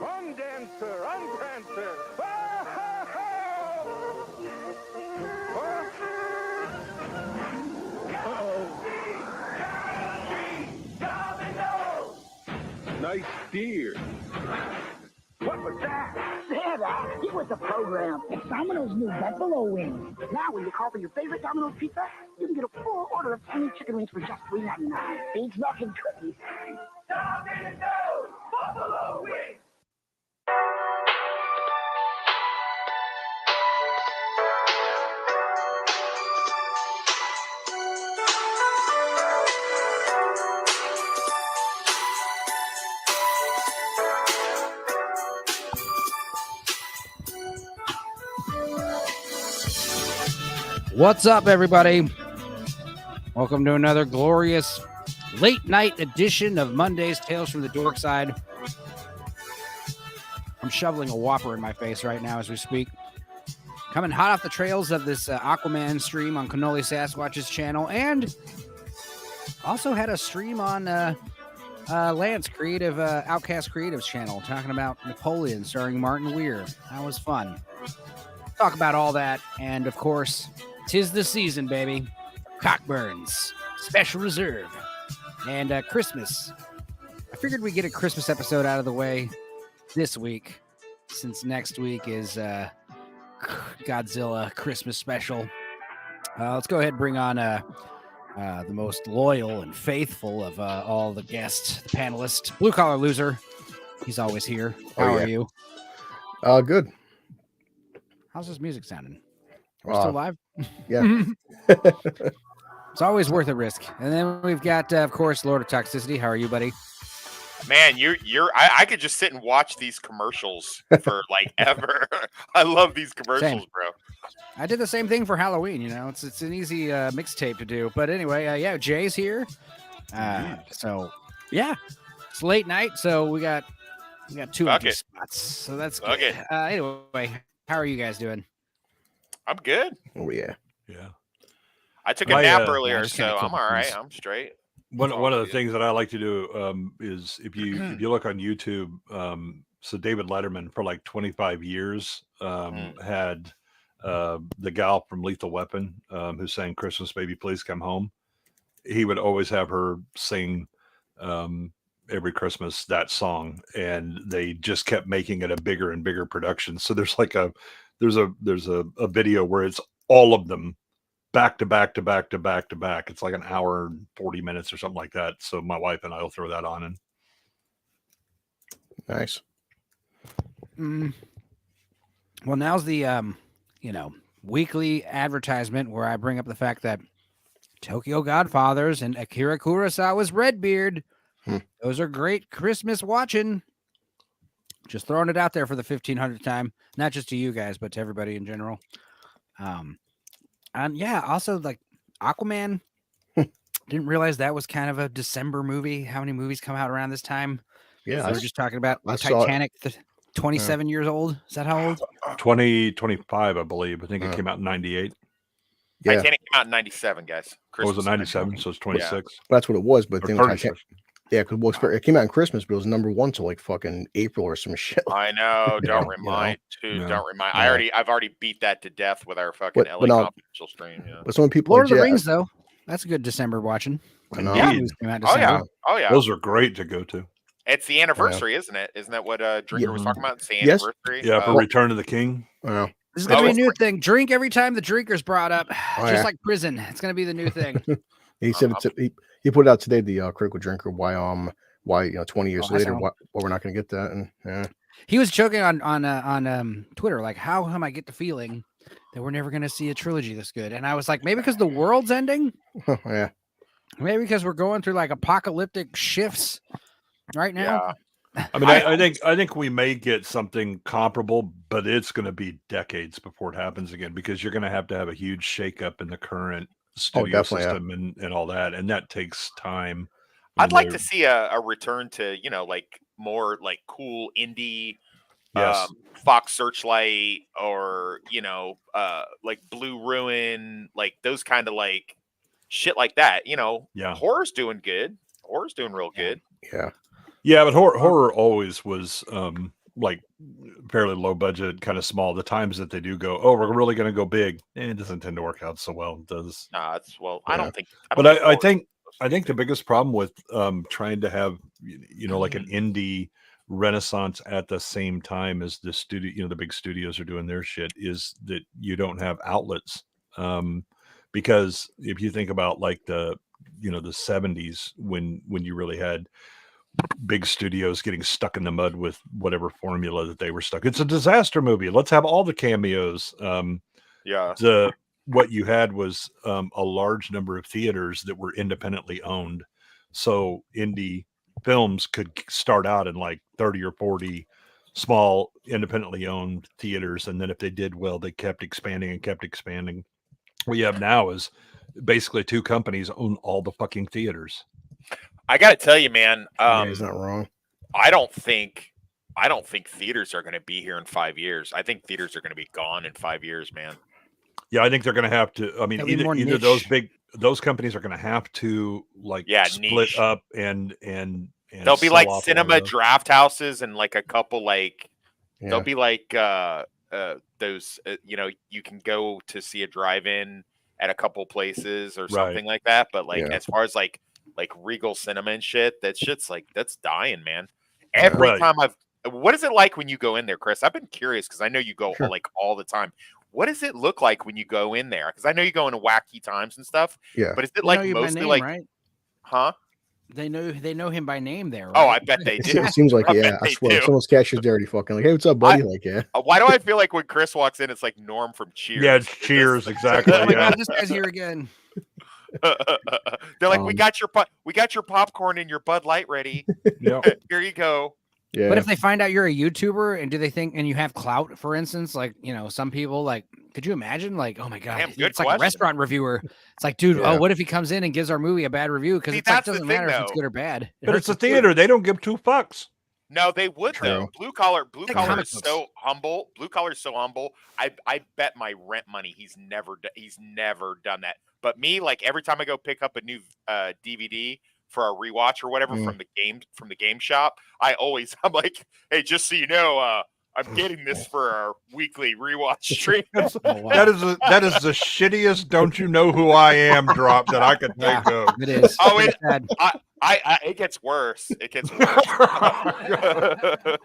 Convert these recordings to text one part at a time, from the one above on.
Run, dancer, run, prancer. Nice deer. What was that? Santa, it was a program. It's Domino's new buffalo wings. Now, when you call for your favorite Domino's pizza, you can get a full order of 10 chicken wings for just $3.99. Beans, milk, and cookies. Domino's buffalo wings. What's up, everybody? Welcome to another glorious late night edition of Monday's Tales from the Dorkside. I'm shoveling a Whopper in my face right now as we speak. Coming hot off the trails of this Aquaman stream on Cannoli Sasquatch's channel, and also had a stream on Lance Creative, Outcast Creative's channel, talking about Napoleon starring Martin Weir. That was fun. Talk about all that, and of course, 'tis the season, baby. Cockburns, Special Reserve, and Christmas. I figured we'd get a Christmas episode out of the way this week, since next week is Godzilla Christmas special. Let's go ahead and bring on the most loyal and faithful of all the guests, the panelists, Blue Collar Loser. He's always here. How are you? Good. How's this music sounding? We're still live? Yeah. It's always worth a risk. And then we've got, of course, Lord of Toxicity. How are you, buddy? Man, I could just sit and watch these commercials for like ever. I love these commercials, Same. bro. I did the same thing for Halloween. You know, it's an easy mixtape to do. But anyway, yeah, Jay's here. So yeah, it's late night, so we got two empty spots. So that's good. Okay. Anyway, how are you guys doing? I'm good. Oh yeah. Yeah. I took a nap yeah, earlier, just kinda so I'm all right. confused. I'm straight. One all of the good. things that I like to do is if you look on YouTube, so David Letterman for like 25 years had the gal from Lethal Weapon who sang "Christmas Baby Please Come Home." He would always have her sing every Christmas that song, and they just kept making it a bigger and bigger production. So there's like a video where it's all of them back to back to back to back to back. It's like an hour and 40 minutes or something like that. So my wife and I will throw that on. And Nice. Well, now's the weekly advertisement where I bring up the fact that Tokyo Godfathers and Akira Kurosawa's Redbeard, those are great Christmas watching. Just throwing it out there for the 1500th time, not just to you guys, but to everybody in general. And yeah, also like Aquaman. Didn't realize that was kind of a December movie. How many movies come out around this time? Yeah. We were just talking about I saw it. Titanic, 27 years old. Is that how old? 2025, I believe. I think it came out in 98. Yeah. Titanic came out in 97, guys. Or was it Christmas 97? So it's 26. That's what it was. But Or then 36. because it came out in Christmas, but it was number one till like fucking April or some shit. I know. Don't remind. Yeah. Don't remind. Yeah. I've already beat that to death with our fucking But LA no. confidential stream. Yeah. But some people Lord like, of the Rings, though. That's a good December watching. I know. Yeah. Movies came out in Oh yeah. December. Oh yeah. Those are great to go to. It's the anniversary, isn't it? Isn't that what Drinker was talking about? It's the Yes. anniversary. Yeah, for Return of the King. I know. This is going to be a it's new thing. Drink every time the drinker's brought up. Just yeah. like prison. It's going to be the new thing. He said he put it out today. The critical drinker. Why 20 years I later saw. why we're not going to get that? And yeah. He was joking on Twitter, like, how am I get the feeling that we're never going to see a trilogy this good? And I was like, maybe because the world's ending? Yeah. Maybe because we're going through like apocalyptic shifts right now? Yeah. I mean, I think we may get something comparable, but it's going to be decades before it happens again because you're going to have a huge shakeup in the current studio definitely, system and all that, and that takes time. I'd like to see a return to, like more like cool indie, Yes. Fox Searchlight or, like Blue Ruin, like those kind of like shit like that, Yeah. Horror's doing good. Horror's doing real good. Yeah. Yeah, but horror always was like fairly low budget, kind of small, the times that they do go, oh, we're really going to go big, it doesn't tend to work out so well. It does. Nah, it's I Yeah. don't think. But I think the biggest problem with trying to have like an indie renaissance at the same time as the studio, the big studios are doing their shit, is that you don't have outlets. Because if you think about like the 70s when you really had big studios getting stuck in the mud with whatever formula that they were stuck. It's a disaster movie. Let's have all the cameos. Yeah. What you had was a large number of theaters that were independently owned. So indie films could start out in like 30 or 40 small independently owned theaters. And then if they did well, they kept expanding and kept expanding. What you have now is basically two companies own all the fucking theaters. I got to tell you, man. Yeah, he's not wrong. I don't think theaters are going to be here in 5 years. I think theaters are going to be gone in 5 years, man. Yeah, I think they're going to have to. I mean, either those companies are going to have to split niche up and they'll be like cinema draft houses and like a couple they'll be like those you can go to see a drive-in at a couple places or something like that. But as far as like Regal Cinema and shit, that's dying, man. Every time what is it like when you go in there, Chris? I've been curious because I know you go all the time. What does it look like when you go in there? Because I know you go into wacky times and stuff. Yeah. But is it like mostly name, like, right? Huh? They know him by name there. Right? Oh, I bet they do. It seems like I swear, someone's cashier's dirty fucking like, hey, what's up, buddy? Why do I feel like when Chris walks in, it's like Norm from Cheers? Yeah, it's Cheers, exactly. Oh my God, this guy's here again. They're like, we got your popcorn and your Bud Light ready. Yep. Here you go. Yeah. But if they find out you're a YouTuber and do they think, and you have clout, for instance, like, some people could you imagine oh my God, it's like a restaurant reviewer. It's like, dude, what if he comes in and gives our movie a bad review? Because it doesn't matter if it's good or bad. But it's a theater. They don't give two fucks. No, they would though. Blue collar is so humble. Blue collar is so humble. I bet my rent money he's never done that. But me, every time I go pick up a new DVD for a rewatch or whatever from the game shop, I'm like, hey, just so you know, I'm getting this for our weekly rewatch stream. That is the shittiest "Don't you know who I am" drop that I could think of. It is. Oh, it gets worse. It gets worse.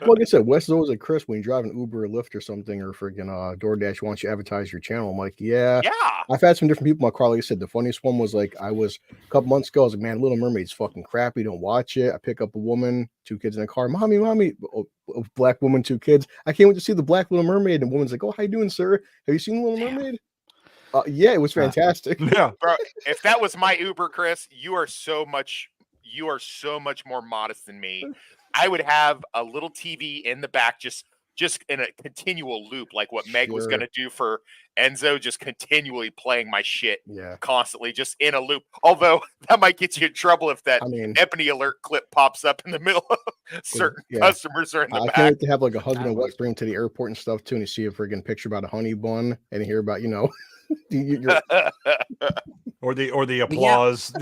Like I said, Wes is always like, Chris, when you drive an Uber or Lyft or something, or freaking DoorDash wants you to advertise your channel. I'm like, yeah. I've had some different people in my car. Like I said, the funniest one was I was a couple months ago. I was like, man, Little Mermaid's fucking crappy. Don't watch it. I pick up a woman, 2 kids in the car. Mommy, a black woman, 2 kids. I can't wait to see the Black Little Mermaid. And the woman's like, oh, how you doing, sir? Have you seen Little Mermaid? Yeah, it was fantastic. Yeah, bro. If that was my Uber, Chris, you are so much more modest than me. I would have a little TV in the back, just in a continual loop, like what Meg was going to do for Enzo, just continually playing my shit constantly, just in a loop. Although that might get you in trouble if that Ebony Alert clip pops up in the middle of certain customers are in the back. I can't wait to have a husband and wife bring him to the airport and stuff too, and you see a friggin' picture about a honey bun and hear about, or the applause,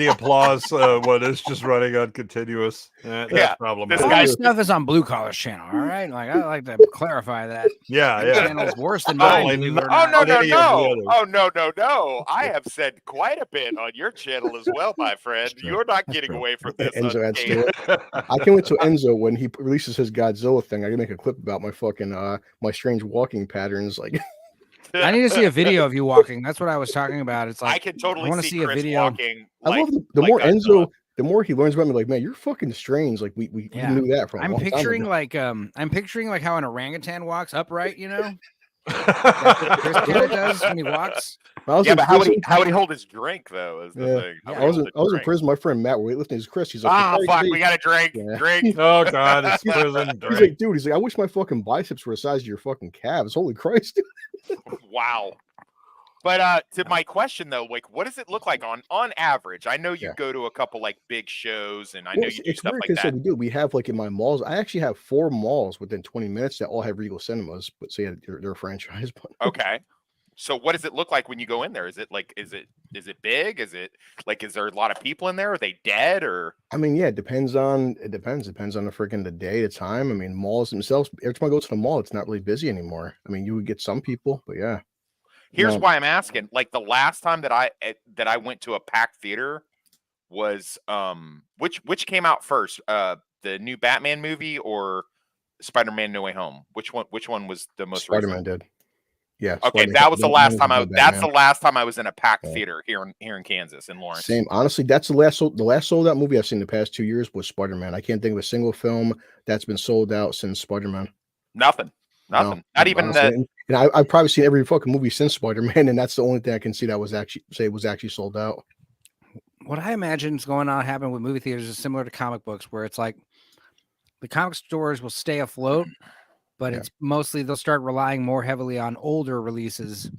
what is just running on continuous. That's problematic. All this stuff is on Blue Collar's channel, all right? I like to clarify that. Yeah. Channel's worse than mine. Oh no! I have said quite a bit on your channel as well, my friend. You're not getting away from this. Enzo adds to it. I can't wait till Enzo, when he releases his Godzilla thing, I can make a clip about my fucking my strange walking patterns, I need to see a video of you walking. That's what I was talking about. It's like I can totally see a video. Walking. I love the more Enzo, the more he learns about me. Like, man, you're fucking strange. Like we knew that from. I'm picturing like how an orangutan walks upright. Like Chris Taylor does when he walks. But how would he hold his drink though? Is the thing. I was in prison. My friend Matt, we're weightlifting. He's Chris. He's like, fuck, we got a drink. Drink. Oh God, it's prison. He's like, dude. He's like, I wish my fucking biceps were the size of your fucking calves. Holy Christ. Wow. But to my question though, what does it look like on average? I know you go to a couple big shows, and I know you do stuff like that. We have in my malls. I actually have 4 malls within 20 minutes that all have Regal Cinemas. But so they're a franchise. But okay. So what does it look like when you go in there? Is it big? Is it like, is there a lot of people in there? Are they dead or? I mean, yeah, it depends on the freaking the day, the time. I mean, malls themselves, every time I go to the mall, it's not really busy anymore. I mean, you would get some people, but yeah. Here's why I'm asking. Like the last time that I went to a packed theater was which came out first? The new Batman movie or Spider-Man No Way Home? Which one was the most Spider-Man recent? did. Yeah. Okay, Spider-Man that was the last time that's the Batman. last time I was in a packed theater here in Kansas, in Lawrence. Same. Honestly, that's the last sold out movie I've seen the past 2 years was Spider-Man. I can't think of a single film that's been sold out since Spider-Man. Nothing. No, Not even honestly, that. And I've probably seen every fucking movie since Spider-Man, and that's the only thing I can see that was actually sold out. What I imagine is going on happening with movie theaters is similar to comic books, where it's like the comic stores will stay afloat, but it's mostly they'll start relying more heavily on older releases.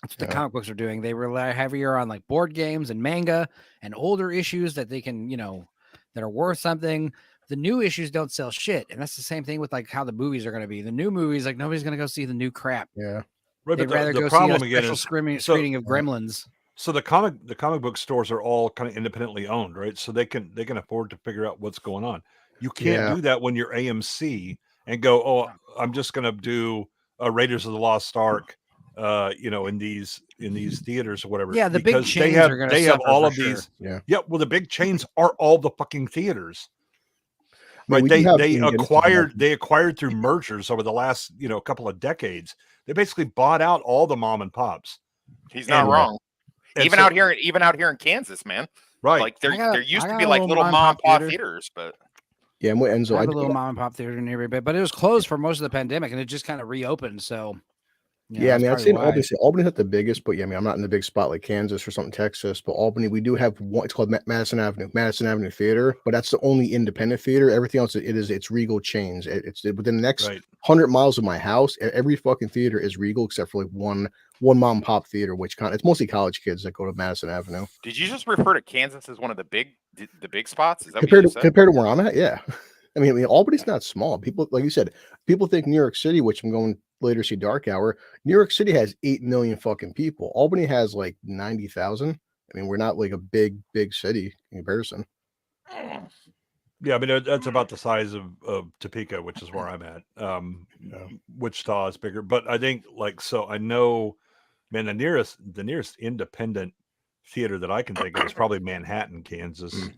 That's what the comic books are doing. They rely heavier on like board games and manga and older issues that they can, that are worth something. The new issues don't sell shit. And that's the same thing with like how the movies are going to be. The new movies, like nobody's going to go see the new crap. Yeah. Right, They'd but rather the go problem see a again special is screening of Gremlins. So the comic book stores are all kind of independently owned, right? So they can afford to figure out what's going on. You can't do that when you're AMC and go, oh, I'm just going to do Raiders of the Lost Ark, in these theaters or whatever. Yeah, the because big chains are going to they have all of sure. these. Yeah. Well, the big chains are all the fucking theaters. I mean, Right, they acquired through mergers over the last couple of decades. They basically bought out all the mom and pops. He's not wrong. Even out here in Kansas, man. Right. Like there used to be like little mom and pop theaters, but yeah, Enzo, I have a little mom and pop theater near me, but it was closed for most of the pandemic, and it just kind of reopened. So. Yeah, I mean, I'd say Albany's not the biggest, but yeah, I mean, I'm not in the big spot like Kansas or something, Texas, but Albany, we do have one. It's called Madison Avenue Theater, but that's the only independent theater. Everything else, it's Regal chains. It's within the next 100 miles of my house. Every fucking theater is Regal except for like one mom and pop theater, which it's mostly college kids that go to Madison Avenue. Did you just refer to Kansas as one of the big spots? Is that compared to where I'm at? Yeah. I mean, Albany's not small. People, like you said, people think New York City, which I'm going later see Dark Hour. New York City has 8 million fucking people. Albany has like 90,000. I mean, we're not like a big city in comparison. Yeah, I mean that's about the size of Topeka, which is where I'm at. Wichita is bigger, but I think I know, man, the nearest independent theater that I can think of is probably Manhattan, Kansas.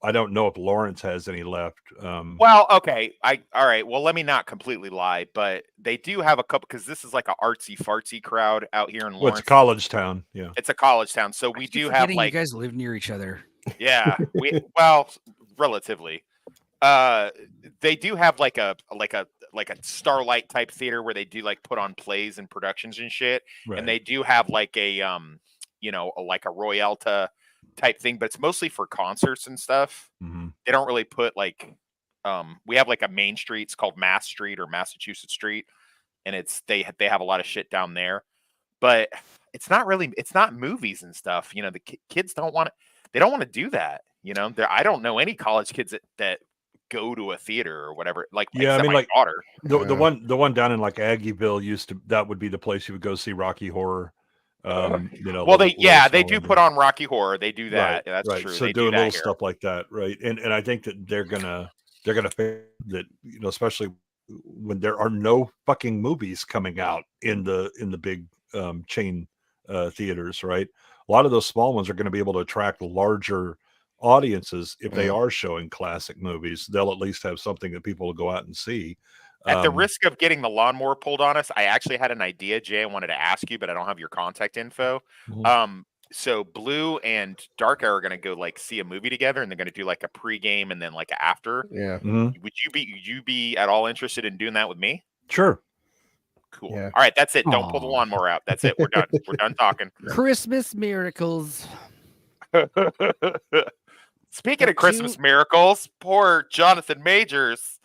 I don't know if Lawrence has any left. Well, okay. All right. Well, let me not completely lie, but they do have a couple because this is like a artsy fartsy crowd out here in Lawrence. Well, it's a college town. Yeah, it's a college town. So we do have like you guys live near each other. Yeah, relatively. They do have like a Starlight type theater where they do like put on plays and productions and shit, and they do have like a like a Royalta type thing, but it's mostly for concerts and stuff. Mm-hmm. They don't really put like we have like a main street. It's called Mass Street or Massachusetts Street, and they have a lot of shit down there, but it's not movies and stuff. The kids don't want to do that. I don't know any college kids that go to a theater or whatever. Like, yeah, I mean, my daughter. The one down in like Aggieville that would be the place you would go see Rocky Horror. Well, they do put on Rocky Horror. They do that. Right, That's true. So they doing do little stuff like that, right? And I think that they're gonna figure that especially when there are no fucking movies coming out in the big chain theaters, right? A lot of those small ones are going to be able to attract larger audiences if they are showing classic movies. They'll at least have something that people will go out and see. At the risk of getting the lawnmower pulled on us, I actually had an idea, Jay. I wanted to ask you, but I don't have your contact info. Mm-hmm. So Blue and Dark Hour are going to go like see a movie together, and they're going to do like a pregame and then like a after. Yeah. Mm-hmm. Would you be at all interested in doing that with me? Sure. Cool. Yeah. All right, that's it. Don't pull the lawnmower out. That's it. We're done. We're done talking. Christmas miracles. Speaking of Christmas miracles, poor Jonathan Majors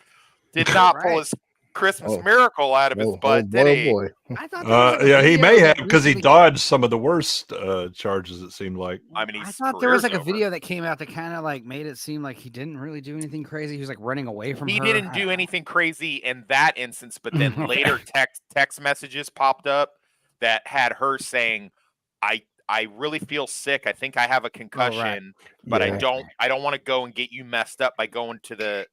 did not pull his Christmas miracle out of his butt, did he? Boy. I thought he may have, because he dodged some of the worst charges, it seemed like. I mean, I thought there was like a video that came out that kind of like made it seem like he didn't really do anything crazy. He was like running away from her. He didn't do anything crazy in that instance, but then later text messages popped up that had her saying, I really feel sick. I think I have a concussion, but I don't want to go and get you messed up by going to the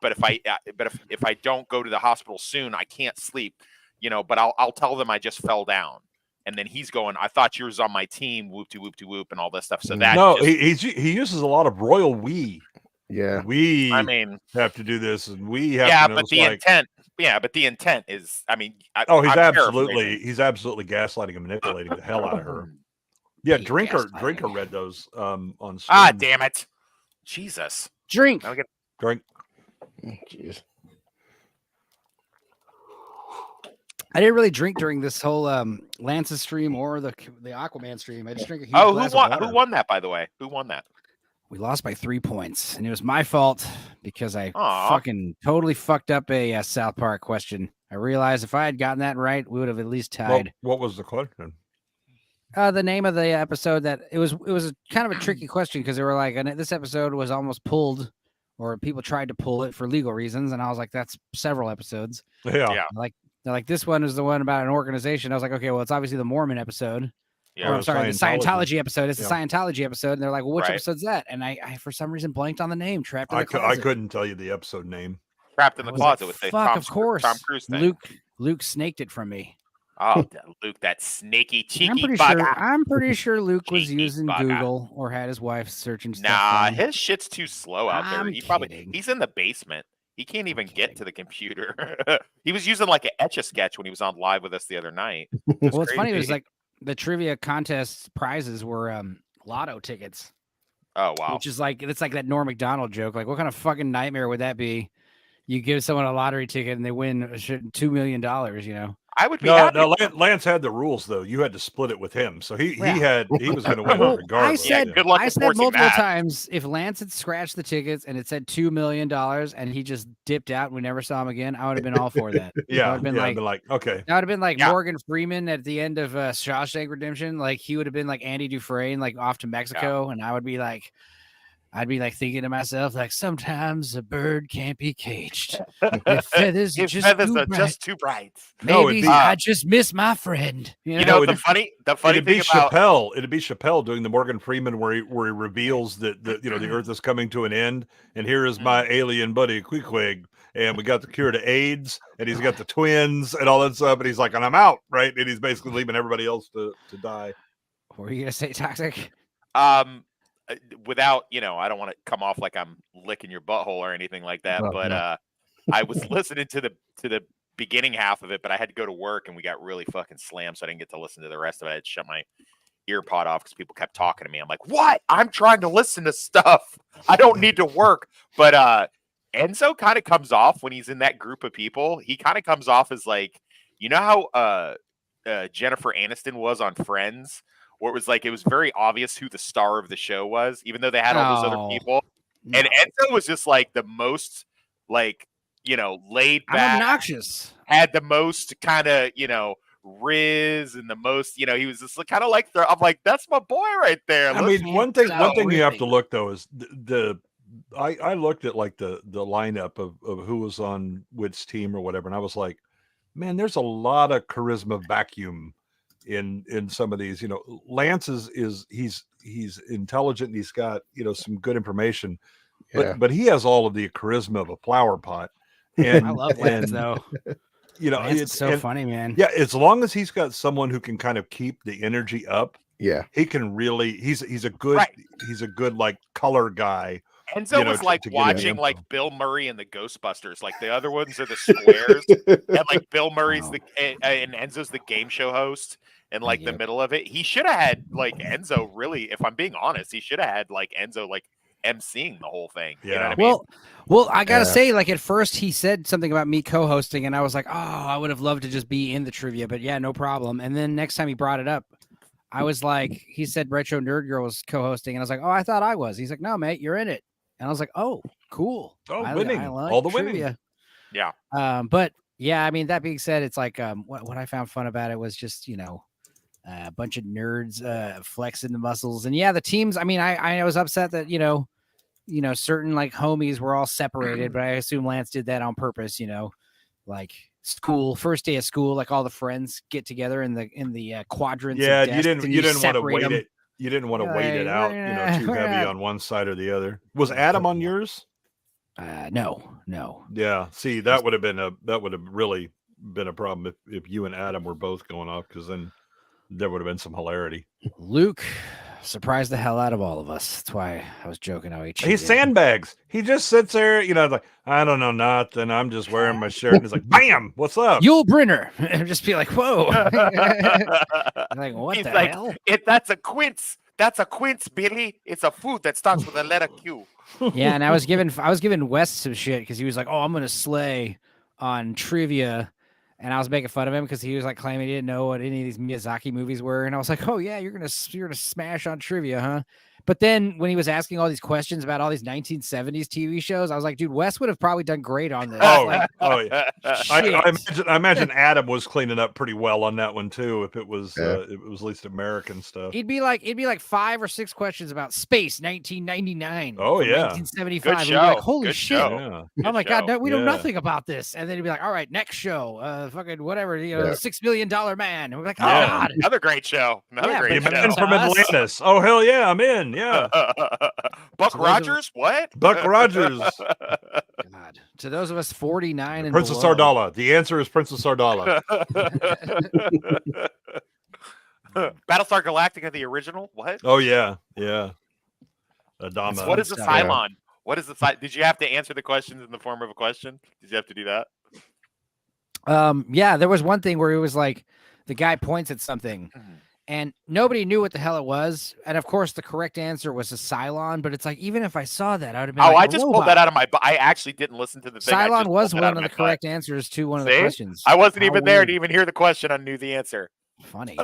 but if I don't go to the hospital soon, I can't sleep, but I'll tell them I just fell down. And then he's going, I thought you was on my team, whoop de whoop de whoop, and all this stuff. So that he uses a lot of royal we. Yeah, we have to do this, and we have. Yeah, to but the intent. Yeah, but the intent is, he's absolutely gaslighting and manipulating the hell out of her. Yeah, Drinker read those on stream. Ah, damn it, Jesus, drink. Drink. Jeez. I didn't really drink during this whole Lance's stream or the Aquaman stream. I just drank a huge glass of water. Who won that, by the way? Who won that? We lost by 3 points, and it was my fault because I fucking totally fucked up a South Park question. I realized if I had gotten that right, we would have at least tied. What was the question? The name of the episode. That it was a kind of a tricky question because they were like, and this episode was almost pulled, or people tried to pull it for legal reasons, and I was like, that's several episodes. Yeah. They're like, this one is the one about an organization. I was like, okay, well, it's obviously the Mormon episode. Yeah, or, I'm sorry, the Scientology episode. It's the Scientology episode. And they're like, well, which episode's that? And I for some reason blanked on the name. Trapped in the Closet. I couldn't tell you the episode name. Trapped in the Closet with the Tom Cruise thing. Luke snaked it from me. Oh, Luke, that snaky cheeky I'm pretty sure Luke was using Google or had his wife searching stuff. Nah, his shit's too slow out there. He's in the basement. He can't even get to the computer. He was using like an Etch-a-Sketch when he was on live with us the other night. Well, it's funny. It was like the trivia contest prizes were lotto tickets. Oh, wow. Which is like, it's like that Norm Macdonald joke. Like, what kind of fucking nightmare would that be? You give someone a lottery ticket and they win $2 million, I would be happy. No, Lance had the rules though. You had to split it with him, so he was going to win regardless. Good luck. I said multiple times if Lance had scratched the tickets and it said $2 million and he just dipped out and we never saw him again, I would have been all for that. Yeah, I'd been like, okay. That would have been like Morgan Freeman at the end of Shawshank Redemption. Like he would have been like Andy Dufresne, like off to Mexico, and I would be like. I'd be like thinking to myself, like, sometimes a bird can't be caged. His feathers are just too bright. Maybe I just miss my friend. The funny thing about it'd be Chappelle doing the Morgan Freeman where he reveals that the Earth is coming to an end, and here is my alien buddy Queequeg, and we got the cure to AIDS, and he's got the twins and all that stuff, and he's like, and I'm out, right? And he's basically leaving everybody else to die. What were you gonna say, Toxic? Without, I don't want to come off like I'm licking your butthole or anything like that, I was listening to the beginning half of it, but I had to go to work and we got really fucking slammed, so I didn't get to listen to the rest of it. I had to shut my ear pod off because people kept talking to me. I'm like, what? I'm trying to listen to stuff. I don't need to work. But Enzo kind of comes off when he's in that group of people. He kind of comes off as like, how Jennifer Aniston was on Friends? Where it was very obvious who the star of the show was, even though they had all those other people. No. And Enzo was just like the most, laid back. Obnoxious. Had the most kind of, riz and the most, he was just kind of like, I'm like, that's my boy right there. I mean, one thing you have to look though is I looked at like the lineup of who was on which team or whatever, and I was like, man, there's a lot of charisma vacuum in some of these. Lance he's intelligent and he's got some good information, but he has all of the charisma of a flower pot. And I love Lance though. It's so funny, man. Yeah, as long as he's got someone who can kind of keep the energy up, he can really. He's a good like color guy. Enzo was like watching like Bill Murray and the Ghostbusters. Like the other ones are the squares, and like Bill Murray's and Enzo's the game show host. And like the middle of it, he should have had like Enzo. Really, if I'm being honest, he should have had like Enzo like emceeing the whole thing. Yeah. You know what I mean? Well, I gotta say, like at first he said something about me co-hosting, and I was like, oh, I would have loved to just be in the trivia, but yeah, no problem. And then next time he brought it up, I was like, he said Retro Nerd Girl was co-hosting, and I was like, oh, I thought I was. He's like, no, mate, you're in it. And I was like, oh, cool. Oh, winning. I like all the trivia. winning. Yeah. But yeah, I mean, that being said, it's like what I found fun about it was just, a bunch of nerds flexing the muscles. And yeah, the teams, I mean, I was upset that, certain like homies were all separated, but I assume Lance did that on purpose, like school, first day of school, like all the friends get together in the quadrants. Yeah, of desks, you didn't want to separate weight them. it. You didn't want to You're weight like, it out, too heavy on one side or the other. Was Adam on yours? No. Yeah. See, that would have really been a problem if you and Adam were both going off, because then there would have been some hilarity. Luke surprised the hell out of all of us. That's why I was joking how he cheated. He sandbags. He just sits there, like, I don't know nothing. I'm just wearing my shirt. And he's like, bam, what's up? Yul Brynner. And just be like, whoa. Like, what He's the like, hell? That's a quince. That's a quince, Billy. It's a food that starts with the letter Q. Yeah, and I was giving Wes some shit because he was like, "Oh, I'm gonna slay on trivia," and I was making fun of him because he was like claiming he didn't know what any of these Miyazaki movies were, and I was like, "Oh yeah, you're gonna smash on trivia, huh?" But then when he was asking all these questions about all these 1970s TV shows, I was like, "Dude, Wes would have probably done great on this." Yeah. Shit. I imagine Adam was cleaning up pretty well on that one too. If it was at least American stuff. It'd be like 5 or 6 questions about space, 1999. Oh yeah, 1975. Good We'd show. be like, holy Good shit! show. Oh my god, we know Yeah. nothing about this. And then he'd be like, all right, next show, fucking whatever, $6 million man. And we're like, oh god, Another great show. Another Yeah, great but show. Man from Atlantis. Oh hell yeah, I'm in. Yeah, Buck So those Rogers? What? Buck Rogers, God. To those of us 49 and Princess below, Sardala. The answer is Princess Sardala. Battlestar Galactica, the original? What? Oh yeah. Adama. What is a stuff. Cylon? What is the Did you have to answer the questions in the form of a question? Did you have to do that? Yeah, there was one thing where it was like the guy points at something and nobody knew what the hell it was. And of course, the correct answer was a Cylon. But it's like, even if I saw that, I would have been I just pulled that out of my. I actually didn't listen to the thing. Cylon was one of the correct answers to one of the questions. I wasn't How even there weird. to even hear the question. I knew the answer. Funny.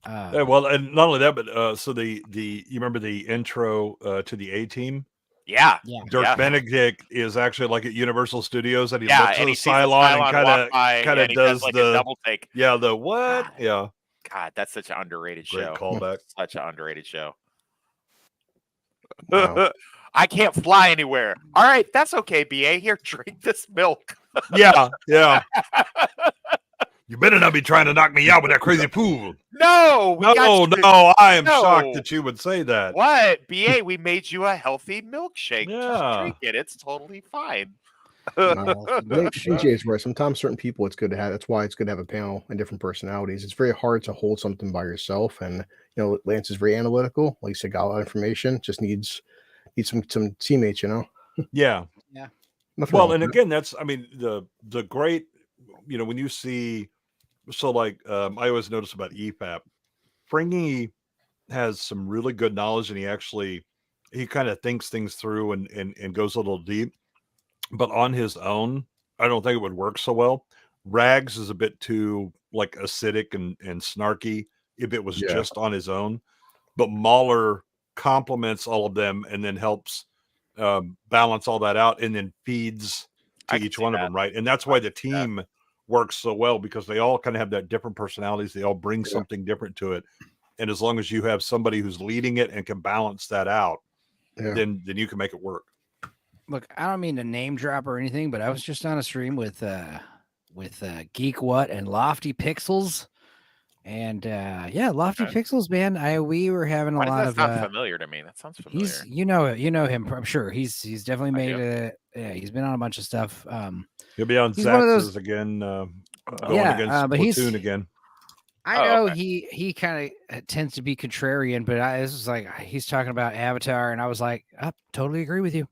Well, and not only that, but so the you remember the intro to the A-Team? Yeah. Dirk Benedict is actually like at Universal Studios, and he Yeah, looks and at he the sees the Cylon and Cylon kind of he does like the a double take. Yeah, the what? God. Yeah. God, that's such an underrated Great show. callback. Such an underrated show. Wow. I can't fly anywhere. All right, that's okay, BA. Here, drink this milk. Yeah. You better not be trying to knock me out with that crazy pool. No, I am shocked that you would say that. What? BA, we made you a healthy milkshake. Yeah. Just drink it. It's totally fine. DJ is right. Sometimes certain people, it's good to have. That's why it's good to have a panel and different personalities. It's very hard to hold something by yourself. And Lance is very analytical. Like you said, got a lot of information. Just needs some teammates. Yeah. Nothing Well, wrong and with again, that's the great. When you see, so like I always notice about EFAP, Fringy has some really good knowledge, and he kind of thinks things through and goes a little deep. But on his own, I don't think it would work so well. Rags is a bit too like acidic and snarky if it was just on his own. But Mahler complements all of them and then helps balance all that out and then feeds to each one of them, right? And that's why the team works so well, because they all kind of have that different personalities. They all bring something different to it. And as long as you have somebody who's leading it and can balance that out, then you can make it work. Look, I don't mean to name drop or anything, but I was just on a stream with Geek What and Lofty Pixels, and Lofty Pixels, man. We were having a lot of. Sound familiar to me. That sounds familiar. He's you know him. I'm sure he's definitely made he's been on a bunch of stuff. He'll be on Zaxxas again. Going against but Platoon again. I know he kind of tends to be contrarian, but this is like he's talking about Avatar, and I was like, I totally agree with you.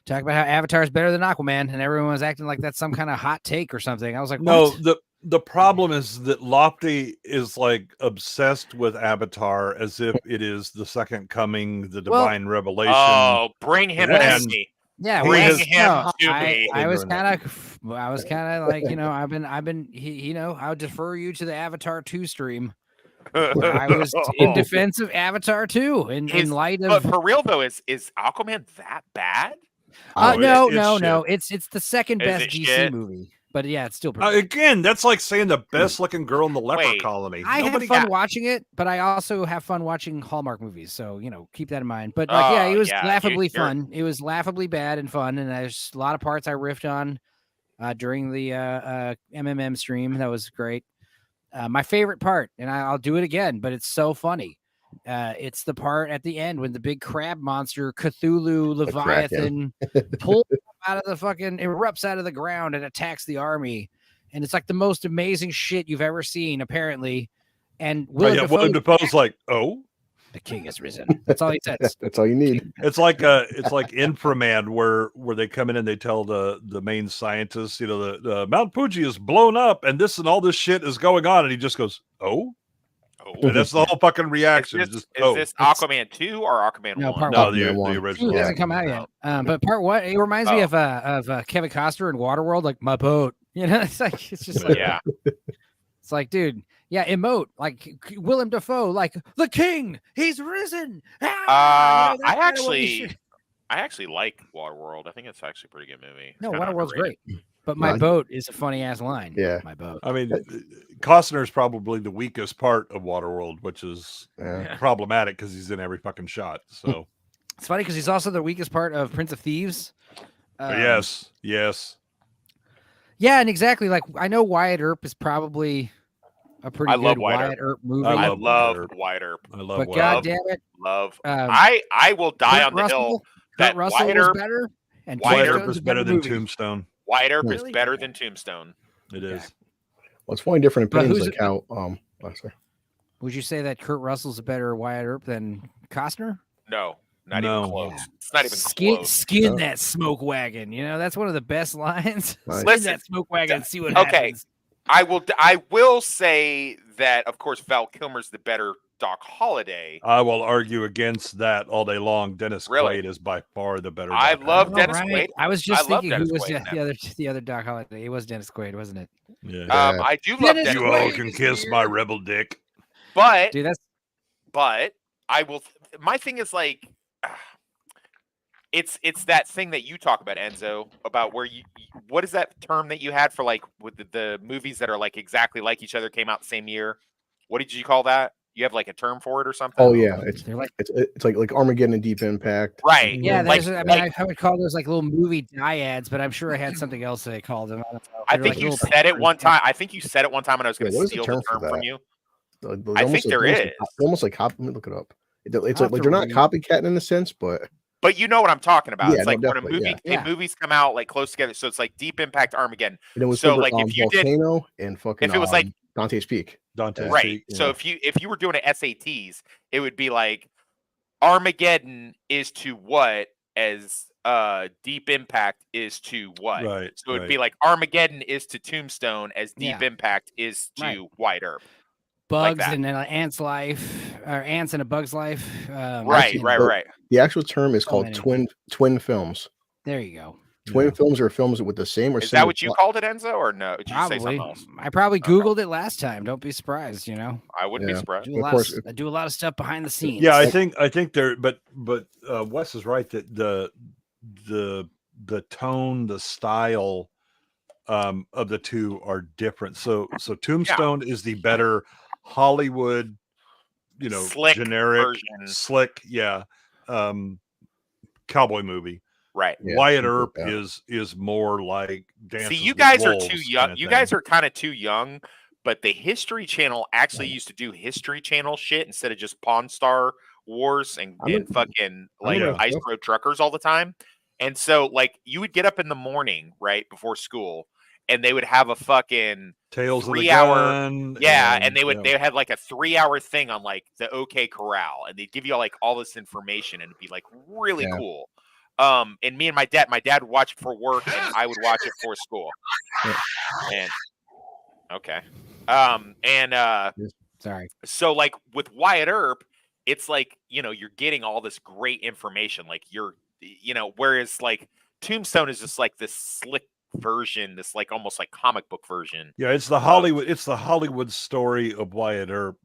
Talk about how Avatar is better than Aquaman, and everyone was acting like that's some kind of hot take or something. I was like, no, what? the problem is that Lofty is like obsessed with Avatar as if it is the second coming, the divine revelation. Oh, bring him to me. Yeah, bring him to me. I was kind of like, I've been, I'll defer you to the Avatar 2 stream. I was in defense of Avatar 2 in light of. But for real though, is Aquaman that bad? No. It's the second best DC shit? movie, but yeah, it's still pretty again. That's like saying the best looking girl in the leper colony. I have fun watching it, but I also have fun watching Hallmark movies. So keep that in mind. But it was laughably fun. It was laughably bad and fun, and there's a lot of parts I riffed on. during the MMM stream. That was great. My favorite part, and I'll do it again, but it's so funny. It's the part at the end when the big crab monster Cthulhu Leviathan pulls out of the fucking erupts out of the ground and attacks the army, and it's like the most amazing shit you've ever seen, apparently. And Willem Dafoe's like, "Oh, the king has risen." That's all he says. That's all you need. It's like Inframan, where they come in and they tell the main scientist, the Mount Fuji is blown up and this and all this shit is going on, and he just goes, "Oh." And that's the whole fucking reaction. Is this Aquaman 2 or Aquaman 1? No, the original. It hasn't come out yet. But part 1, it reminds me of Kevin Costner in Waterworld, like my boat. It's just like, yeah. It's like, dude, yeah, emote like Willem Dafoe, like the king, he's risen. I actually like Waterworld. I think it's actually a pretty good movie. No, Waterworld's great. But my boat is a funny ass line. Yeah, my boat. I mean, Costner is probably the weakest part of Waterworld, which is problematic because he's in every fucking shot. So it's funny because he's also the weakest part of Prince of Thieves. Yes. Yeah, and exactly. Like I know Wyatt Earp is probably a pretty good Wyatt Earp movie. I love Wyatt Earp. But God damn it, I will die on the hill that Russell Wyatt was Earp better, and Wyatt Earp is better than Tombstone. Wyatt Earp is better than Tombstone. It is. Well, it's funny, different opinions, like how sorry. Would you say that Kurt Russell's a better Wyatt Earp than Costner? No, not even close. Yeah. It's not even close. Skin that smoke wagon. That's one of the best lines. Nice. Skin that smoke wagon and see what happens. I will say that, of course, Val Kilmer's the better Doc Holliday. I will argue against that all day long. Dennis Quaid is by far the better. I love Dennis Quaid. I was just thinking who was the other Doc Holliday. It was Dennis Quaid, wasn't it? Yeah. I do love Dennis You Quaid. all can kiss my rebel dick. But dude, but I will. My thing is like, it's that thing that you talk about, Enzo, about where what is that term that you had for like with the movies that are like exactly like each other, came out the same year? What did you call that? You have like a term for it or something? Oh yeah, it's like Armageddon and Deep Impact. Right. Yeah, I would call those like little movie dyads, but I'm sure I had something else that I called them. I think you said it one time. I think you said it one time, and I was going to steal the term from you. I think there is almost like let me look it up. It's like they're not copycatting in a sense, but you know what I'm talking about. Yeah, it's like when movies come out like close together. So it's like Deep Impact, Armageddon. And it was so like if you Volcano and fucking if it was like Dante's Peak. Right. So if you were doing an SATs, it would be like Armageddon is to what as Deep Impact is to what. Right. So it'd be like Armageddon is to Tombstone as Deep Impact is to Wyatt Earp. Bugs and an ant's life, or ants in a bug's life. Right. The actual term is called twin films. There you go. Twin films are films with the same or is that what you called it, Enzo, or no? Did you say something else? I probably Googled it last time. Don't be surprised. I wouldn't be surprised. I do a lot of stuff behind the scenes. Yeah, I think there, but Wes is right that the tone, the style of the two are different. So Tombstone is the better Hollywood, slick generic, version. slick, cowboy movie. Right. Yeah, Wyatt Earp is more like Dances See, you guys with are Wolves too young. kind of You thing. guys are kind of too young, but the History Channel actually used to do History Channel shit instead of just Pawn Star Wars and fucking like Ice Road Truckers all the time. And so like you would get up in the morning, right, before school, and they would have a fucking Tales 3 of the hour Gun, and they had like a 3 hour thing on like the OK Corral, and they'd give you like all this information, and it'd be like really cool. And me and my dad would watch it for work, and I would watch it for school. And sorry. So like with Wyatt Earp, it's like you're getting all this great information, like whereas like Tombstone is just like this slick version, this like almost like comic book version. Yeah, it's the Hollywood story of Wyatt Earp,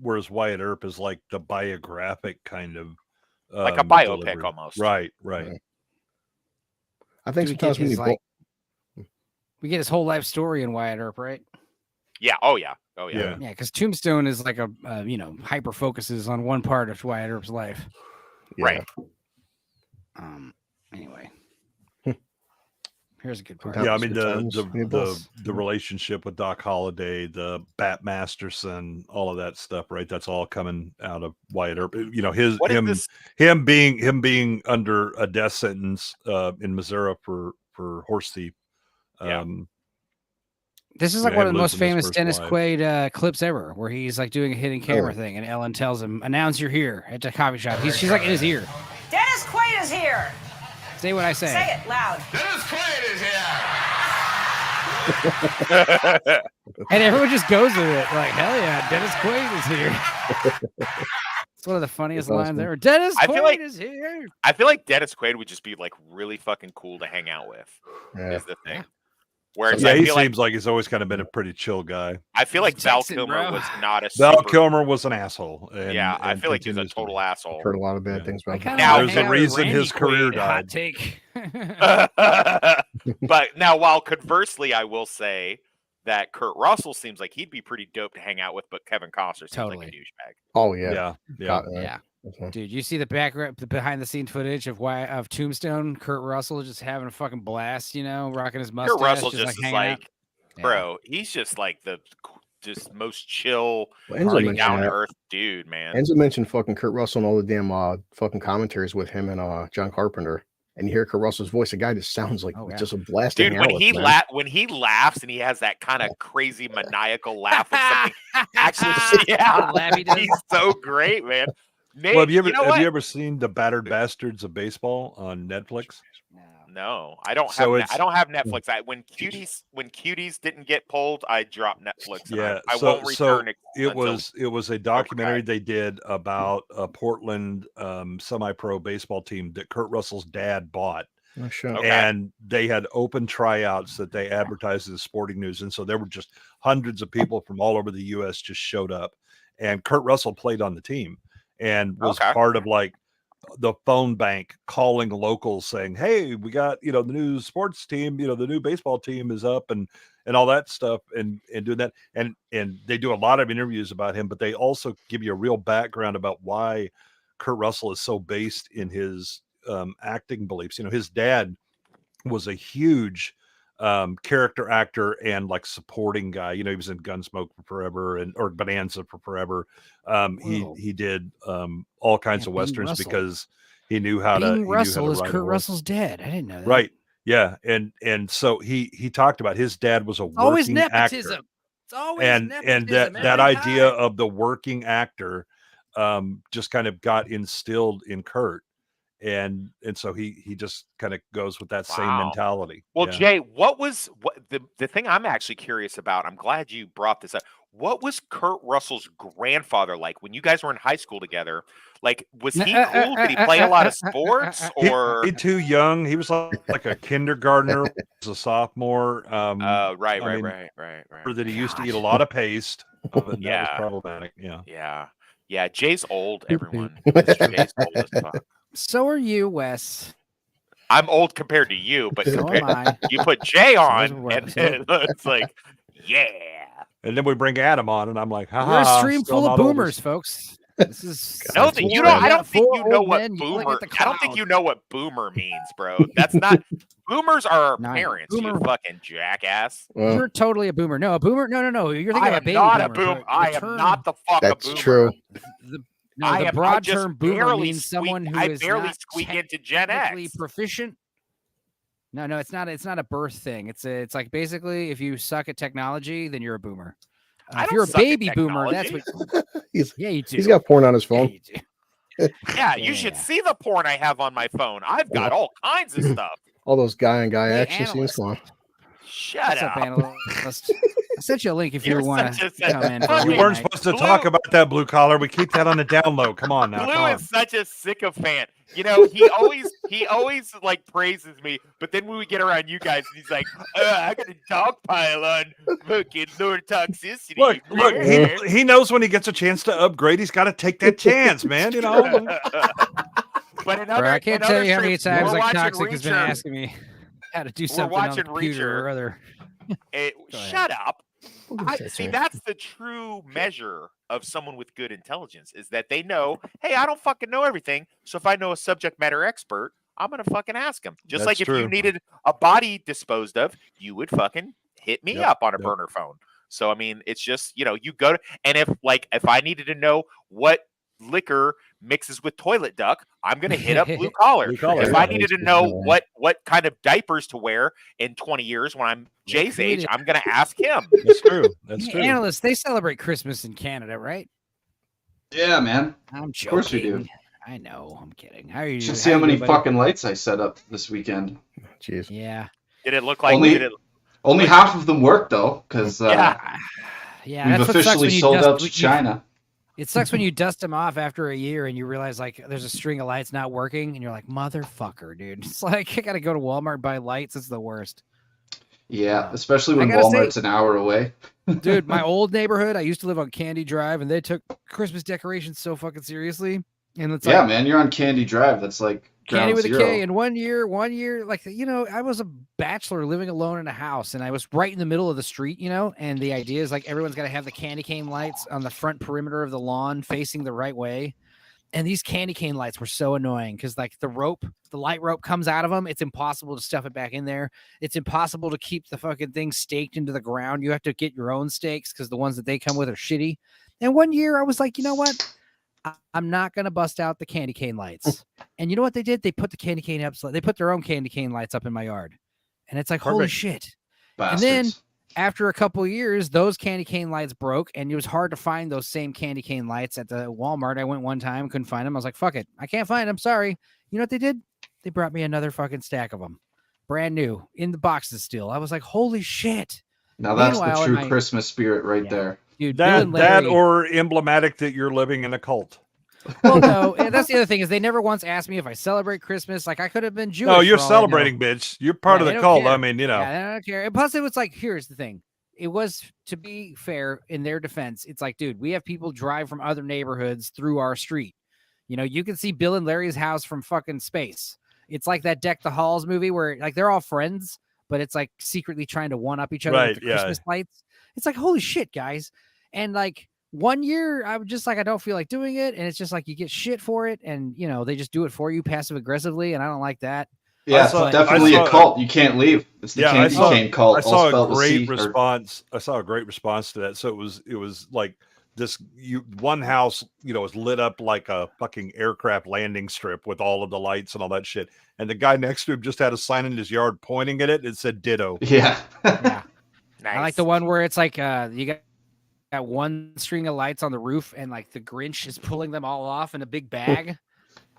whereas Wyatt Earp is like the biographic kind of like a biopic delivery. almost. Right. I think sometimes we get his whole life story in Wyatt Earp, right? Yeah. Oh yeah. Yeah, because Tombstone is like a hyper focuses on one part of Wyatt Earp's life. Yeah. Right. Anyway. Here's a good part. Yeah, I mean the the relationship with Doc Holliday, the Bat Masterson, all of that stuff, right? That's all coming out of Wyatt Earp. You know, him being under a death sentence in Missouri for horse thief. This is like one of the most famous Dennis Quaid clips ever, where he's like doing a hidden camera thing, and Ellen tells him, "Announce you're here at the coffee shop." She's like in his ear. Dennis Quaid is here. Say what I say. Say it loud. Dennis Quaid is here. And everyone just goes with it. Like, hell yeah, Dennis Quaid is here. It's one of the funniest lines ever. Dennis Quaid is here. I feel like Dennis Quaid would just be like really fucking cool to hang out with. Is the thing. Whereas he seems like he's always kind of been a pretty chill guy. I feel like Val Kilmer was not a Val Kilmer was an asshole. I feel like he's a total asshole. I've heard a lot of bad things about him. Now, there's a reason his career died. Hot take. But now, while conversely, I will say that Kurt Russell seems like he'd be pretty dope to hang out with, but Kevin Costner seems like a douchebag. Oh yeah, yeah. Dude, you see the behind the scenes footage of Tombstone? Kurt Russell just having a fucking blast, you know, rocking his mustache. Kurt Russell just is like, bro, he's just like the most chill, down to earth dude, man. Enzo mentioned fucking Kurt Russell and all the damn fucking commentaries with him and John Carpenter. And you hear Kurt Russell's voice, a guy just sounds like just a blasting. Dude, when he laughs and he has that kind of crazy maniacal laugh of something actually, he's so great, man. Nate, well, have you ever seen The Battered Bastards of Baseball on Netflix? No, I don't have. I don't have Netflix. When Cuties didn't get pulled, I dropped Netflix. Yeah, I won't return it. It was a documentary they did about a Portland semi-pro baseball team that Kurt Russell's dad bought. Oh, sure. Okay. And they had open tryouts that they advertised as Sporting News, and so there were just hundreds of people from all over the U.S. just showed up, and Kurt Russell played on the team and was part of like the phone bank calling locals saying, hey, we got, the new sports team, the new baseball team is up and all that stuff and doing that. And they do a lot of interviews about him, but they also give you a real background about why Kurt Russell is so based in his acting beliefs. His dad was a huge character actor and like supporting guy. He was in Gunsmoke for forever or Bonanza for forever. He did all kinds of westerns Russell. Because he knew how to. Russell is Kurt Russell's dad. I didn't know that. Right. Yeah. And so he talked about his dad was a working always nepotism. actor. It's always and that idea of the working actor just kind of got instilled in Kurt. And so he just kind of goes with that same mentality. Well, Jay, what the thing I'm actually curious about? I'm glad you brought this up. What was Kurt Russell's grandfather like when you guys were in high school together? Like, was he cool? Did he play a lot of sports? Or he too young? He was like a kindergartner, was a sophomore. Right. That he used to eat a lot of paste. That was problematic. Yeah. Jay's old. Everyone. Jay's old as fuck. So are you, Wes. I'm old compared to you, but so am I. You put Jay on, and it's like, yeah. And then we bring Adam on, and I'm like, ha. We're a stream full of boomers, folks. This is I don't think you know what boomer. I don't think you know what boomer means, bro. That's not. Boomers are our parents. Boomer. You fucking jackass. You're totally a boomer. No, a boomer. No. You're thinking about baby boomer. I am not the fuck That's a boomer. True. The broad term boomer means someone who is barely not squeak into Gen X. Proficient. No, it's not. It's not a birth thing. It's like basically if you suck at technology, then you're a boomer. If you're a baby boomer, that's what. You do. He's got porn on his phone. Yeah, you should see the porn I have on my phone. I've got all kinds of stuff. All those guy and guy action scenes. Come on. Shut up. Analyst? I sent you a link if you want to come in. You weren't supposed to talk about that, Blue Collar. We keep that on the down low. Come on now. Blue is such a sycophant. He always like praises me, but then when we get around you guys, he's like, I got a dogpile on fucking Lord Toxicity. Look, he knows when he gets a chance to upgrade, he's got to take that chance, man. But I can't tell you how many times like Toxic has been asking me how to do something on the computer or other. Shut up. See, that's the true measure of someone with good intelligence is that they know, hey, I don't fucking know everything. So if I know a subject matter expert, I'm gonna fucking ask him. Just That's like if true. you needed a body disposed of, you would fucking hit me up on a burner phone. So I mean, it's just, you know, you go to, and if I needed to know what liquor mixes with toilet duck, I'm gonna hit up Blue Collar. If I needed to know what kind of diapers to wear in 20 years when I'm Jay's age, I'm gonna ask him. That's true. That's true. Analysts, they celebrate Christmas in Canada, right? Yeah, man. I'm joking. Of course we do. I know. I'm kidding. How are you? You should see how many fucking lights I set up this weekend. Jeez. Yeah. Did it look like only half of them worked though, because we've officially sold out to China. It sucks when you dust them off after a year and you realize like there's a string of lights not working and you're like, motherfucker, dude. It's like I gotta go to Walmart and buy lights. It's the worst. Yeah, especially when Walmart's an hour away. Dude, my old neighborhood, I used to live on Candy Drive, and they took Christmas decorations so fucking seriously. And it's yeah, man, you're on Candy Drive. That's like Candy with zero. a K. And one year, like, you know, I was a bachelor living alone in a house, and I was right in the middle of the street, you know, and the idea is like everyone's got to have the candy cane lights on the front perimeter of the lawn facing the right way. And these candy cane lights were so annoying because like the light rope comes out of them. It's impossible to stuff it back in there. It's impossible to keep the fucking thing staked into the ground. You have to get your own stakes because the ones that they come with are shitty. And one year I was like, you know what? I'm not going to bust out the candy cane lights. And you know what they did? They put the candy cane up. They put their own candy cane lights up in my yard. And it's like, holy shit. Bastards. And then after a couple of years, those candy cane lights broke, and it was hard to find those same candy cane lights at the Walmart. I went one time, couldn't find them. I was like, fuck it. I can't find them. Sorry. You know what they did? They brought me another fucking stack of them. Brand new in the boxes still. I was like, holy shit. Now that's the true Christmas spirit right there. Dude, that or emblematic that you're living in a cult. Well, no, and that's the other thing is they never once asked me if I celebrate Christmas. Like I could have been Jewish. No, you're celebrating, bitch. You're part of the cult. Care. I mean, you know. Yeah, I don't care. And plus, it was like, here's the thing. It was, to be fair, in their defense, it's like, dude, we have people drive from other neighborhoods through our street. You know, you can see Bill and Larry's house from fucking space. It's like that Deck the Halls movie where like they're all friends, but it's like secretly trying to one up each other with the Christmas lights. It's like, holy shit, guys. And like, one year, I was just like, I don't feel like doing it. And it's just like, you get shit for it. And, you know, they just do it for you passive aggressively. And I don't like that. Yeah, it's definitely a cult. You can't leave. It's the candy cane cult. I saw a great response. I saw a great response to that. So it was like this, one house, you know, was lit up like a fucking aircraft landing strip with all of the lights and all that shit. And the guy next to him just had a sign in his yard pointing at it. It said ditto. Yeah. Yeah. Nice. I like the one where it's like, you got one string of lights on the roof and like the Grinch is pulling them all off in a big bag.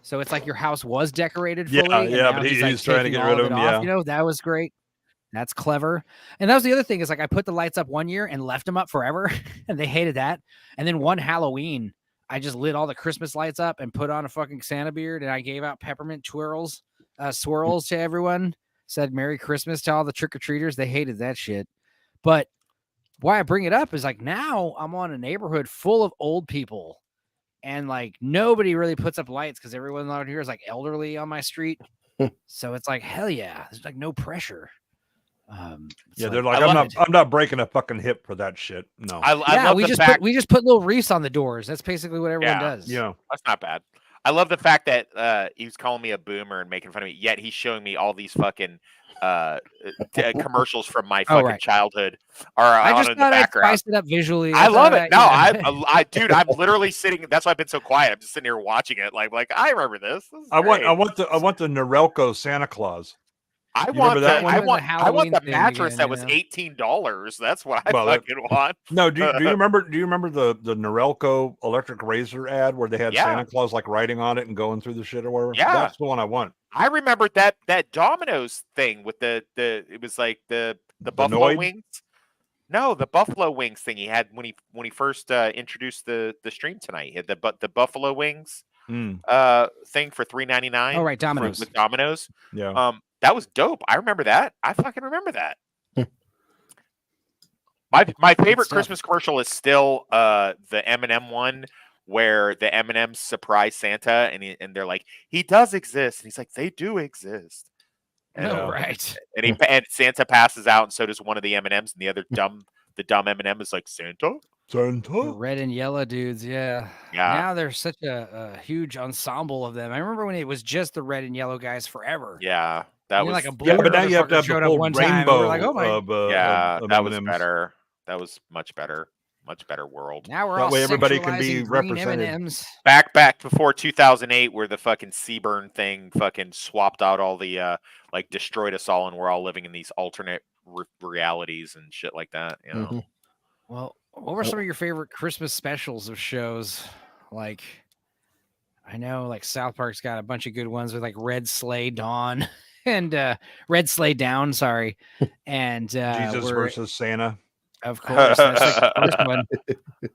So it's like your house was decorated fully. Yeah, but he's trying to get rid of them. Yeah. You know, that was great. That's clever. And that was the other thing is like I put the lights up one year and left them up forever and they hated that. And then one Halloween, I just lit all the Christmas lights up and put on a fucking Santa beard and I gave out peppermint swirls to everyone. Said Merry Christmas to all the trick-or-treaters. They hated that shit. But why I bring it up is like now I'm on a neighborhood full of old people and like nobody really puts up lights because everyone out here is like elderly on my street. So it's like, hell yeah, there's like no pressure. Yeah, they're like, I'm not breaking a fucking hip for that shit. No. We just put little wreaths on the doors. That's basically what everyone does. Yeah. That's not bad. I love the fact that he was calling me a boomer and making fun of me, yet he's showing me all these fucking commercials from my fucking childhood are on in the background. I spiced it up visually. I love it. No, I dude, I'm literally sitting. That's why I've been so quiet. I'm just sitting here watching it. Like I remember this. I want the Norelco Santa Claus. I want the mattress that was $18. That's what I fucking want. No, do you remember the Norelco electric razor ad where they had Santa Claus like writing on it and going through the shit or whatever? Yeah, that's the one I want. I remember that Domino's thing with the it was like the buffalo wings. No, the buffalo wings thing he had when he first introduced the stream tonight. He had the buffalo wings thing for $3.99. Oh right, Domino's with Domino's. Yeah. That was dope. I remember that. I fucking remember that. My favorite Christmas commercial is still the M&M one where the M&Ms surprise Santa and they're like, he does exist. And he's like, they do exist. And, right. And Santa passes out and so does one of the M&Ms and the other dumb M&M is like, Santa? Santa. Red and yellow dudes, yeah. Now there's such a huge ensemble of them. I remember when it was just the red and yellow guys forever. Yeah, that was like a blue but now you have to have the showed up full one time, and rainbow we're like, oh my. of that was M&Ms. better. That was much better world. Now we're That all way everybody can be sexualizing green represented. M&Ms. Back before 2008, where the fucking Seaburn thing fucking swapped out all the like destroyed us all, and we're all living in these alternate realities and shit like that. You know. Mm-hmm. Well, what were some of your favorite Christmas specials of shows? Like, I know, like South Park's got a bunch of good ones with like Red Sleigh Dawn and Red Sleigh Down. Sorry, and Jesus versus Santa. Of course, that's like the first one.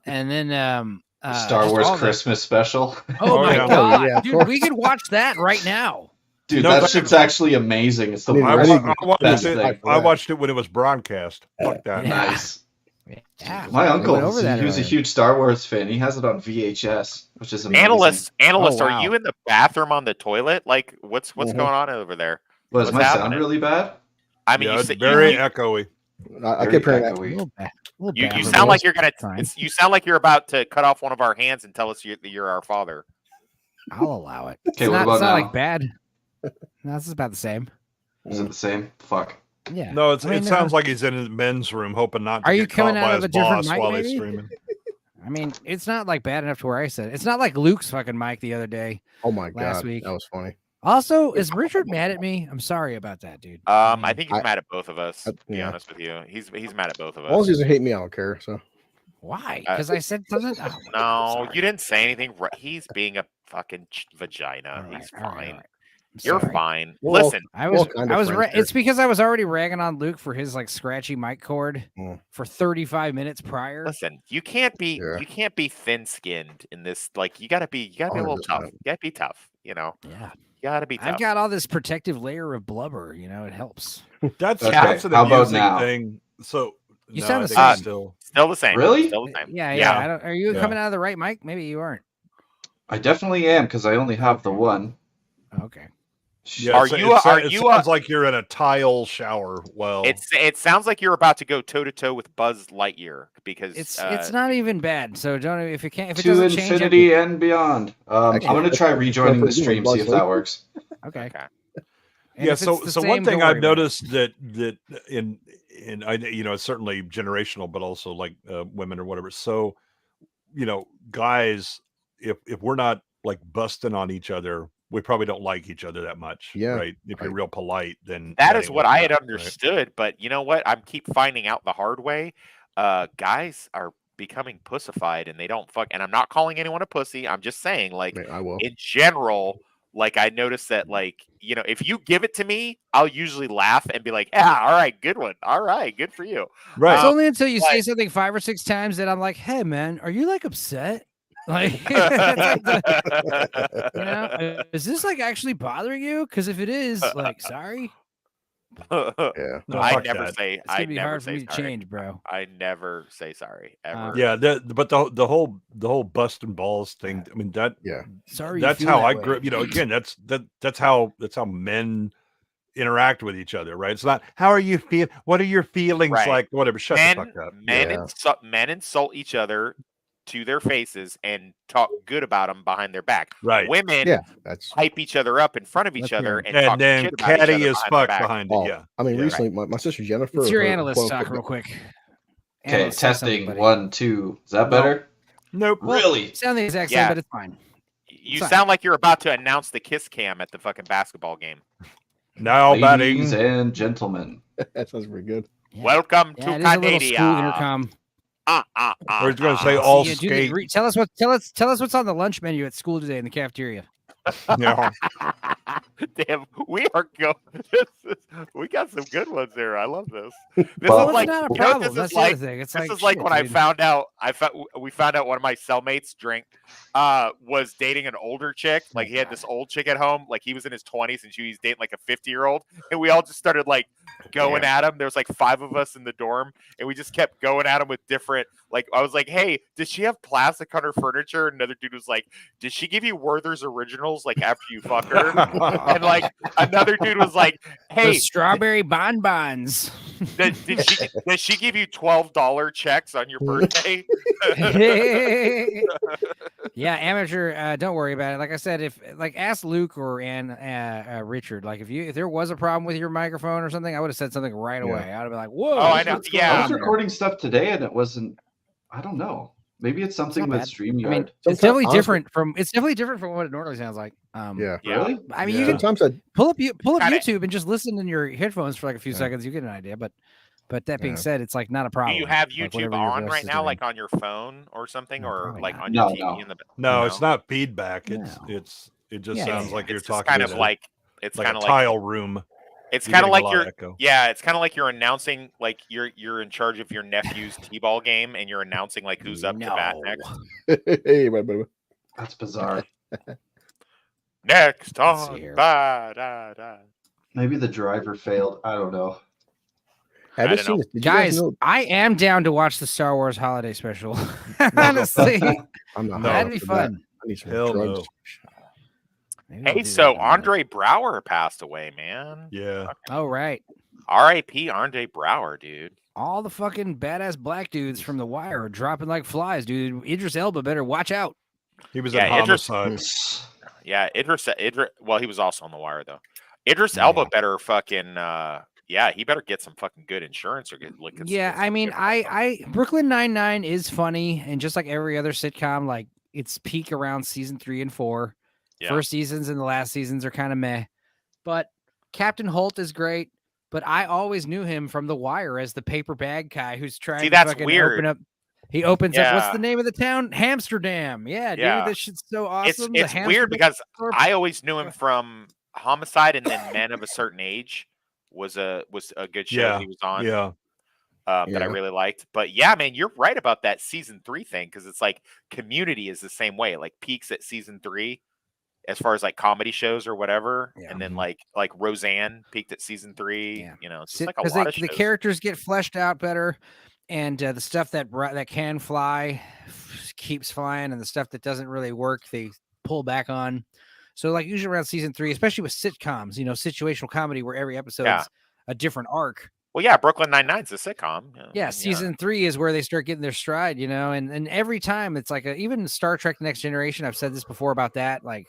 And then Star Wars Christmas special. Oh my yeah. god, yeah, dude, we could watch that right now. Dude, No, that shit's actually amazing. It's the I watched it when it was broadcast. Fuck that. Yeah. Nice. Yeah, My uncle, we went over that he was a already. huge Star Wars fan. He has it on VHS, which is amazing. Analyst, Oh, wow. are you in the bathroom on the toilet? Like, what's Mhm. going on over there? Was What's my sound happening? really bad? I mean, Yeah, you it's said very you, echoey. I kept hearing that. you sound like you're gonna. Fine. You sound like you're about to cut off one of our hands and tell us that you're our father. I'll allow it. Okay, It's what not, about it's not now? like bad. No, this is about the same. Is it the same? Fuck. Yeah. No, I mean, it sounds like he's in his men's room, hoping not to Are you get caught coming by out of his a different boss mic, while he's maybe? streaming. I mean, it's not like bad enough to where I said it. It's not like Luke's fucking mic the other day. Oh my Last god, week. that was funny. Also, is Richard mad at me? I'm sorry about that, dude. I think he's I- mad at both of us. To be yeah. honest with you, he's mad at both of As long as us. he doesn't hate me, I don't care. So Why? Because I said something. Oh, No, sorry. you didn't say anything. He's being a fucking vagina. All right, He's all right, fine. all right. I'm You're sorry. fine. Well, Listen, I was, kind of friends here. It's because I was already ragging on Luke for his like scratchy mic cord for 35 minutes prior. listen. You can't be thin-skinned in this. Like, you gotta be a little 100%. tough. You gotta be tough. You know, Yeah, you gotta be tough. I've got all this protective layer of blubber. You know, it helps. That's Okay, that's an how about amusing now? thing. So You no, sound I the think it's same. still. Still the same. Really? Still the same. Yeah. Yeah. Are you Yeah. coming out of the right mic? Maybe you aren't. I definitely am because I only have the one. Okay. Yeah, Are it you sounds like you're in a tile shower. Well, It sounds like you're about to go toe to toe with Buzz Lightyear because It's not even bad. So don't if it can't if it To doesn't change infinity and beyond. I'm Actually, gonna try that's rejoining the pretty good stream, with see if Buzz that Lightyear. works. Okay. Okay. And yeah. if So it's the one same, thing don't I've worry about it. noticed that in I it's certainly generational, but also like women or whatever. So guys, if we're not like busting on each other, we probably don't like each other that much. Yeah, Right. If you're right. real polite, then That ain't is what like I had that, right? understood, but you know what? I keep finding out the hard way. Guys are becoming pussified, and they don't fuck. And I'm not calling anyone a pussy. I'm just saying, like, I mean, I will. in general, like I noticed that, like, if you give it to me, I'll usually laugh and be like, "Yeah, all right, good one, all right, good for you." Right. It's only until you say but- something 5 or 6 times that I'm like, "Hey, man, are you like upset? Like, that's like is this like actually bothering you? Because if it is, like, sorry, Yeah. No, I fuck never that. say. it's I gonna be never hard for say me to sorry. change, bro." I never say sorry ever. Yeah, but the whole busting balls thing. I mean Yeah. Sorry, that's you feel how that I way. grew. Again, that's how men interact with each other, right? It's not how are you feel. What are your feelings Right. like? Whatever. Shut the fuck up. Men insult each other to their faces and talk good about them behind their back. Right. Women Yeah. That's hype each other up in front of each Let's other hear and talk And then shit about each catty other as behind their fuck back. behind it. oh, Yeah. I mean, Yeah. recently my sister Jennifer. It's your her analyst quote talk, unquote- real quick. Okay, Analyst, say something, testing buddy. 1, 2. Is that No. better? Nope. Really? Sound the exact Yeah. same, but it's fine. You Sorry. sound like you're about to announce the kiss cam at the fucking basketball game. Now Ladies batting. and gentlemen. That sounds pretty good. Yeah. Welcome Yeah, to it is a little school Canada. intercom. Or he's going to say all Yeah, skate. tell us what's on the lunch menu at school today in the cafeteria. Yeah. Damn, we are going. We got some good ones there. I love this. This Well, is like not a you know what problem. this That's is the other like. thing. It's This like is like shit, when I dude. found out. We found out one of my cellmates drink was dating an older chick. Like he had this old chick at home. Like he was in his 20s and she was dating like a 50-year-old. And we all just started like going at him. There was like 5 of us in the dorm, and we just kept going at him with different. Like I was like, "Hey, does she have plastic on her furniture?" And another dude was like, "Did she give you Werther's Originals like after you fuck her?" and like another dude was like, "Hey, the strawberry bonbons." Did she give you $12 checks on your birthday? Yeah, amateur. Don't worry about it. Like I said, if ask Luke or Richard. Like if there was a problem with your microphone or something, I would have said something right away. I'd have been like, "Whoa!" Oh, I know. Yeah, I was recording stuff today, and it wasn't. I don't know. Maybe it's something with StreamYard. I mean, it's definitely different from. It's definitely different from what it normally sounds like. Yeah. Really? I mean, you can sometimes pull up YouTube and just listen in your headphones for like a few seconds. You get an idea. But that being said, it's like not a problem. Do you have like, YouTube on right now, like on your phone or something, or like on your TV in the? No, it's not feedback. It just sounds like you're talking. Kind of like it's like kind a of tile room. It's kind of like it's kind of like you're announcing, like you're in charge of your nephew's t-ball game, and you're announcing like who's up to bat next. Hey, that's bizarre. Next on, maybe the driver failed. I don't know. Guys, I am down to watch the Star Wars Holiday Special. Honestly, that'd be fun. I need some drugs. Hey, so Andre Brower passed away, man. Yeah. Oh, right. R.I.P. Andre Brower, dude. All the fucking badass black dudes from The Wire are dropping like flies, dude. Idris Elba better watch out. He was in Homicide. Idris. Well, he was also on The Wire, though. Idris Elba better fucking... he better get some fucking good insurance or get I mean, I Brooklyn Nine-Nine is funny, and just like every other sitcom, like it's peak around season 3 and 4. Yeah. First seasons and the last seasons are kind of meh, but Captain Holt is great. But I always knew him from The Wire as the paper bag guy who's trying to that's fucking weird. open up. He opens up. What's the name of the town? Amsterdam. Yeah, dude, this shit's so awesome. It's weird because I always knew him from Homicide, and then Men of a Certain Age was a good show he was on. Yeah. That I really liked. But yeah, man, you're right about that season 3 thing, because it's like Community is the same way. It like peaks at season 3 as far as like comedy shows or whatever, and then like Roseanne peaked at season 3. Yeah. You know, it's just like a lot of shows. The characters get fleshed out better, and the stuff that can fly keeps flying, and the stuff that doesn't really work they pull back on. So like usually around season 3, especially with sitcoms, you know, situational comedy where every episode is a different arc. Well, yeah, Brooklyn Nine-Nine's a sitcom. Season 3 is where they start getting their stride, you know, and every time it's like even Star Trek Next Generation. I've said this before about that. Like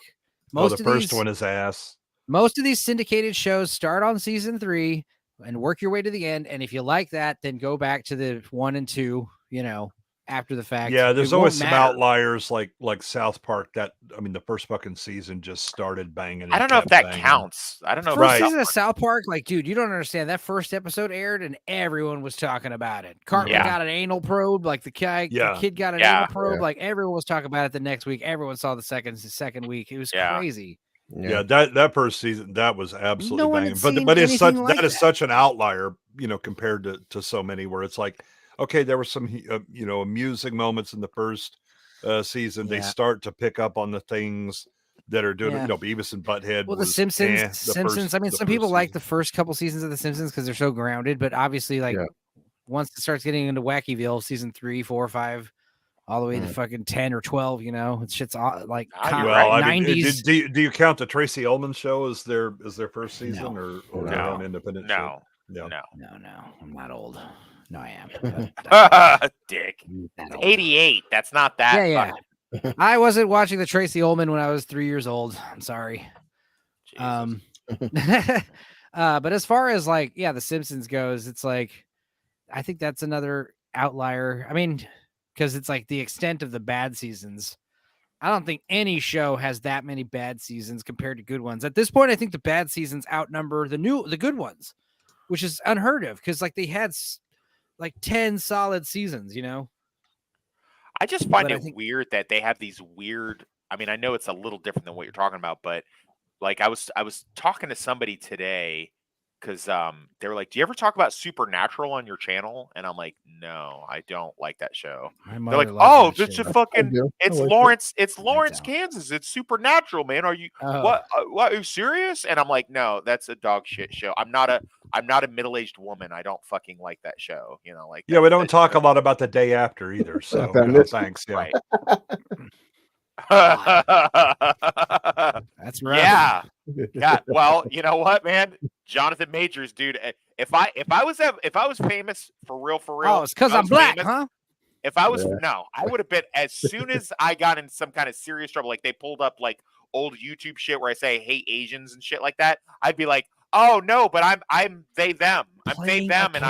the first one is ass. Most of these syndicated shows start on season 3 and work your way to the end. And if you like that, then go back to the 1 and 2, you know, after the fact. Yeah, there's always some outliers like South Park. That I mean, the first fucking season just started banging. I don't know if that counts. I don't know. First season of South Park, like, dude, you don't understand. That first episode aired and everyone was talking about it. Cartman got an anal probe, like the kid got an anal probe, like everyone was talking about it the next week. Everyone saw the second week. It was crazy. Yeah, that first season that was absolutely banging. But it's such that is such an outlier, you know, compared to so many where it's like, okay, there were some you know, amusing moments in the first season. They start to pick up on the things that are doing, you know, Beavis and Butthead. Well, the Simpsons. I mean, some people like the first couple seasons of the Simpsons because they're so grounded, but obviously, like once it starts getting into Wackyville, season 3, 4, 5. All the way to fucking 10 or 12, you know, it's shit's like 90s. Do you count the Tracy Ullman show as their first season or no, an independent show? No, I'm not old. No, I am. Dick. 88. That's not that. Yeah. I wasn't watching the Tracy Ullman when I was 3 years old. I'm sorry. But as far as like, the Simpsons goes, it's like, I think that's another outlier. I mean, because it's like the extent of the bad seasons. I don't think any show has that many bad seasons compared to good ones. At this point, I think the bad seasons outnumber the good ones, which is unheard of because like they had like 10 solid seasons, you know? I just find it weird that they have these weird, I mean, I know it's a little different than what you're talking about, but like I was talking to somebody today because they were like, do you ever talk about Supernatural on your channel? And I'm like, no, I don't like that show. They're like, oh, it's a fucking, it's Lawrence, Kansas. It's Supernatural, man. Are you, what, are you serious? And I'm like, no, that's a dog shit show. I'm not a middle-aged woman. I don't fucking like that show. You know, like, we don't talk a lot about The Day After either. So thanks. Yeah. Right. That's right. Yeah. Well, you know what, man? Jonathan Majors, dude. If I was famous for real, Oh, it's because I'm black, famous, huh? If I was no, I would have been as soon as I got in some kind of serious trouble, like they pulled up like old YouTube shit where I say I hate Asians and shit like that. I'd be like, oh no, but I'm they them. I'm they them, and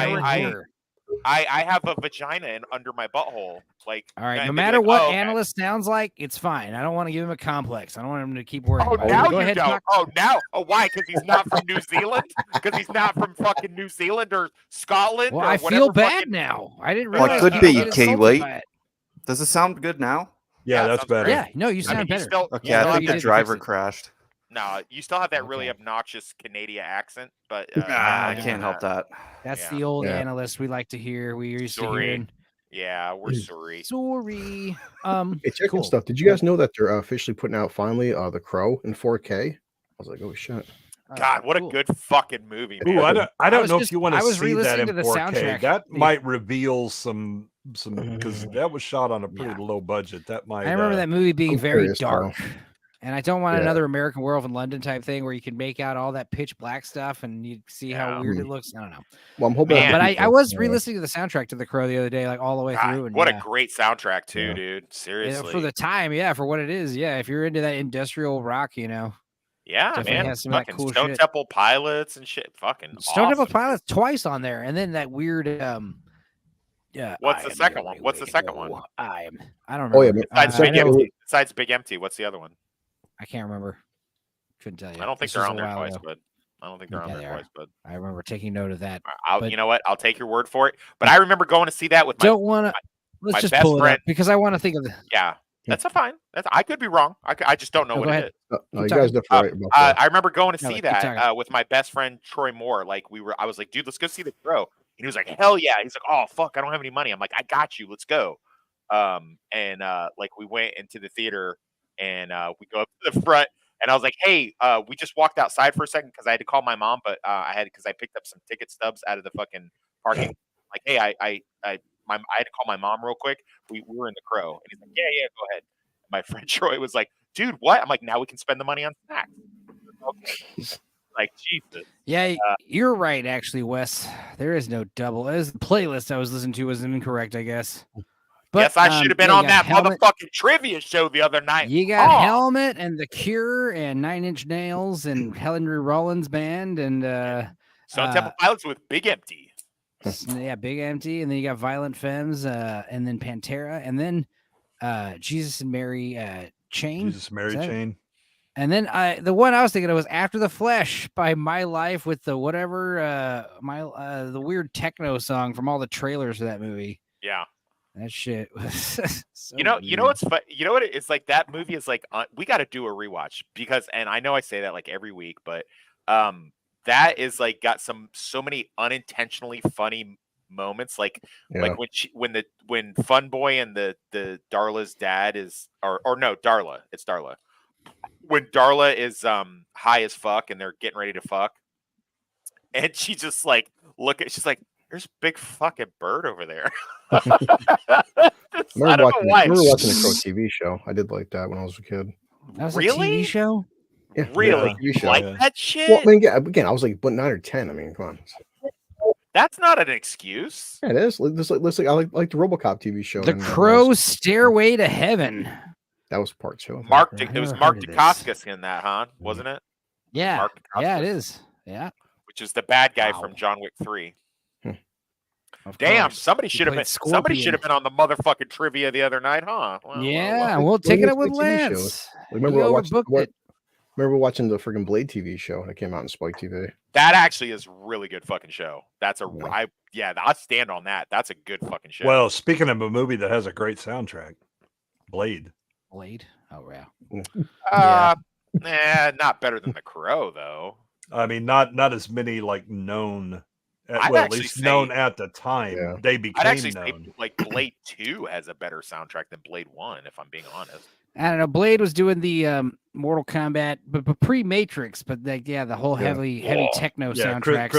I have a vagina under my butthole. Like, all right, no matter what analyst sounds like, it's fine. I don't want to give him a complex. I don't want him to keep worrying. Oh, now you don't. Oh, why? Because he's not from New Zealand? Because he's not from fucking New Zealand or Scotland? Well, or I feel bad now. I didn't realize. Well, it could be Kiwi. Does it sound good now? Yeah, that's better. Yeah, no, you sound better. Okay, I think the driver crashed. No, you still have that really obnoxious Canadian accent, but I can't help that. That's the old analyst we like to hear. We used to hear. Yeah, we're sorry. Sorry. Hey, check some stuff. Did you guys know that they're officially putting out finally The Crow in 4K? I was like, oh shit. God, what a good fucking movie, man. Ooh, I don't know if you want to see that in 4K. That might reveal some because that was shot on a pretty low budget. That might. I remember that movie being very dark. And I don't want another American Werewolf in London type thing where you can make out all that pitch black stuff and you see how weird it looks. I don't know. Well, I'm hoping. But I was re-listening to the soundtrack to The Crow the other day, like all the way through. And what a great soundtrack too, dude. Seriously. For the time, for what it is. Yeah, if you're into that industrial rock, Yeah, definitely man. has some of that cool Stone shit. Temple Pilots and shit. Fucking Stone Temple Pilots twice on there, and then that weird. What's the second one? What's the second one? I don't know. Oh yeah, besides Big Empty, what's the other one? I can't remember. Couldn't tell you. I don't think they're on there twice, but I don't think they're on there twice, but I remember taking note of that. You know what? I'll take your word for it. But I remember going to see that with let's just pull it up because I want to think of the. Yeah, that's fine. I could be wrong. I just don't know what it is. No, you guys are right about that. I remember going to see that with my best friend Troy Moore. Like I was like, dude, let's go see The Crow. And he was like, hell yeah. He's like, oh fuck, I don't have any money. I'm like, I got you. Let's go. Like we went into the theater and we go up to the front. And I was like, hey, we just walked outside for a second because I had to call my mom, but I picked up some ticket stubs out of the fucking parking. Like, hey, I had to call my mom real quick. We were in The Crow. And he's like, yeah, go ahead. And my friend Troy was like, dude, what? I'm like, now we can spend the money on snacks. Okay. Like, Jesus. Yeah, you're right, actually, Wes. There is no double. As the playlist I was listening to was incorrect, I guess. But, yes, I should have been on that motherfucking trivia show the other night. You got Helmet and The Cure and 9 Inch Nails and Henry Rollins Band and Stone Temple Pilots with Big Empty. Yeah, Big Empty, and then you got Violent Femmes, and then Pantera, and then Jesus and Mary Chain. Jesus and Mary Chain. And then the one I was thinking of was After the Flesh by My Life with the whatever the weird techno song from all the trailers of that movie. Yeah. That shit was you know what's fun? You know what it's like? That movie is like we got to do a rewatch because, and I know I say that like every week, but that is like got so many unintentionally funny moments, like when Fun Boy and the Darla's dad is or no Darla, it's Darla. When Darla is high as fuck and they're getting ready to fuck, and she just like she's like, there's a big fucking bird over there. I remember watching the Crow TV show. I did like that when I was a kid. That was a TV show? Yeah. Really? TV show. Like that shit? Well, I mean, again, I was like 9 or 10. I mean, come on. That's not an excuse. Yeah, it is. I like the RoboCop TV show. The Crow Stairway to Heaven. That was part 2. It was Mark Dacascos in that, huh? Wasn't it? Yeah. Yeah, it is. Yeah. Which is the bad guy from John Wick 3. Damn, somebody should have been on the motherfucking trivia the other night, huh? Well, we'll take it up with Lance. Remember watching the freaking Blade TV show that came out in Spike TV. That actually is a really good fucking show. That's I'll stand on that. That's a good fucking show. Well, speaking of a movie that has a great soundtrack, Blade. Oh yeah. Not better than The Crow though. I mean, not as many like known. At least known at the time. They became known. Say, like Blade 2 has a better soundtrack than Blade 1, if I'm being honest. I don't know. Blade was doing the Mortal Kombat, but pre-Matrix. But the whole heavy techno soundtrack.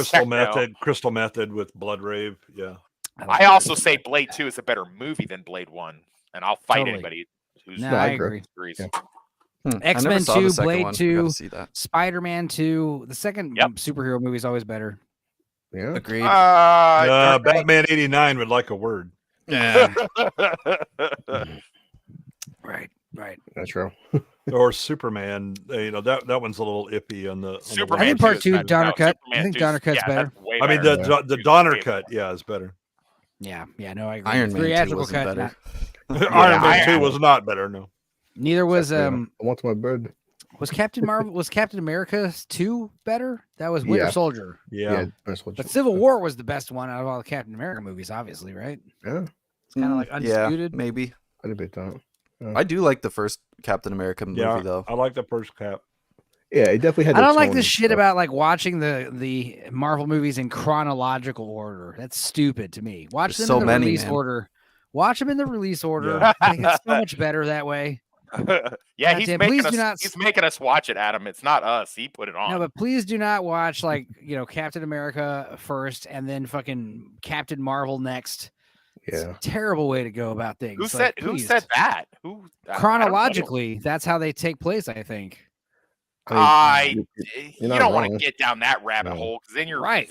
Crystal Method with Blood Rave. Yeah. I also say Blade 2 is a better movie than Blade 1, and I'll fight anybody who's I agree. Yeah. X-Men 2, Blade one. 2, Spider-Man 2. The second superhero movie is always better. Yeah, agreed. Batman '89 would like a word. Yeah. Right. That's true. Or Superman, that one's a little iffy on the Superman. I think part 2 Donner cut. Superman I think 2's Donner cut's better. I mean the Donner cut, is better. Yeah, no, I agree. Iron Man 2 Theatrical wasn't cut, better. Iron Man 2 was not better. No. Neither was I want my bed. Was Captain America 2 better? That was Winter Soldier. Yeah. But Civil War was the best one out of all the Captain America movies, obviously, right? Yeah. It's kind of like undisputed. Yeah, maybe. I debate that. I do like the first Captain America movie though. I like the first Cap. Yeah, it definitely had. I don't like this shit about like watching the Marvel movies in chronological order. That's stupid to me. Watch them in the release order. Watch them in the release order. Yeah. I think it's so much better that way. Yeah, he's making us watch it, Adam. It's not us. He put it on. No, but please do not watch like Captain America first and then fucking Captain Marvel next. It's a terrible way to go about things. Who said that? Who chronologically? That's how they take place. I think. You don't want to get down that rabbit hole because then you're right.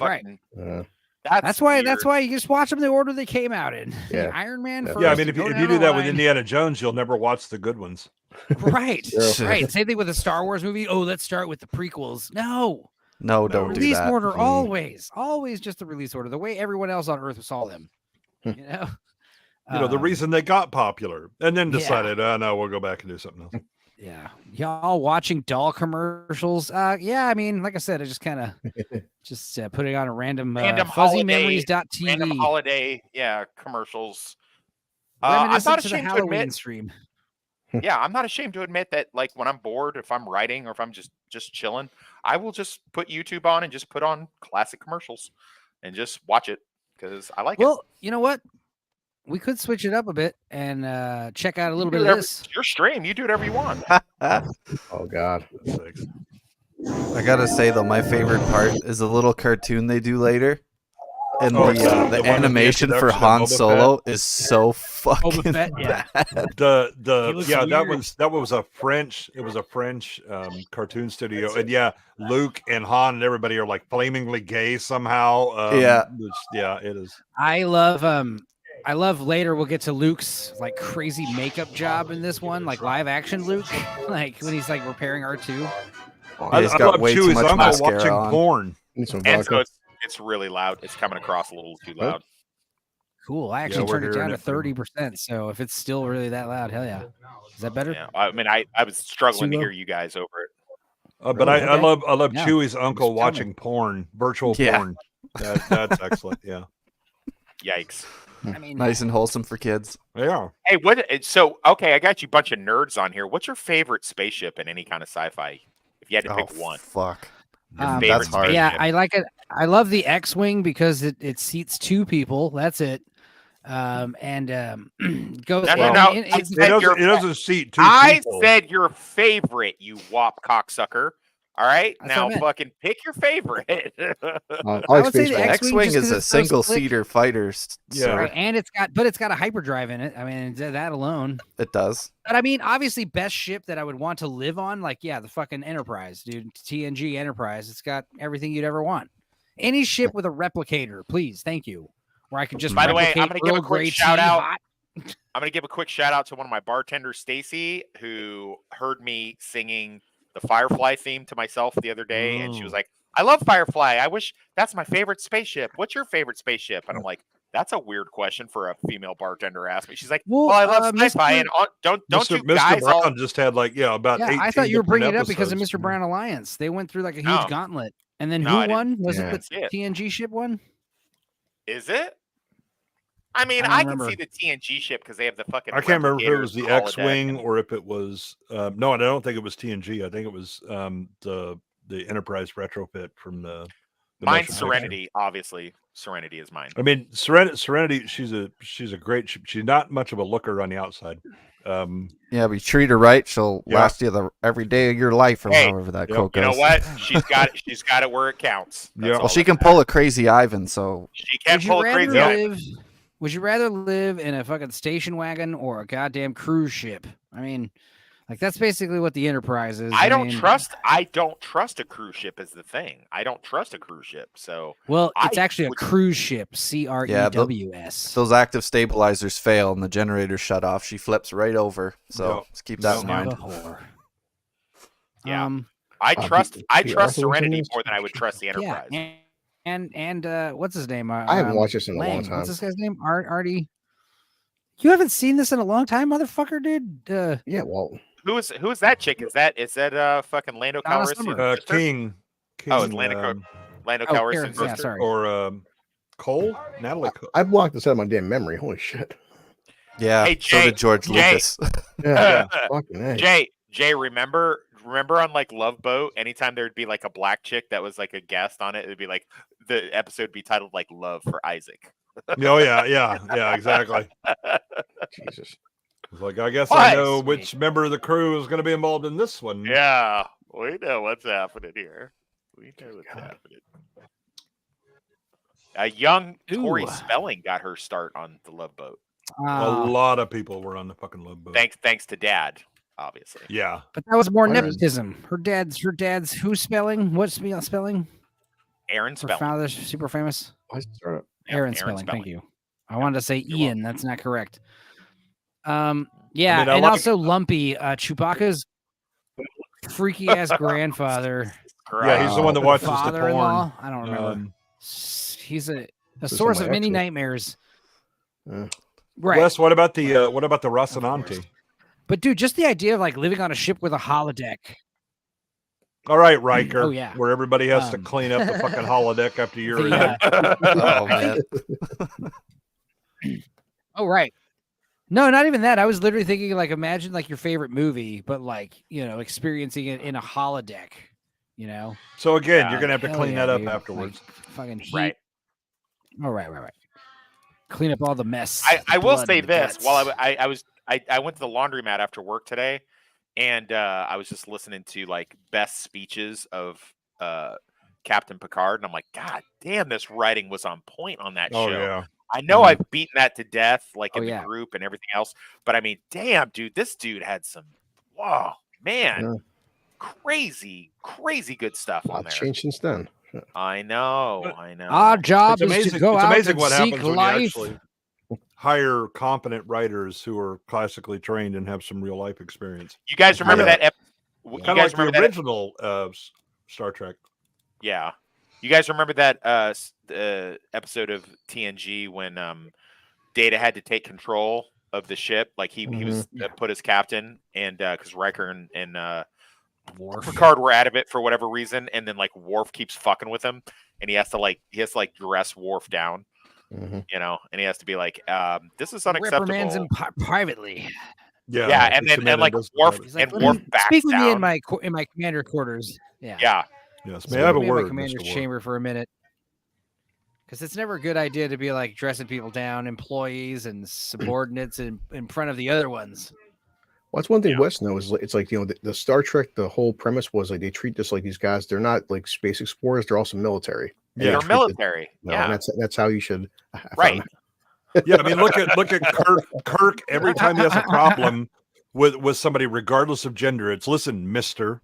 That's why you just watch them in the order they came out in. Yeah. Iron Man first. Yeah, I mean if you do that with Indiana Jones, you'll never watch the good ones. Right. Right. Same thing with a Star Wars movie. Oh, let's start with the prequels. No, don't do that. Release order always just the release order. The way everyone else on Earth saw them. The reason they got popular and then decided, no, we'll go back and do something else. Yeah. Y'all watching doll commercials? Yeah, I mean, like I said, I just kind of putting on a random fuzzymemories.tv. Random holiday, commercials. I'm not ashamed to admit stream. Yeah, I'm not ashamed to admit that like when I'm bored, if I'm writing or if I'm just chilling, I will just put YouTube on and just put on classic commercials and just watch it because I like it. Well, you know what? We could switch it up a bit and check out a little bit of this. Your stream, you do whatever you want. Oh God! I gotta say though, my favorite part is a little cartoon they do later, and the animation for Han Solo is so fucking bad. That was a French. It was a French cartoon studio, and Luke and Han and everybody are like flamingly gay somehow. It is. I love later we'll get to Luke's like crazy makeup job in this one, like live action Luke, like when he's like repairing R2. He's got way too much mascara on. Porn. And so it's really loud. It's coming across a little too loud. Cool. I actually turned it down to 30%. So if it's still really that loud, hell yeah. Is that better? Yeah. I mean, I was struggling to hear you guys over it. But I love Chewie's uncle watching porn, virtual porn. That's excellent. Yeah. Yikes. I mean, nice and wholesome for kids. Yeah. Hey, I got you a bunch of nerds on here. What's your favorite spaceship in any kind of sci-fi? If you had to pick one. Fuck. That's hard. Yeah, I like it. I love the X-Wing because it seats 2 people. That's it. Goes. It doesn't seat 2 people. I said your favorite, you wop cocksucker. All right, now fucking pick your favorite. I would say the X-Wing is a single-seater fighter. Right. And it's got a hyperdrive in it. I mean, that alone. It does. But I mean, obviously, best ship that I would want to live on, like the fucking Enterprise, dude. TNG Enterprise. It's got everything you'd ever want. Any ship with a replicator, please, thank you. Where I could just. By the way, I'm going to give a quick shout out. I'm going to give a quick shout out to one of my bartenders, Stacy, who heard me singing the Firefly theme to myself the other day, and she was like, I love Firefly. I wish that's my favorite spaceship. What's your favorite spaceship? And I'm like, that's a weird question for a female bartender to ask me. She's like, well I love sci-fi, and don't you guys Mr. Brown just had like about 18 I thought you were bringing it up because of Mr. Brown Alliance. They went through like a huge gauntlet, and then who won? Was it the TNG ship won? Is it? I mean, I can see the TNG ship because they have the fucking. I can't remember if it was the X-Wing or if it was. No, I don't think it was TNG. I think it was the Enterprise retrofit from the. Mine's Serenity, obviously. Serenity is mine. I mean, Serenity. She's a great ship. She's not much of a looker on the outside. But you treat her right, she'll last you every day of your life, or however that quote goes. You know what? She's got it where it counts. Well, she can pull a crazy Ivan, so she can pull a crazy Ivan. Would you rather live in a fucking station wagon or a goddamn cruise ship? I mean, Like that's basically what the Enterprise is. I don't trust a cruise ship is the thing. I don't trust a cruise ship. So it's actually a cruise ship. CREWS. Those active stabilizers fail and the generator shut off. She flips right over. So let's keep that in mind. Yeah. I trust Serenity more than I would trust the Enterprise. Yeah. And what's his name? I haven't watched this in a long time. What's this guy's name? Artie. You haven't seen this in a long time, motherfucker, dude. Yeah, well. Who is that chick? Is that fucking Lando Calrissian's King? Oh, it's Lando Calrissian's sister. Yeah, sorry. Or Cole? Natalie Cole. I blocked this out of my damn memory. Holy shit. Yeah, hey, Jay, so did George Lucas. Jay, remember on like Love Boat, anytime there'd be like a black chick that was like a guest on it, it'd be like the episode would be titled like Love for Isaac. Oh yeah, exactly. Jesus. It's like, I guess I know which member of the crew is going to be involved in this one. Yeah, we know what's happening here. Happening. A young Tori Spelling got her start on the Love Boat. A lot of people were on the fucking Love Boat. Thanks to Dad, obviously. Yeah, but that was more nepotism. Her dad's who's spelling? What's spelling? Aaron Spelling. Her father's super famous. Aaron Spelling. Thank you. I wanted to say Ian. That's not correct. Yeah, and also Lumpy, Chewbacca's freaky ass grandfather. Yeah, he's the one that watches the father-in-law. porn. I don't remember. He's a source of many nightmares. Right. Wes, what about the Rocinante? But dude, just the idea of like living on a ship with a holodeck. All right, Riker. Oh, yeah. Where everybody has to clean up the fucking holodeck after you're in it. Oh man. Oh right. No, not even that. I was literally thinking like imagine like your favorite movie, but like, experiencing it in a holodeck, So again, you're gonna have to clean that up afterwards. Like, fucking heat. Right. Oh, right. Clean up all the mess. I will say this while I went to the laundromat after work today, and I was just listening to like best speeches of Captain Picard, and I'm like, God damn, this writing was on point on that show. Yeah. I know I've beaten that to death, like in the group and everything else, but I mean, damn, dude, this dude had some, crazy good stuff on there. Changed since then. I know. Our job is to go out and what seek happens when life. you actually hire competent writers who are classically trained and have some real life experience. You guys remember that? You kind guys of like remember the original Star Trek. Yeah. You guys remember that episode of TNG when Data had to take control of the ship? Like he was put as captain, and because Riker and Picard were out of it for whatever reason, and then like Worf keeps fucking with him, and he has to dress Worf down, and he has to be like, this is unacceptable. Reprimands him privately. Yeah, and then like Worf backs speak with down. me in my commander quarters. Yeah. Yes, may I have a word, commander's chamber for a minute, because it's never a good idea to be like dressing people down, employees and subordinates in front of the other ones. Well, that's one thing Wes knows. It's like, the Star Trek, the whole premise was like they treat this like these guys, they're not like space explorers, they're also military. Yeah, they're military. And that's how you should. Right. Yeah, I mean, look at Kirk. Every time he has a problem with somebody, regardless of gender, it's listen, Mister.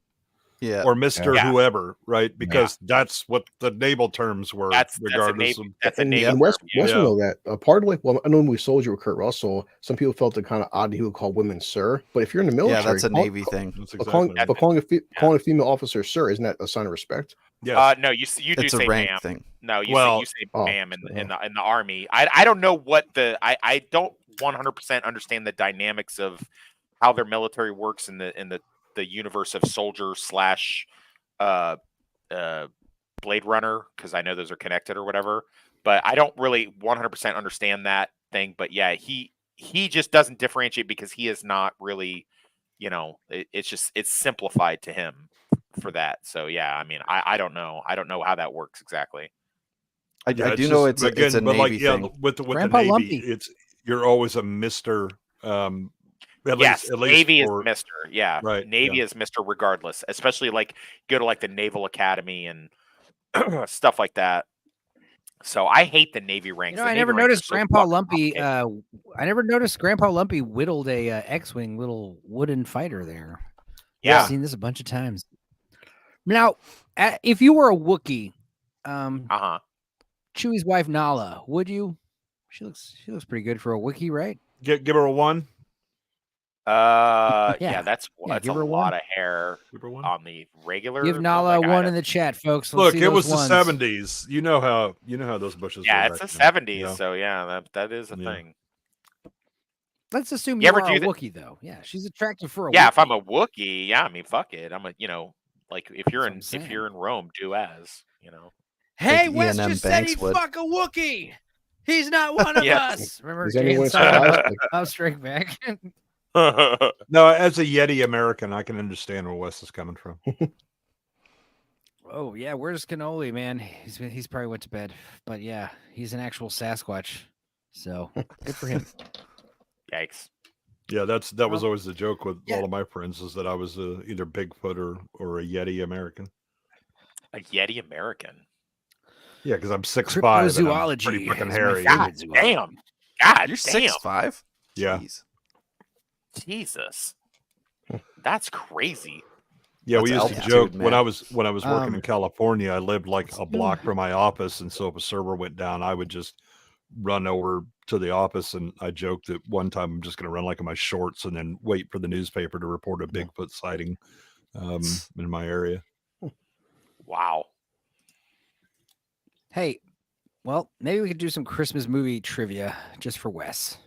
Yeah. Or Mr. Whoever, right? Because that's what the naval terms were, regardless of. And Wes will know that. Part of I know when we soldier with Kurt Russell, some people felt it kind of odd he would call women sir. But if you're in the military, that's a Navy thing. Calling a female officer sir, isn't that a sign of respect? Yes. No, you do it's say a rank ma'am. thing. No, you say ma'am in the Army. I don't know what I don't 100% understand the dynamics of how their military works in the universe of soldier / Blade Runner, because I know those are connected or whatever, but I don't really 100% understand that thing. But yeah, he just doesn't differentiate because he is not really, it's simplified to him for that. So yeah, I mean, I don't know how that works exactly. I do know it's a Navy thing. With the Navy, Lumpy. you're always a Mister. At least Navy for, is Mr. Yeah, right. Navy is Mr. Regardless, especially like go to like the Naval Academy and stuff like that. So I hate the Navy ranks. I never noticed Grandpa Lumpy. I never noticed Grandpa Lumpy whittled a X-wing little wooden fighter there. Yeah, I've seen this a bunch of times. Now, if you were a Wookiee, Chewie's wife Nala, would you? She looks pretty good for a Wookiee, right? Give her a 1. Yeah, that's a lot of hair on the regular. Give Nala a 1 in the chat, folks. Look, it was the 70s. You know how those bushes. Yeah, it's the 70s, so yeah, that is a thing. Let's assume you are a Wookiee, though. Yeah, she's attractive for a Wookiee. Yeah, if I'm a Wookiee, yeah, I mean, fuck it. I'm a, like if you're in Rome, do as. Hey, Wes just said he'd fuck a Wookiee. He's not one of us. Remember, I'll strike back. No, as a Yeti American, I can understand where Wes is coming from. Oh yeah, where's Cannoli, man? He's probably went to bed, but yeah, he's an actual Sasquatch, so good for him. Yikes! Yeah, that was always the joke with all of my friends, is that I was either Bigfoot or a Yeti American. A Yeti American. Yeah, because I'm 6'5". Zoology, pretty fucking hairy. God damn! God, you're 6'5". Yeah. Jesus, that's crazy. Yeah, we used to joke when I was working in California. I lived like a block from my office, and so if a server went down, I would just run over to the office, and I joked that one time I'm just going to run like in my shorts and then wait for the newspaper to report a Bigfoot sighting in my area. Wow. Hey, well, maybe we could do some Christmas movie trivia just for Wes.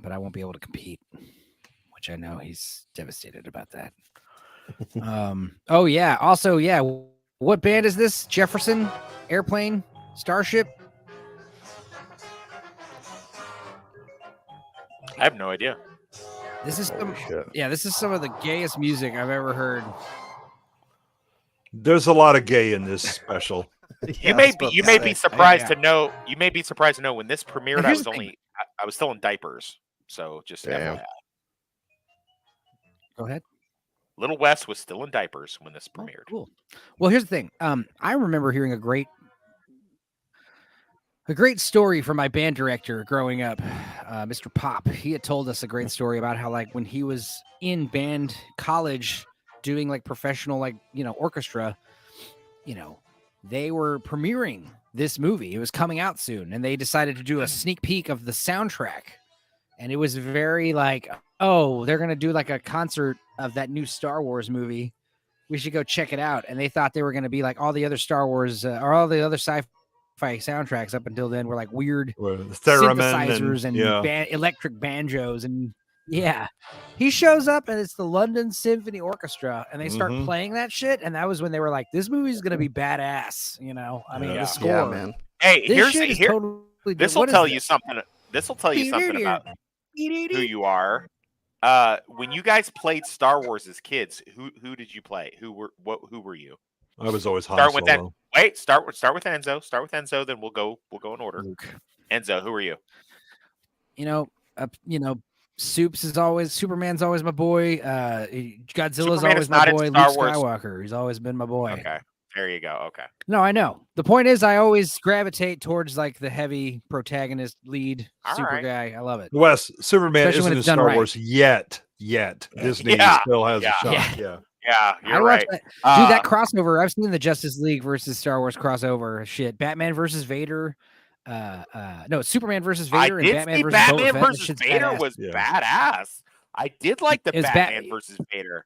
But I won't be able to compete, which I know he's devastated about that. Oh yeah. Also, yeah. What band is this? Jefferson? Airplane? Starship? I have no idea. This is this is some of the gayest music I've ever heard. There's a lot of gay in this special. You may be surprised to know. You may be surprised to know when this premiered. I was still in diapers, so just FYI. Go ahead. Little Wes was still in diapers when this premiered. Cool. Well, here's the thing. I remember hearing a great story from my band director growing up, Mr. Pop. He had told us a great story about how, like, when he was in band college doing like professional, like, orchestra, they were premiering this movie. It was coming out soon, and they decided to do a sneak peek of the soundtrack. And it was very like, oh, they're going to do like a concert of that new Star Wars movie. We should go check it out. And they thought they were going to be like all the other Star Wars or all the other sci-fi soundtracks up until then were like weird synthesizers and electric banjos. And yeah, he shows up and it's the London Symphony Orchestra, and they start playing that shit. And that was when they were like, this movie's going to be badass. I mean, the score. Yeah, man. Hey, this will tell you something. This will tell you something about who you are. When you guys played Star Wars as kids, who did you play? Who were you? I was always Han Start Solo. with that. Wait, start with Enzo. Start with Enzo, then we'll go in order. Luke. Enzo, who are you? Superman's always my boy. Godzilla's Superman always my boy. Luke Skywalker. He's always been my boy. Okay. There you go. Okay. No, I know. The point is, I always gravitate towards like the heavy protagonist, lead, guy. I love it. Wes, Superman isn't in Star Wars yet. Disney still has a shot. Yeah, you're right. Dude, that crossover. I've seen the Justice League versus Star Wars crossover. Shit, Batman versus Vader. No, Superman versus Vader and Batman versus Batman Boba versus Vader was badass. I did like the Batman versus Vader.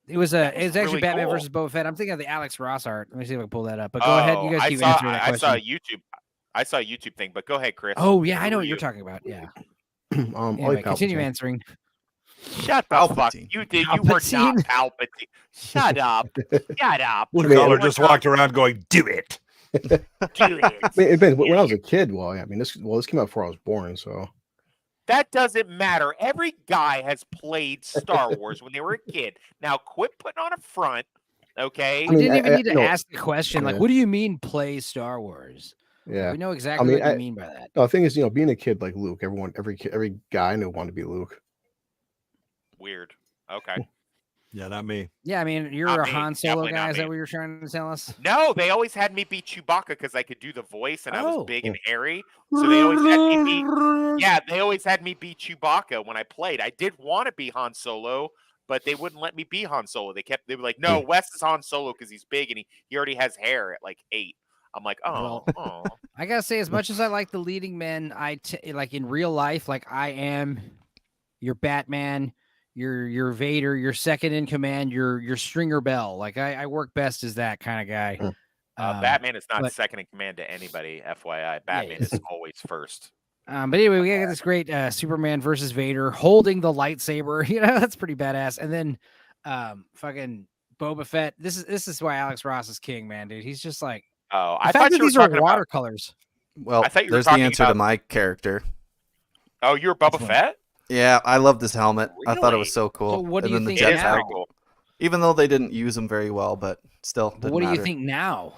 It was actually really Batman versus Boba Fett. I'm thinking of the Alex Ross art. Let me see if I can pull that up. But go ahead, you guys keep answering that question. I saw a YouTube thing, but go ahead, Chris. Oh yeah, I know what you're talking about. Yeah. Anyway, continue answering. Shut the fuck. You did. You were not Palpatine. Shut up. Shut up. Caller just walked around going, "Do it." Do it. When I was a kid, this came out before I was born, so. That doesn't matter. Every guy has played Star Wars when they were a kid. Now, quit putting on a front, okay? We didn't even need to ask the question. Like, what do you mean play Star Wars? Yeah, we know exactly what you mean by that. No, the thing is, being a kid like Luke, every guy I knew wanted to be Luke. Weird. Okay. Yeah, not me. Yeah, I mean, you're Not a me. Han Solo Definitely guy. not Is that me. what you're trying to tell us? No, they always had me be Chewbacca because I could do the voice and I was Oh. big and hairy. So they always had me be. Yeah, they always had me be Chewbacca when I played. I did want to be Han Solo, but they wouldn't let me be Han Solo. They were like, no, Wes is Han Solo because he's big and he already has hair at like 8. I'm like, oh. I gotta say, as much as I like the leading men, like in real life, like I am your Batman, your Vader, your second in command, your Stringer Bell. Like I work best as that kind of guy. Batman is not second in command to anybody, FYI. Batman is always first. But anyway, we got this great Superman versus Vader holding the lightsaber. You know, that's pretty badass. And then fucking Boba Fett. This is why Alex Ross is king, man, dude. He's just like, I thought these are watercolors. Well, I thought you were there's the talking answer about... to my character. Oh, you're Boba Fett? Yeah, I love this helmet. Really? I thought it was so cool. So what do you think the now? Cool. Even though they didn't use them very well, but still, What do you think now?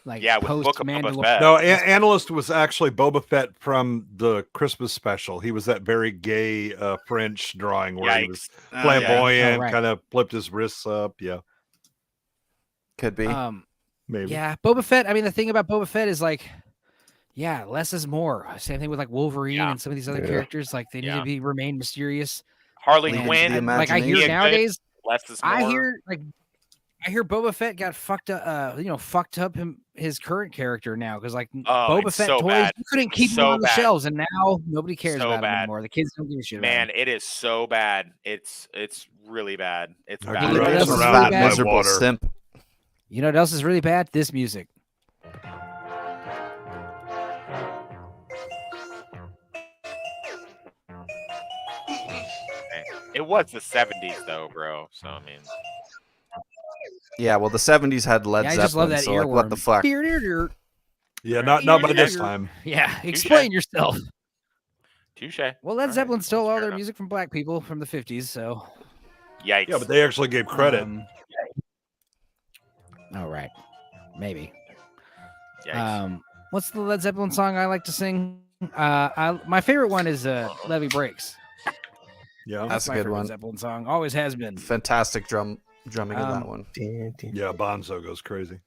Like, yeah, with Book of Boba Fett. No, Analyst was actually Boba Fett from the Christmas special. He was that very gay French drawing where he was flamboyant, kind of flipped his wrists up. Yeah, could be. Maybe. Yeah, Boba Fett. I mean, the thing about Boba Fett is like, yeah, less is more. Same thing with like Wolverine and some of these other characters. Like they need to remain mysterious. Harley Quinn. Like I hear nowadays, less is more. I hear Boba Fett got fucked up. Fucked up his current character now because like Boba Fett toys, you couldn't keep them on the shelves, and now nobody cares about them anymore. The kids don't give a shit about Man, them. it is so bad. It's really bad. It's bad. You know what else is really bad? Miserable simp. You know what else is really bad? This music. It was the 70s though, bro. So I mean, yeah. Well, the 70s had Led Zeppelin. I just love that so earworm. like, what the fuck? Yeah, not by this time. Yeah, explain yourself. Touche. Well, Led Zeppelin stole all their music from black people from the 50s, so. Yikes. Yeah, but they actually gave credit. Oh, right. Maybe. Yikes. What's the Led Zeppelin song I like to sing? My favorite one is Levee Breaks. Yeah, that's a my good favorite one. Zeppelin song. Always has been. Fantastic drumming in that one. Yeah, Bonzo goes crazy.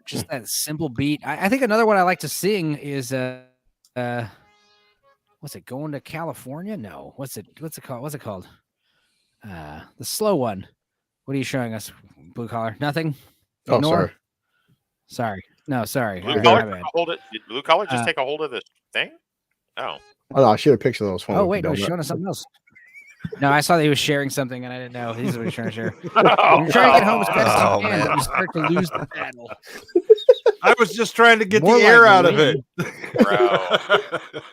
Just that simple beat. I think another one I like to sing is what's it? Going to California? No. What's it called? What's it called? The slow one. What are you showing us? Blue collar? Nothing? Oh, Ignore? Sorry. No, sorry. Blue collar hold it. Did Blue collar just take a hold of this thing? Oh. Oh no, I should have picture those. Oh wait, no, he's showing us something else. No, I saw that he was sharing something and I didn't know. This is what he's trying to share. You're trying to get home as fast as you can, but you start to lose the battle. I was just trying to get the air out of it. Bro.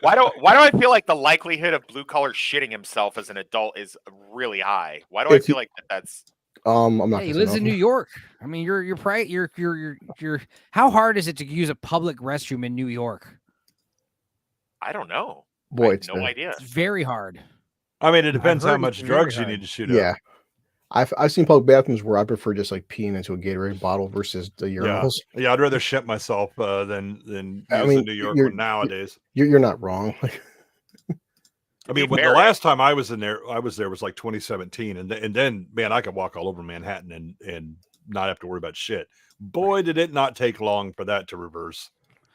Why do I feel like the likelihood of Blue collar shitting himself as an adult is really high? Why do I feel like that's I'm not. Hey, he lives in New York. I mean, you're how hard is it to use a public restroom in New York? I don't know. Boy, I have no idea. It's very hard. I mean, it depends how much drugs you need to shoot up. Yeah. I've seen public bathrooms where I prefer just like peeing into a Gatorade bottle versus the urinals. Yeah, I'd rather shit myself than use the New York one nowadays. You're not wrong. I mean, when the last time I was there was like 2017, and then man, I could walk all over Manhattan and not have to worry about shit. Boy, did it not take long for that to reverse.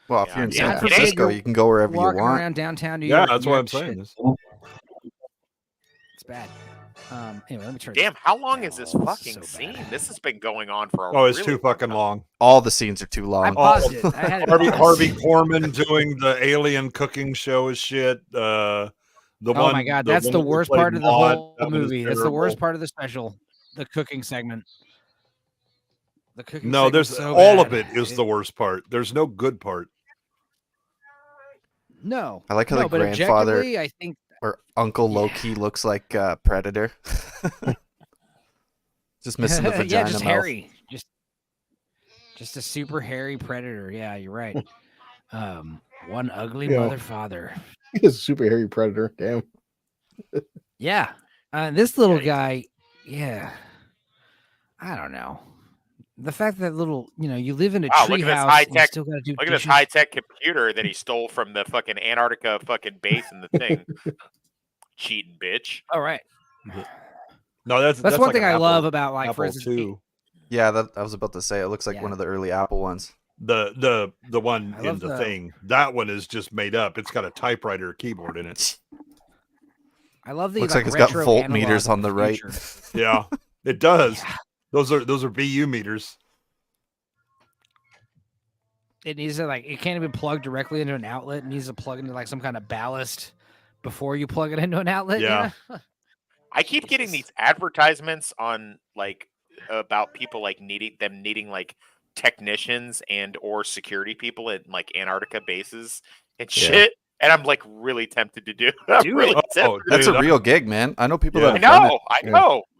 Well, if you're in San Francisco, you can go wherever you want. Around downtown New York. Yeah, that's what I'm saying. It's bad. Anyway, let me turn. Damn, how long is this fucking scene? This has been going on for a it's too fucking long. All the scenes are too long. I paused it. I had it Harvey Korman doing the alien cooking show is shit. Oh my god, that's the worst part of the whole movie. That's the worst part of the special. The cooking segment. The cooking. No, there's so all bad. of it is the worst part. There's no good part. No, I like how the grandfather, I think, or uncle low-key looks like Predator. Just missing the vagina. Yeah, just mouth. hairy. Just a super hairy predator. Yeah, you're right. One ugly mother father. He's a super hairy predator. Damn. Yeah. This little guy, yeah. I don't know. The fact that you live in a tree house. Look at this high-tech computer that he stole from the fucking Antarctica fucking base in the thing. Cheating bitch. All right. No, that's one like thing I Apple, love about, like, for Apple instance, II. Yeah, that I was about to say. It looks like one of the early Apple ones. The one I in love the the- thing. That one is just made up. It's got a typewriter keyboard in it. I love the Looks like it's got retro voltmeters analog on the right. future. Yeah, it does. Yeah. Those are VU meters. It needs to, like, it can't even plug directly into an outlet. It needs to plug into, like, some kind of ballast before you plug it into an outlet. Yeah. You know? I keep getting these advertisements on like about people like needing like technicians and or security people at like Antarctica bases and shit. And I'm like really tempted to do. That's a real gig, man. I know people that I have done it.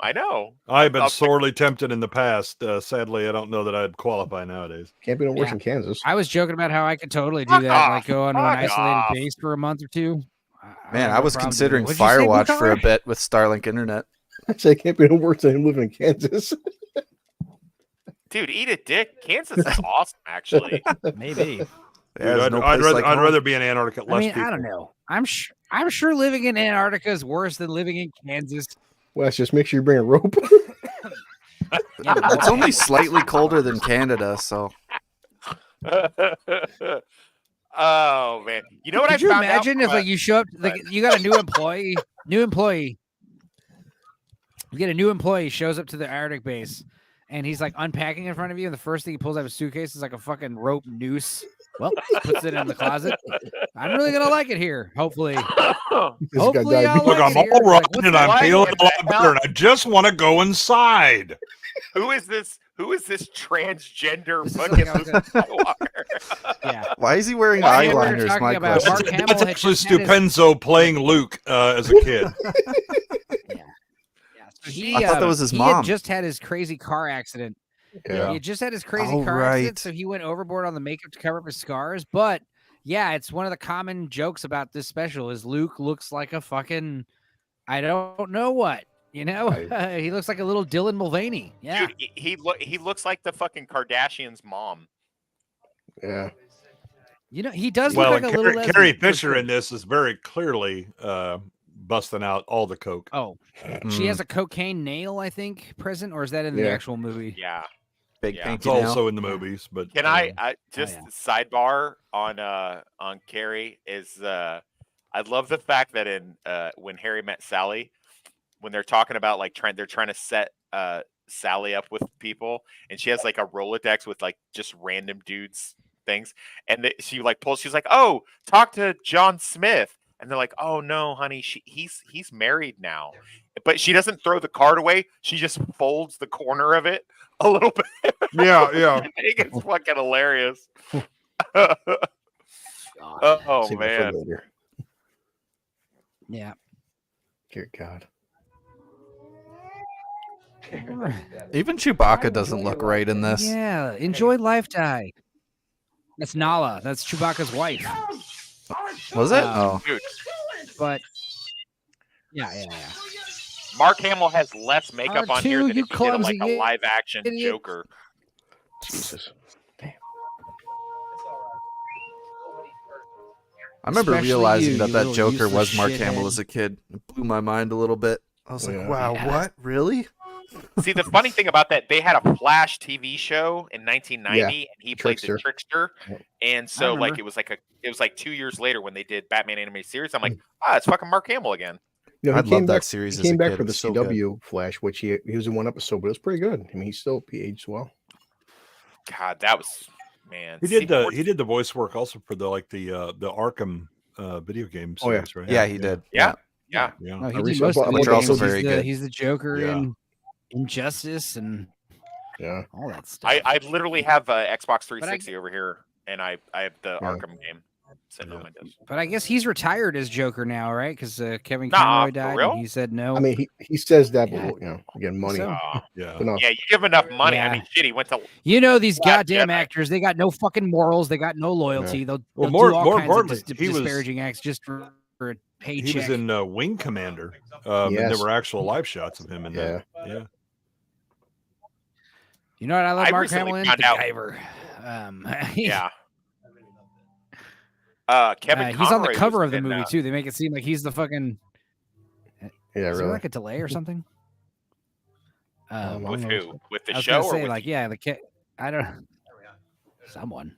I know. I've been sorely tempted in the past. Sadly, I don't know that I'd qualify nowadays. Can't be no worse in Kansas. I was joking about how I could totally do that, like go onto an isolated base for a month or two. Man, I was considering What'd you say, Firewatch Blue for a Collar? bit with Starlink internet. I say it can't be no worse than him living in Kansas. Dude, eat a dick. Kansas is awesome, actually. Maybe. Dude, I'd rather be in Antarctica. Less people. I don't know. I'm sure living in Antarctica is worse than living in Kansas. Wes, just make sure you bring a rope. It's only slightly colder than Canada, so. Oh man, you know what? Could you imagine if like you show up, like you got a new employee, you get a new employee shows up to the Arctic base, and he's like unpacking in front of you, and the first thing he pulls out of his suitcase is like a fucking rope noose. Well, puts it in the closet. I'm really gonna like it here. Hopefully, hopefully I'll Look, like I'm it here. all right, Like, and I'm feeling a lot better, and I just want to go inside. Who is this? Who is this transgender fucking Luke Skywalker? Yeah. Why is he wearing Well, we were eyeliners? talking My about question. Mark Hamill That's had actually just had his- Stupenzo playing Luke as a kid. So he, I thought that was his he mom. had just had his crazy car accident. Yeah. He had just had his crazy Oh, car accident, right. so he went overboard on the makeup to cover up his scars. But yeah, it's one of the common jokes about this special is Luke looks like a fucking I don't know what. You know, he looks like a little Dylan Mulvaney. Yeah, Dude, he looks like the fucking Kardashians' mom. Yeah. You know, he does Well, look like a little lesbian, Carrie for Fisher sure. in this is very clearly busting out all the coke. Oh, she has a cocaine nail, I think, present, or is that in the Yeah. actual movie? Yeah. Big Yeah. It's also in the movies, but Can I just sidebar on Carrie is I love the fact that in when Harry met Sally, when they're talking about like they're trying to set Sally up with people, and she has like a Rolodex with like just random dudes things, and she like pulls, she's like, "Oh, talk to John Smith," and they're like, "Oh no, honey, he's married now," but she doesn't throw the card away; she just folds the corner of it a little bit. Yeah, yeah. I think it's fucking hilarious. Oh Save it for man. later. Yeah. Dear God. Even Chewbacca doesn't look right in this. Yeah, enjoy Life Die. That's Nala. That's Chewbacca's wife. Was it? Um, Dude, But yeah. Mark Hamill has less makeup on here R2, than you if you did like clumsy a live action idiot. Joker. Jesus. I remember Especially realizing you, that you that little Joker useless was Mark shithead. Hamill as a kid. It blew my mind a little bit. I was like, Yeah. wow, Yeah. what? Really? See, the funny thing about that, they had a Flash TV show in 1990, Yeah, and he played the Trickster. Yep. And so, like, remember. it was like 2 years later when they did Batman animated series. I'm like, it's fucking Mark Hamill again. You know, I he love came that back. series He as a came back kid. for It the was so good. CW Flash, which he was in one episode, but it was pretty good. I mean, he aged well. God, that was man. He see, did the voice work also for the Arkham video game Oh, yeah. series, right? Yeah, he did. Yeah. Yeah. No, he I did recently most bought- of I'm the also games. very good. He's the Joker Yeah. in Injustice and Yeah. all that stuff. I literally have a Xbox 360 over here, and I have the Arkham game sitting on my desk. But I guess he's retired as Joker now, right? Because Kevin Nah, Conroy for died, real? and he said no. I mean, he says that, Yeah. but again, money. So- Yeah. But no, Yeah, you give him enough money. Yeah. I mean, shit, he went to You know these Last goddamn Jedi. actors, they got no fucking morals, they got no loyalty. They'll Well, do more all kinds importantly, of he was- disparaging acts just for a paycheck. He was in Wing Commander, and there Yes. were actual live shots of him in that. Yeah. You know what I love I Mark recently Hamill in? found The out- Guyver. yeah. Kevin he's on the Conroy cover was of the in, movie too. They make it seem like he's the fucking. yeah, Is there really. like a delay or something? With who? With the I was show gonna say, or with like, yeah, I don't. Someone.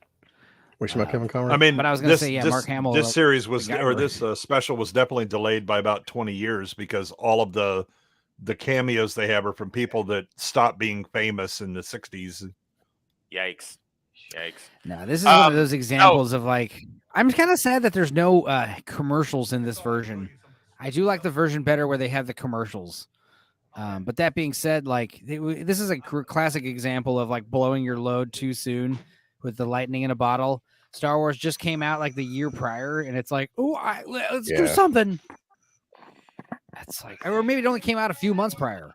Where's my Kevin Conroy? I mean, but I was gonna say, yeah, Mark Hamill. This series was, or this special was definitely delayed by about 20 years because all of the cameos they have are from people that stopped being famous in the 60s. Yikes. No, this is one of those examples of like, I'm kind of sad that there's no commercials in this version. I do like the version better where they have the commercials. But that being said, like this is a classic example of like blowing your load too soon with the lightning in a bottle. Star Wars just came out like the year prior, and it's like, oh, let's do something. That's like, or maybe it only came out a few months prior.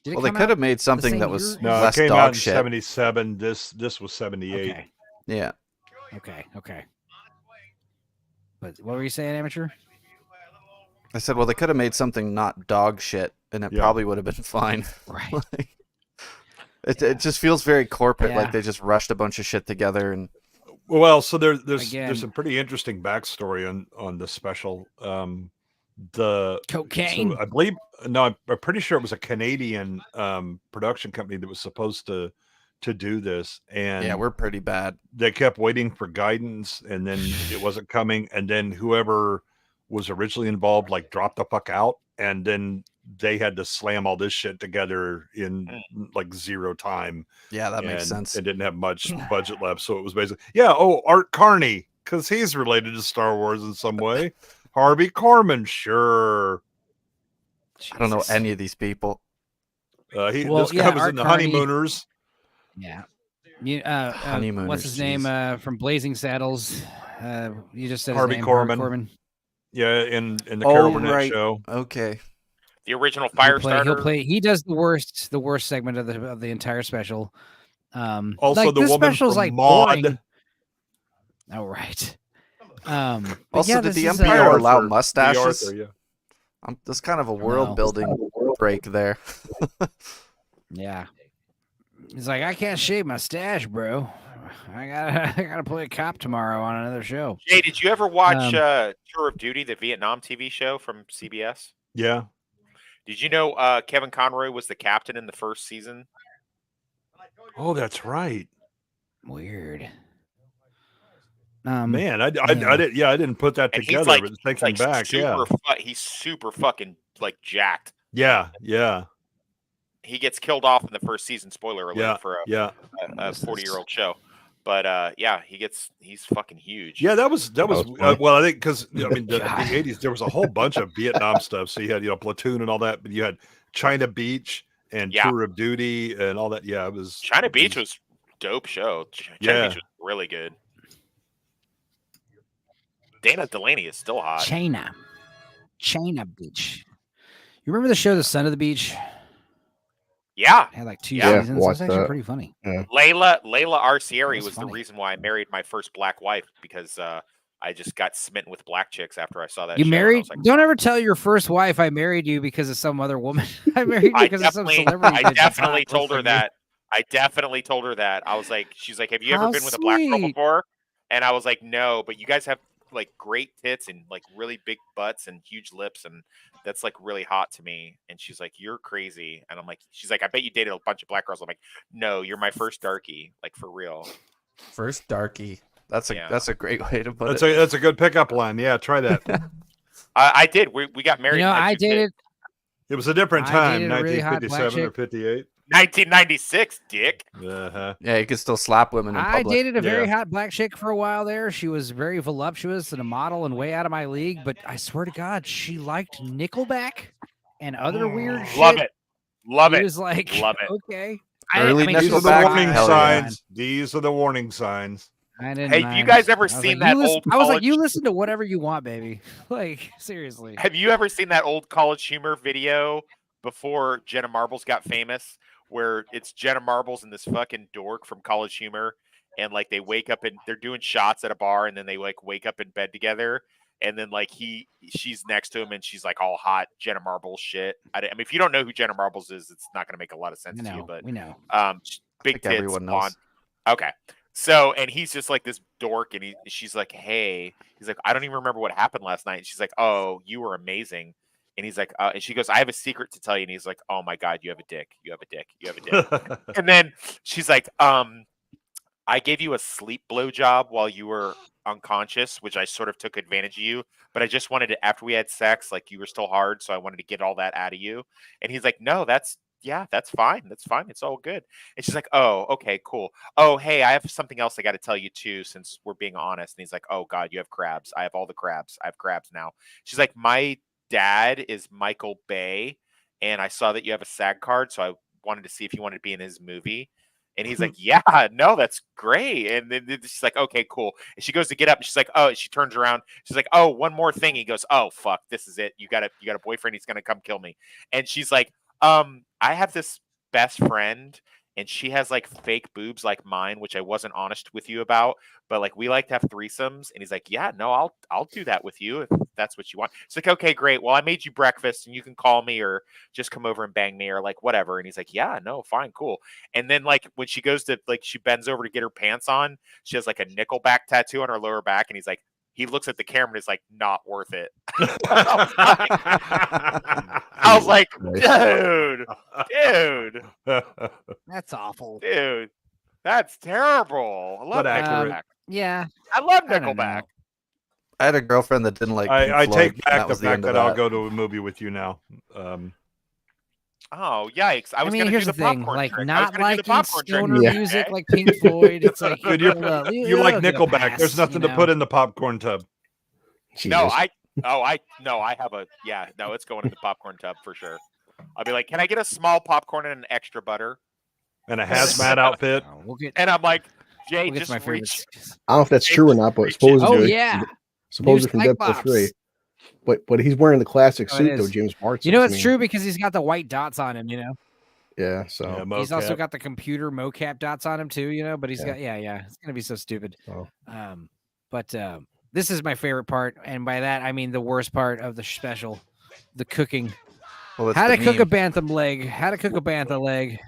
Well, they could have made something that was less it came dog out in shit. 77. This was 78. Okay. Yeah. Okay. But what were you saying, Amateur? I said, well, they could have made something not dog shit, and it probably would have been fine. Right. It just feels very corporate, like they just rushed a bunch of shit together. And well, so there's some pretty interesting backstory on the special. The cocaine. So I believe I'm pretty sure it was a Canadian production company that was supposed to do this, and yeah, we're pretty bad. They kept waiting for guidance, and then it wasn't coming, and then whoever was originally involved like dropped the fuck out, and then they had to slam all this shit together in like zero time. Yeah, that makes sense. It didn't have much budget left, so it was basically Art Carney, because he's related to Star Wars in some way. Harvey Korman, sure. I don't know any of these people. This guy was in the Honeymooners. Yeah. Honeymooners. What's his name from Blazing Saddles? You just said Harvey his name, Korman. Harvey Korman. Yeah, in the Carol Burnett show. Okay. The original Firestarter. He does the worst segment of the entire special. Also, like, the this woman special's from like Maude. boring. Oh, right. Also, did the Empire allow mustaches? There's kind of a world building break there. Yeah. He's like, I can't shave my stash, bro. I gotta play a cop tomorrow on another show. Jay, did you ever watch Tour of Duty, the Vietnam TV show from CBS? Yeah. Did you know Kevin Conroy was the captain in the first season? Oh, that's right. Weird. Man, I didn't put that together. But thinking back, he's super fucking like jacked. Yeah. He gets killed off in the first season. Spoiler alert for a 40-year-old show. But he's fucking huge. Yeah, that was well, I think because the 80s there was a whole bunch of Vietnam stuff. So you had Platoon and all that, but you had China Beach and Tour of Duty and all that. Yeah, it was China Beach was dope show. China Beach was really good. Dana Delaney is still hot. China Beach. You remember the show The Son of the Beach? Yeah. It had like 2 seasons. It was actually pretty funny. Yeah. Layla Arcieri was the reason why I married my first black wife, because I just got smitten with black chicks after I saw that show. Married? Like, don't ever tell your first wife I married you because of some other woman. I married you because of some celebrity. I definitely told her that. I was like, she's like, have you ever been with a black girl before? And I was like, no, but you guys have like great tits and like really big butts and huge lips, and that's like really hot to me. And she's like, you're crazy. And I'm like, she's like, I bet you dated a bunch of black girls. I'm like, no, you're my first darkie, like for real. First darkie. That's a great way to put it. That's a good pickup line. Yeah, try that. I did. We got married. I dated. It was a different time, 1957 or 58. 1996, dick. Uh-huh. Yeah, you could still slap women in public. I dated a very hot black chick for a while there. She was very voluptuous and a model and way out of my league, but I swear to God, she liked Nickelback and other weird shit. Love it. It was like, love it. Okay. These are the warning signs. These are the warning signs. I didn't. Hey, you guys ever seen that old? I was like, you listen to whatever you want, baby. Like, seriously. Have you ever seen that old College Humor video before Jenna Marbles got famous, where it's Jenna Marbles and this fucking dork from College Humor, and like they wake up and they're doing shots at a bar, and then they like wake up in bed together, and then like she's next to him, and she's like all hot Jenna Marbles shit. I mean, if you don't know who Jenna Marbles is, it's not going to make a lot of sense to you, but we know. Big tits. Everyone knows. Okay. So, and he's just like this dork, and she's like, hey, he's like, I don't even remember what happened last night. And she's like, oh, you were amazing. And he's like, and she goes, I have a secret to tell you. And he's like, oh my God, you have a dick. You have a dick. You have a dick. And then she's like, I gave you a sleep blowjob while you were unconscious, which I sort of took advantage of you. But I just wanted to, after we had sex, like you were still hard. So I wanted to get all that out of you. And he's like, no, that's fine. That's fine. It's all good. And she's like, oh, okay, cool. Oh, hey, I have something else I got to tell you too, since we're being honest. And he's like, oh God, you have crabs. I have all the crabs. I have crabs now. She's like, my dad is Michael Bay. And I saw that you have a SAG card. So I wanted to see if you wanted to be in his movie. And he's like, yeah, no, that's great. And then she's like, okay, cool. And she goes to get up and she's like, oh, she turns around. She's like, oh, one more thing. He goes, oh, fuck, this is it. You got a boyfriend. He's going to come kill me. And she's like, I have this best friend and she has like fake boobs like mine, which I wasn't honest with you about, but like we like to have threesomes. And he's like, yeah, no, I'll do that with you if that's what you want. It's like, okay, great. Well, I made you breakfast and you can call me or just come over and bang me or like whatever. And he's like, yeah, no, fine, cool. And then like when she goes to like she bends over to get her pants on, she has like a Nickelback tattoo on her lower back, and he's like, he looks at the camera and is like, not worth it. I was like, dude. That's awful. Dude, that's terrible. I love Nickelback. Yeah. I love Nickelback. I had a girlfriend that didn't like I Pink take Floyd, back the was fact end of that I'll go to a movie with you now. Oh, yikes. I mean, here's do the the thing. popcorn like, trick. not liking stoner Yeah. music like Pink Floyd. It's like, Dude, you like Nickelback. There's nothing to put in the popcorn tub. No, I have a, it's going in the popcorn tub for sure. I'll be like, can I get a small popcorn and an extra butter? And a hazmat outfit. And I'm like, Jay, we'll just reach. I don't know if that's true or not, but supposedly, supposedly from Spike Deadpool Bops. 3. But he's wearing the classic Oh, it suit though, is. James Barton. You know, it's true because he's got the white dots on him, Yeah, so he's also got the computer mocap dots on him too, but he's got it's gonna be so stupid. Oh. But this is my favorite part, and by that I mean the worst part of the special, the cooking. Well, how to cook a bantam leg. How to cook a bantha leg.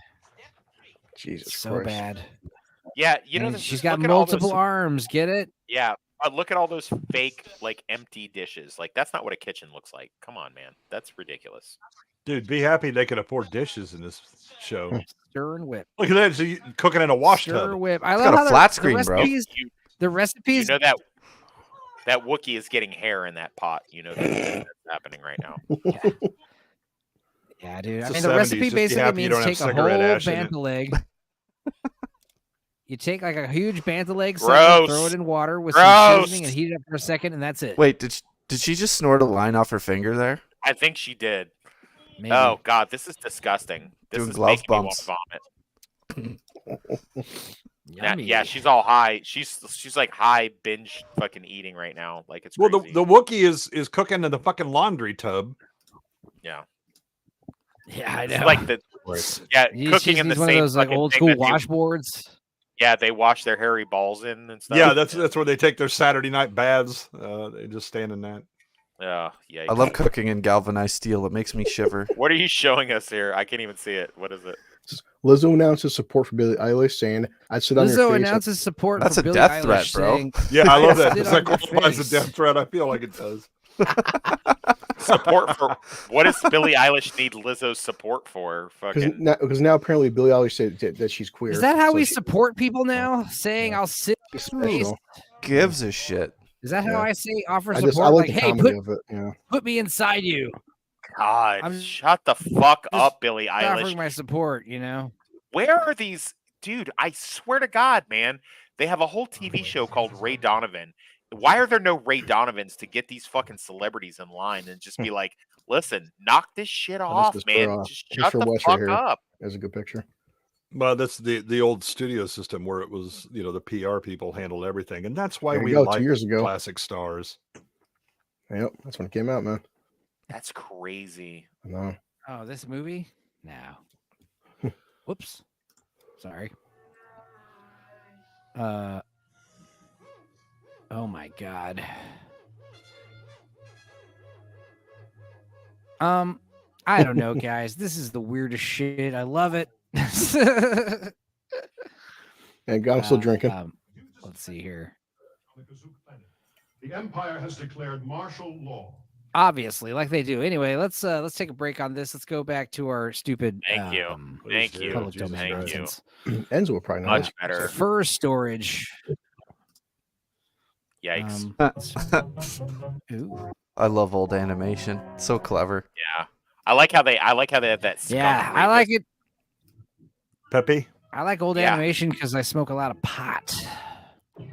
Jesus so Christ. bad. Yeah, she's got multiple arms. Get it? Yeah. Look at all those fake, like, empty dishes. Like, that's not what a kitchen looks like. Come on, man. That's ridiculous. Dude, be happy they could afford dishes in this show. Stir and whip. Look at that. So you cooking in a wash Stir tub. whip. I It's love got a how flat the screen, bro. The recipes. You know that Wookiee is getting hair in that pot. You know that's happening right now. Yeah, dude. It's I mean, the the 70s. recipe Just be basically happy you means don't have take a whole cigarette ash in it. bantha leg. You take like a huge bantha leg, Gross. throw it in water with Gross. some seasoning and heat it up for a second, and that's it. Wait, did she just snort a line off her finger there? I think she did. Maybe. Oh God, this is disgusting. This Doing is glove making bumps. me want to vomit. Yummy. Yeah, she's all high. She's like high binge fucking eating right now. Like it's Well, crazy. the Wookiee is cooking in the fucking laundry tub. Yeah. Yeah, I It's know. like the cooking in the one same of those like fucking old thing school that they- washboards. Yeah, they wash their hairy balls in and stuff. Yeah, that's where they take their Saturday night baths. They just stand in that. Yeah. I love cooking in galvanized steel. It makes me shiver. What are you showing us here? I can't even see it. What is it? Lizzo announces support for Billie Eilish, saying, "I'd sit on your Lizzo face." announces support That's for a Billie death Eilish, threat, bro. saying, Yeah, I love that. Sit Does on that your qualify as a face. death threat? I feel like it does. Support for what does Billie Eilish need Lizzo's support for? Fucking Because now apparently Billie Eilish said that she's queer. Is that how so we she- support people now? Saying I'll sit on your face? special. Gives a shit. Is that how Yeah. I say offer I support? like the hey, comedy of it. Yeah. put me inside you. God, I'm shut the fuck just up, Billie Offering Eilish. my support, Where are these, dude? I swear to God, man, they have a whole TV show called Ray Donovan. Why are there no Ray Donovans to get these fucking celebrities in line and just be like, listen, knock this shit off, Just man. for, Just just shut for the Wes fuck here. up. There's a good picture. Well, that's the old studio system where it was, the PR people handled everything, and that's why There you we go, 2 like years ago. classic stars. Yep, that's when it came out, man. That's crazy. I know. Oh, this movie? No. Whoops. Sorry. Oh my God. I don't know, guys. This is the weirdest shit. I love it. And God, I'm still drinking. Let's see here. The Empire has declared martial law. Obviously, like they do. Anyway, let's take a break on this. Let's go back to our stupid. Thank you. Public domain nonsense. Enzo will probably know. Much better. Fur storage. Yikes. Ooh. I love old animation. So clever. Yeah. I like how they have that skunk. Yeah, I like it. Peppy? I like old animation because I smoke a lot of pot.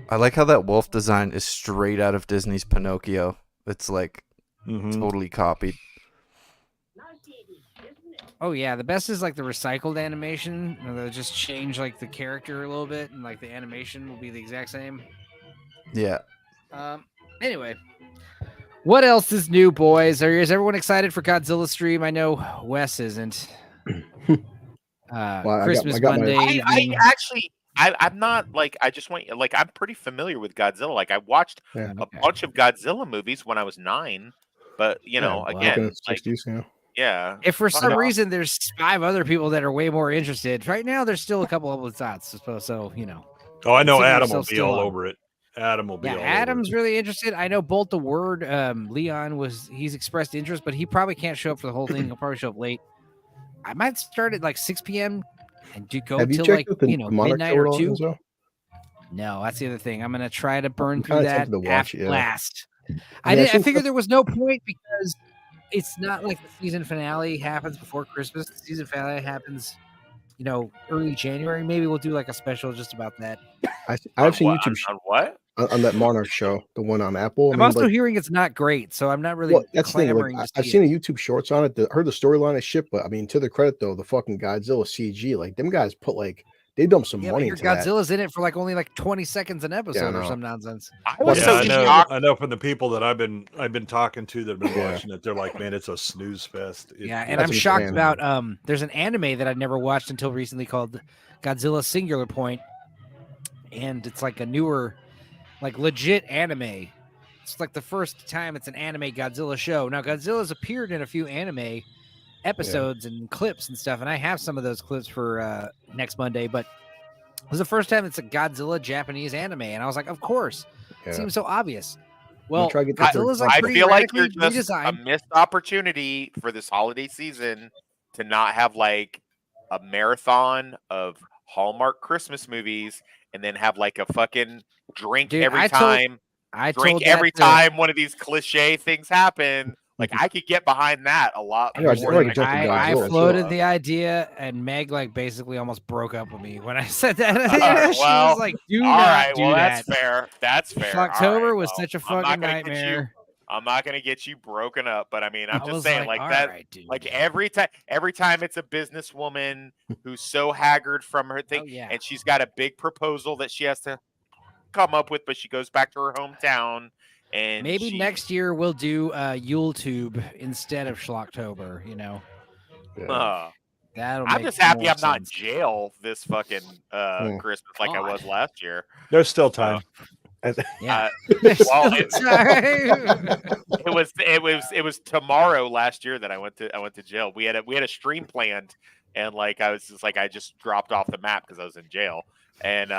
I like how that wolf design is straight out of Disney's Pinocchio. It's like totally copied. Oh yeah, the best is like the recycled animation. They'll just change like the character a little bit, and like the animation will be the exact same. Yeah. Anyway, what else is new, boys? Is everyone excited for Godzilla stream? I know Wes isn't. Christmas Monday. I'm not like I just want like I'm pretty familiar with Godzilla. Like I watched a bunch of Godzilla movies when I was 9, but you know, again, like, 60s, yeah. If for some reason there's 5 other people that are way more interested, right now there's still a couple of thoughts. So you know. Oh, I know Adam will be all over it. Adam will be all Adam's over it. really interested. I know Bolt the Word. Leon he's expressed interest, but he probably can't show up for the whole thing. He'll probably show up late. I might start at like 6 p.m. and go till like midnight or 2. No, that's the other thing. I'm gonna try to burn through that last. I figured there was no point because it's not like the season finale happens before Christmas. The season finale happens, early January. Maybe we'll do like a special just about that. I've seen YouTube on what? On that Monarch show, the one on Apple. I'm also hearing it's not great, so I'm not really clamoring. I've seen a YouTube Shorts on it. Heard the storyline is shit, but I mean, to their credit though, the fucking Godzilla CG, like them guys put they dumped some money into Godzilla's in it for like only like 20 seconds an episode or some nonsense. I know from the people that I've been talking to that have been watching it, they're like, man, it's a snooze fest. And I'm shocked about there's an anime that I'd never watched until recently called Godzilla Singular Point, and it's like a newer, like legit anime. It's like the first time it's an anime Godzilla show. Now Godzilla's appeared in a few anime episodes and clips and stuff, and I have some of those clips for next Monday, but it was the first time it's a Godzilla Japanese anime, and I was like, of course. It seems so obvious. Well, Godzilla's I feel like you're just a missed opportunity for this holiday season to not have like a marathon of Hallmark Christmas movies and then have like a fucking drink every time one of these cliche things happen. Like I could get behind that a lot more. I floated the idea, and Meg like basically almost broke up with me when I said that. She was like, "Do not do that." That's fair. October was such a fucking nightmare. I'm not gonna get you broken up, but I mean, I'm just saying like that. Right, like every time it's a businesswoman who's so haggard from her thing, and she's got a big proposal that she has to come up with, but she goes back to her hometown. And maybe next year we'll do Yule Tube instead of Schlocktober, I'm just happy I'm not in jail this fucking Christmas like I was last year. There's still time. It was tomorrow last year that I went to jail. We had a stream planned, and like I was just like I just dropped off the map because I was in jail, and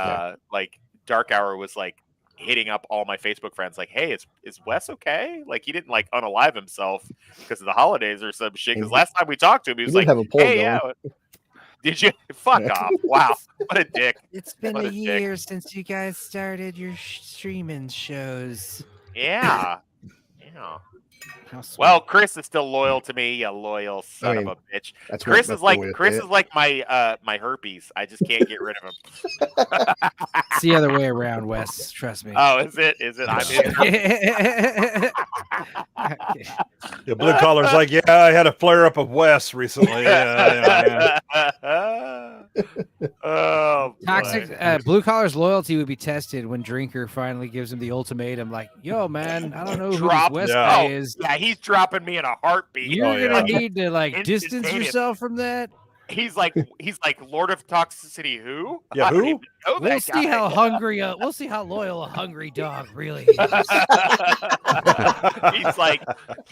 like Dark Hour was like hitting up all my Facebook friends like, hey, is Wes okay? Like he didn't like unalive himself because of the holidays or some shit. Because last time we talked to him, he was like, hey, did you? Fuck off. Wow. What a dick. It's been a year since you guys started your streaming shows. Yeah. Well, Chris is still loyal to me, you loyal son of a bitch. Chris is like my herpes. I just can't get rid of him. It's the other way around, Wes. Trust me. Oh, is it? The blue collar's like, yeah, I had a flare up of Wes recently. Oh, toxic blue collar's loyalty would be tested when Drinker finally gives him the ultimatum, like, yo, man, I don't know who this Wes guy is. Yeah, he's dropping me in a heartbeat. You're gonna need to like distance yourself from that. He's like Lord of Toxicity. Who? Yeah, who? We'll see how hungry. We'll see how loyal a hungry dog really is.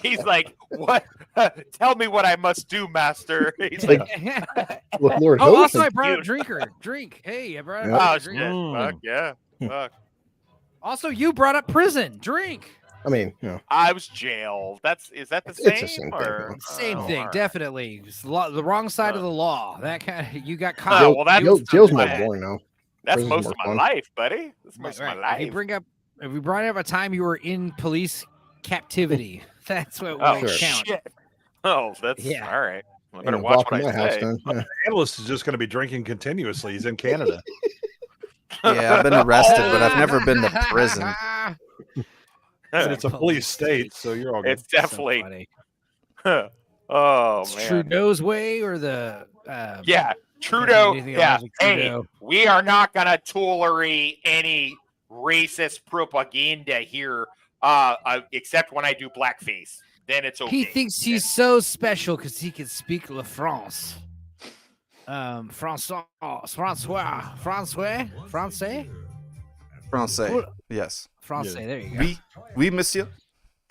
he's like, what? Tell me what I must do, master. He's like, Lord. Also, I brought up Drinker. Drink. Hey, I brought up Shit. Fuck yeah. Fuck. Also, you brought up prison. Drink. I mean, I was jailed. Is that the It's the same? same Or? thing. Same thing, definitely. It's the wrong side of the law. That kind of, you got caught. Well, jail's more boring now. That's most of my life, buddy. That's most of my life. If we brought up a time you were in police captivity, that's what would count. Shit. Oh, that's all right. I better watch what I say. The analyst is just going to be drinking continuously. He's in Canada. Yeah, I've been arrested, but I've never been to prison. And it's a police state, so you're all good. It's definitely. So oh man. Trudeau's way or the Trudeau. Yeah. Trudeau. Hey, we are not gonna tolerate any racist propaganda here, except when I do blackface. Then it's okay. He thinks he's so special because he can speak Le France. Français. Yes. Français. There you go. Oui, monsieur.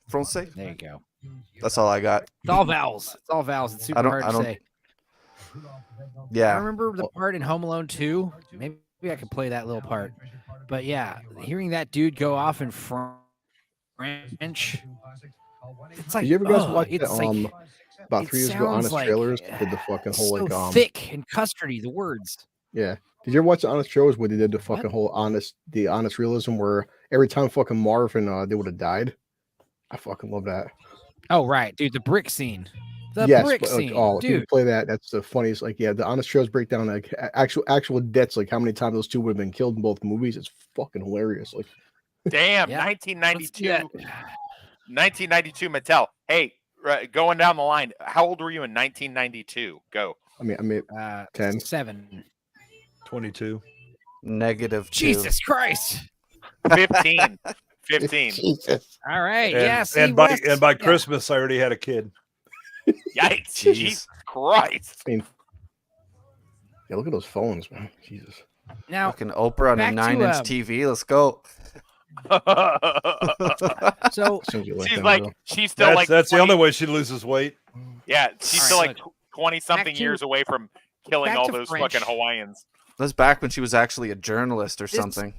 Français. There you go. That's all I got. It's all vowels. It's super hard to say. Yeah. I remember the part in Home Alone 2. Maybe I could play that little part. But yeah, hearing that dude go off in French. It's like, did you ever guys watch that, about 3 years ago, Honest Trailers did the fucking whole so thick and custardy, the words. Yeah. Did you ever watch the Honest Trailers where they did the fucking whole honest realism where every time fucking Marvin they would have died? I fucking love that. Oh right, dude, the brick scene. Brick scene. If you play that, that's the funniest. Like, the Honest Trailers breakdown, like actual deaths, like how many times those two would have been killed in both movies. It's fucking hilarious. Like, damn, 1992. 1992 Mattel. Hey, going down the line, how old were you in 1992? Go. I mean, 10. 7. 22. -2. Jesus Christ. 15. 15. Jesus. All right. And by Christmas, I already had a kid. Yikes. Jesus Christ. I mean, look at those phones, man. Jesus. Now, fucking Oprah on a 9-inch TV. Let's go. So she's still like that's 20, the only way she loses weight. Yeah, she's still like 20-something years away from killing all those fucking Hawaiians. That's back when she was actually a journalist or something.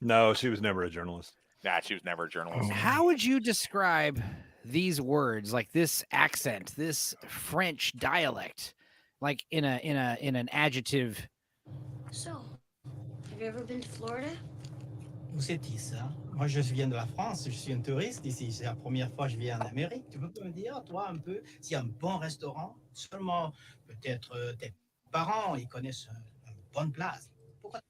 No, she was never a journalist. Nah, she was never a journalist. How would you describe these words, like this accent, this French dialect, like in an adjective? So, have you ever been to Florida? Où c'est-il ça? Moi, je viens de la France, je suis un touriste ici. C'est la première fois que je viens en Amérique. Tu peux me dire, toi, un peu, s'il y a un bon restaurant? Seulement, peut-être tes parents, ils connaissent une bonne place. Pourquoi?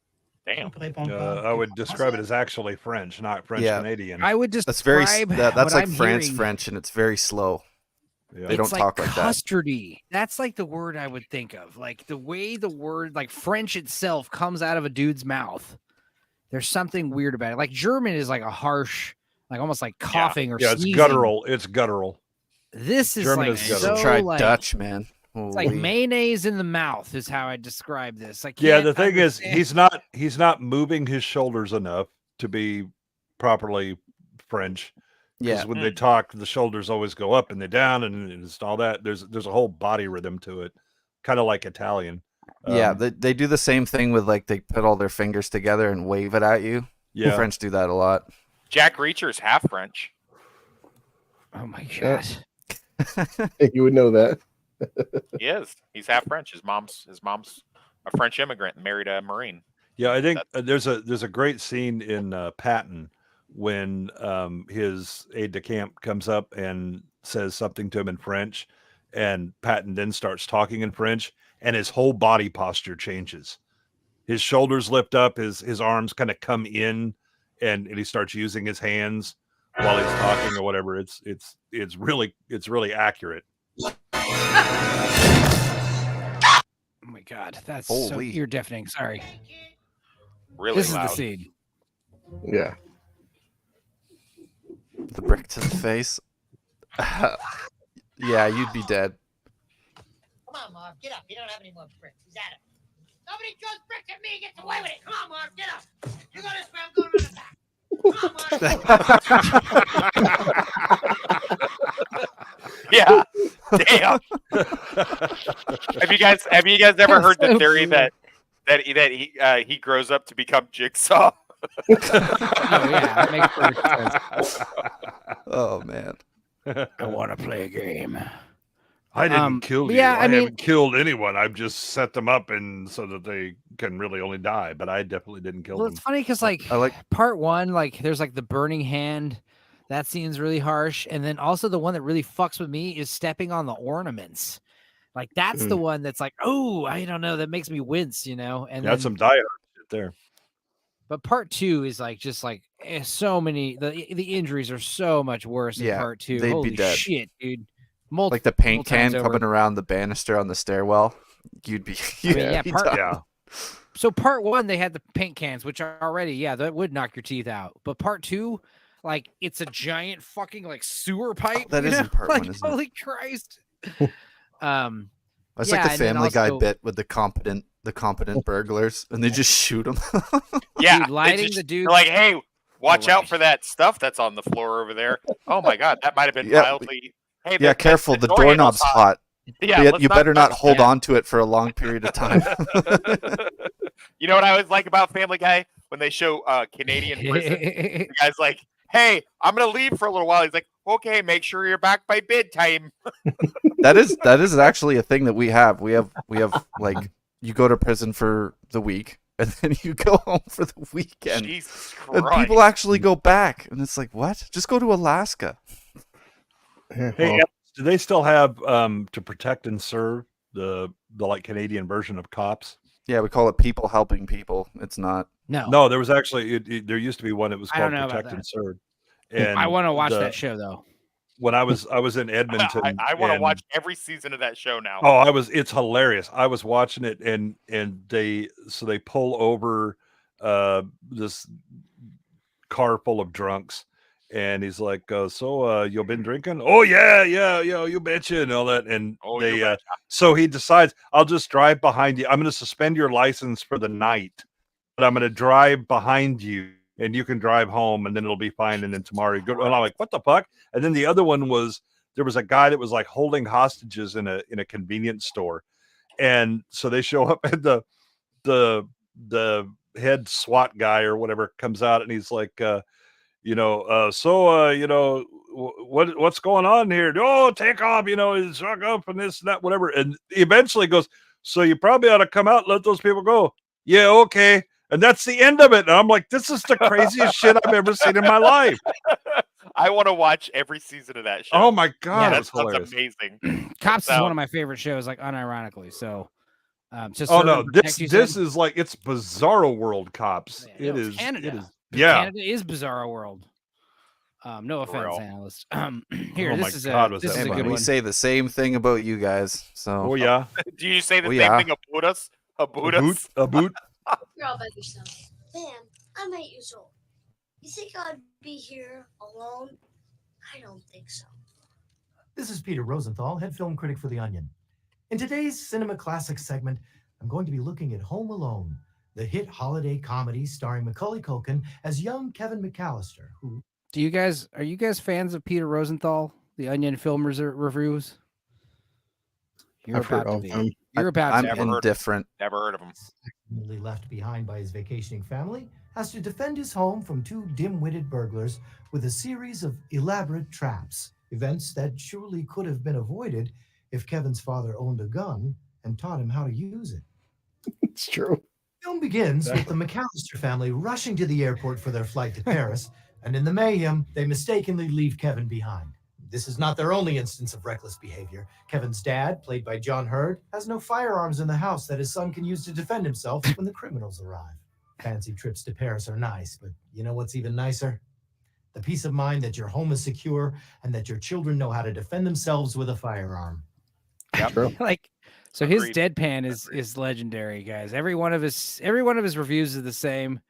Damn. I would describe it as actually French, not French Canadian. I would just that's like French, and it's very slow. Yeah. They don't talk like that. Custardy. That's like the word I would think of. Like the way the word, like French itself, comes out of a dude's mouth. There's something weird about it. Like German is like a harsh, like almost like coughing or sneezing. It's guttural. It's guttural. This is German like is guttural. so Try like, Dutch, man. It's like mayonnaise in the mouth is how I describe this. The thing is, he's not moving his shoulders enough to be properly French. Yeah, when they talk, the shoulders always go up and they down, and it's all that. There's a whole body rhythm to it, kind of like Italian. They do the same thing with like they put all their fingers together and wave it at you. Yeah, the French do that a lot. Jack Reacher's half French. Oh my god! I think you would know that. He is. He's half French. His mom's a French immigrant, married a Marine. Yeah, I think there's a great scene in Patton when his aide de camp comes up and says something to him in French, and Patton then starts talking in French, and his whole body posture changes. His shoulders lift up, his arms kind of come in, and he starts using his hands while he's talking or whatever. It's really accurate. Oh my god, that's so ear deafening. Sorry. Really this loud. Is the scene. Yeah. The brick to the face. Yeah, you'd be dead. Come on, Marv, get up. You don't have any more bricks. He's at it. Nobody throws bricks at me and gets away with it. Come on, Marv, get up. You go this way, I'm going to the back. Yeah. Damn. Have you guys ever heard the theory that he grows up to become Jigsaw? Yeah, that makes perfect sense. Oh man, I want to play a game. I didn't kill you. yeah, I I mean- haven't killed anyone. I've just set them up and so that they can really only die. But I definitely didn't kill Well, them. it's funny because like part one, like there's like the burning hand. That scene's really harsh, and then also the one that really fucks with me is stepping on the ornaments. Like that's the one that's like, oh, I don't know, that makes me wince, you know. And that's then, some diehard shit there. But part two is like just like so many. The injuries are so much worse in part two. they'd Holy be dead. shit, dude! Like the paint can coming around the banister on the stairwell, you'd be. So part one, they had the paint cans, which are already, that would knock your teeth out. But part two, like it's a giant fucking like sewer pipe. That isn't part like, one, isn't it? holy Christ. It's like the Family Guy bit with the competent burglars, and they just shoot them. Yeah, dude, lighting the dude. They're like, hey, watch out for that stuff that's on the floor over there. Oh my god, that might have been mildly. Hey, yeah, careful. The doorknob's hot. Yeah, you better not hold on to it for a long period of time. You know what I always like about Family Guy when they show Canadian prison? The guy's like, "Hey, I'm gonna leave for a little while." He's like, "Okay, make sure you're back by bedtime." That is actually a thing that we have. We have like you go to prison for the week and then you go home for the weekend. Jesus and Christ. people actually go back, and it's like, what? Just go to Alaska. Hey, do they still have to protect and serve the like Canadian version of Cops? Yeah, we call it People Helping People. It's not. No, there was actually there used to be one that was called Protect and Serve. And I want to watch that show though. When I was in Edmonton, I want to watch every season of that show now. Oh, it's hilarious. I was watching it and they pull over this car full of drunks. And he's like, so you've been drinking? Oh, yeah, you betcha, and all that. And so he decides, I'll just drive behind you. I'm going to suspend your license for the night, but I'm going to drive behind you, and you can drive home, and then it'll be fine. And then tomorrow you go. And I'm like, what the fuck? And then the other one was, there was a guy that was like holding hostages in a convenience store. And so they show up, and the head SWAT guy or whatever comes out, and he's like, what's going on here? Oh, take off, he's struck up and this and that, whatever. And he eventually goes, so you probably ought to come out and let those people go. Yeah, okay. And that's the end of it. And I'm like, this is the craziest shit I've ever seen in my life. I want to watch every season of that show. Oh my god, that's amazing. Cops is one of my favorite shows, like unironically. So, this is like, it's Bizarro World Cops. It is Canada. It is. Canada is Bizarro World. No offense, analyst. Here, this is a good one. We say the same thing about you guys. So. Oh yeah. Do you say the same thing about us? A boot. You're all by yourself. Man, I'm 8 years old. You think I'd be here alone? I don't think so. This is Peter Rosenthal, head film critic for The Onion. In today's Cinema Classics segment, I'm going to be looking at Home Alone, the hit holiday comedy starring Macaulay Culkin as young Kevin McAllister, who... Are you guys fans of Peter Rosenthal, The Onion film reviews? You're about to be. I'm indifferent. Never heard of him. Left behind by his vacationing family, has to defend his home from two dim-witted burglars with a series of elaborate traps, events that surely could have been avoided if Kevin's father owned a gun and taught him how to use it. It's true. The film begins with the McAllister family rushing to the airport for their flight to Paris, and in the mayhem, they mistakenly leave Kevin behind. This is not their only instance of reckless behavior. Kevin's dad, played by John Hurd, has no firearms in the house that his son can use to defend himself when the criminals arrive. Fancy trips to Paris are nice, but you know what's even nicer? The peace of mind that your home is secure and that your children know how to defend themselves with a firearm. Yep. So his deadpan is legendary, guys. Every one of his reviews is the same,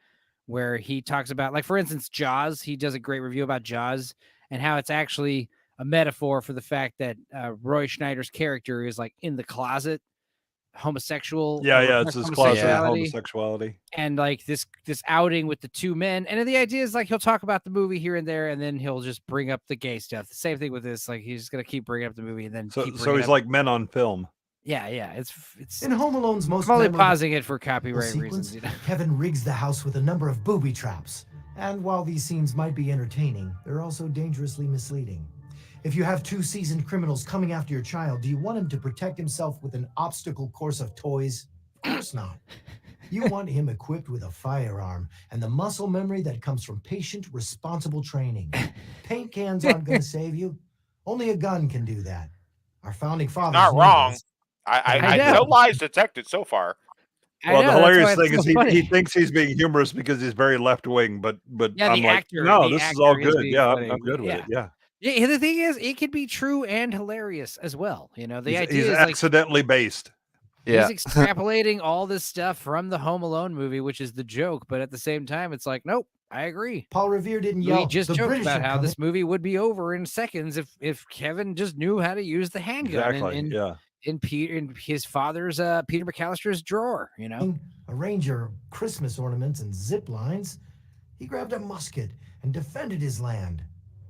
where he talks about, like, for instance, Jaws. He does a great review about Jaws and how it's actually a metaphor for the fact that Roy Schneider's character is like in the closet, homosexual. Yeah, it's his closet homosexuality. And like this outing with the two men. And the idea is like he'll talk about the movie here and there, and then he'll just bring up the gay stuff. The same thing with this. Like he's gonna keep bringing up the movie and then so he's like Men on Film. Yeah, it's in Home Alone's most. I'm only pausing it for copyright sequence, reasons. Kevin rigs the house with a number of booby traps, and while these scenes might be entertaining, they're also dangerously misleading. If you have two seasoned criminals coming after your child, do you want him to protect himself with an obstacle course of toys? Of course not. You want him equipped with a firearm and the muscle memory that comes from patient, responsible training. Paint cans aren't going to save you. Only a gun can do that. Our founding fathers. Not wrong. I no lies detected so far. Well, the hilarious thing is he thinks he's being humorous because he's very left wing, but yeah, I'm like, no, this is all good. Yeah, I'm good with it. Yeah. Yeah, the thing is, it could be true and hilarious as well. You know, the idea is accidentally based. Yeah. He's extrapolating all this stuff from the Home Alone movie, which is the joke, but at the same time, it's like, nope, I agree. Paul Revere didn't yell. We just joked about how this movie would be over in seconds if Kevin just knew how to use the handgun in his father's Peter McAllister's drawer. You know, arrange your Christmas ornaments and zip lines. He grabbed a musket and defended his land.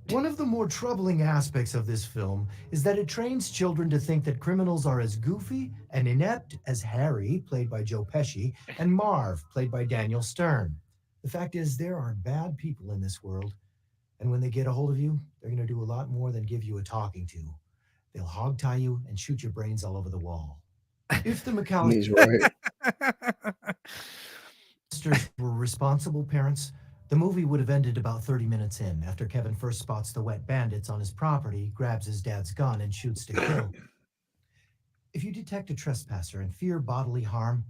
One of the more troubling aspects of this film is that it trains children to think that criminals are as goofy and inept as Harry, played by Joe Pesci, and Marv, played by Daniel Stern. The fact is, there are bad people in this world, and when they get a hold of you, they're going to do a lot more than give you a talking to. They'll hog-tie you and shoot your brains all over the wall. If the McAllisters were responsible parents, the movie would have ended about 30 minutes in, after Kevin first spots the wet bandits on his property, grabs his dad's gun, and shoots to kill. If you detect a trespasser and fear bodily harm,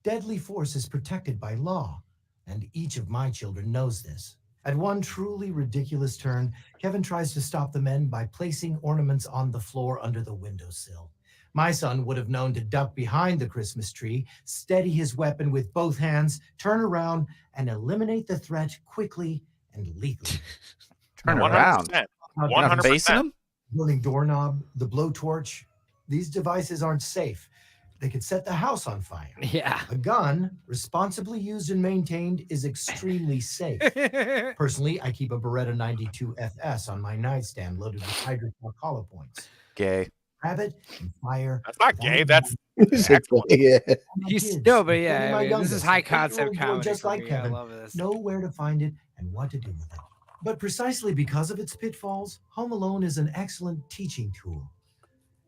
deadly force is protected by law, and each of my children knows this. At one truly ridiculous turn, Kevin tries to stop the men by placing ornaments on the floor under the windowsill. My son would have known to duck behind the Christmas tree, steady his weapon with both hands, turn around, and eliminate the threat quickly and lethally. Turn around. 100%. Facing him? Burning doorknob, the blowtorch. These devices aren't safe. They could set the house on fire. Yeah. A gun, responsibly used and maintained, is extremely safe. Personally, I keep a Beretta 92 FS on my nightstand loaded with hydrofoil hollow points. Gay. Grab it and fire. That's not gay. That's yeah. This is high concept comedy. Just like Kevin, I love this. know where to find it and what to do with it. But precisely because of its pitfalls, Home Alone is an excellent teaching tool.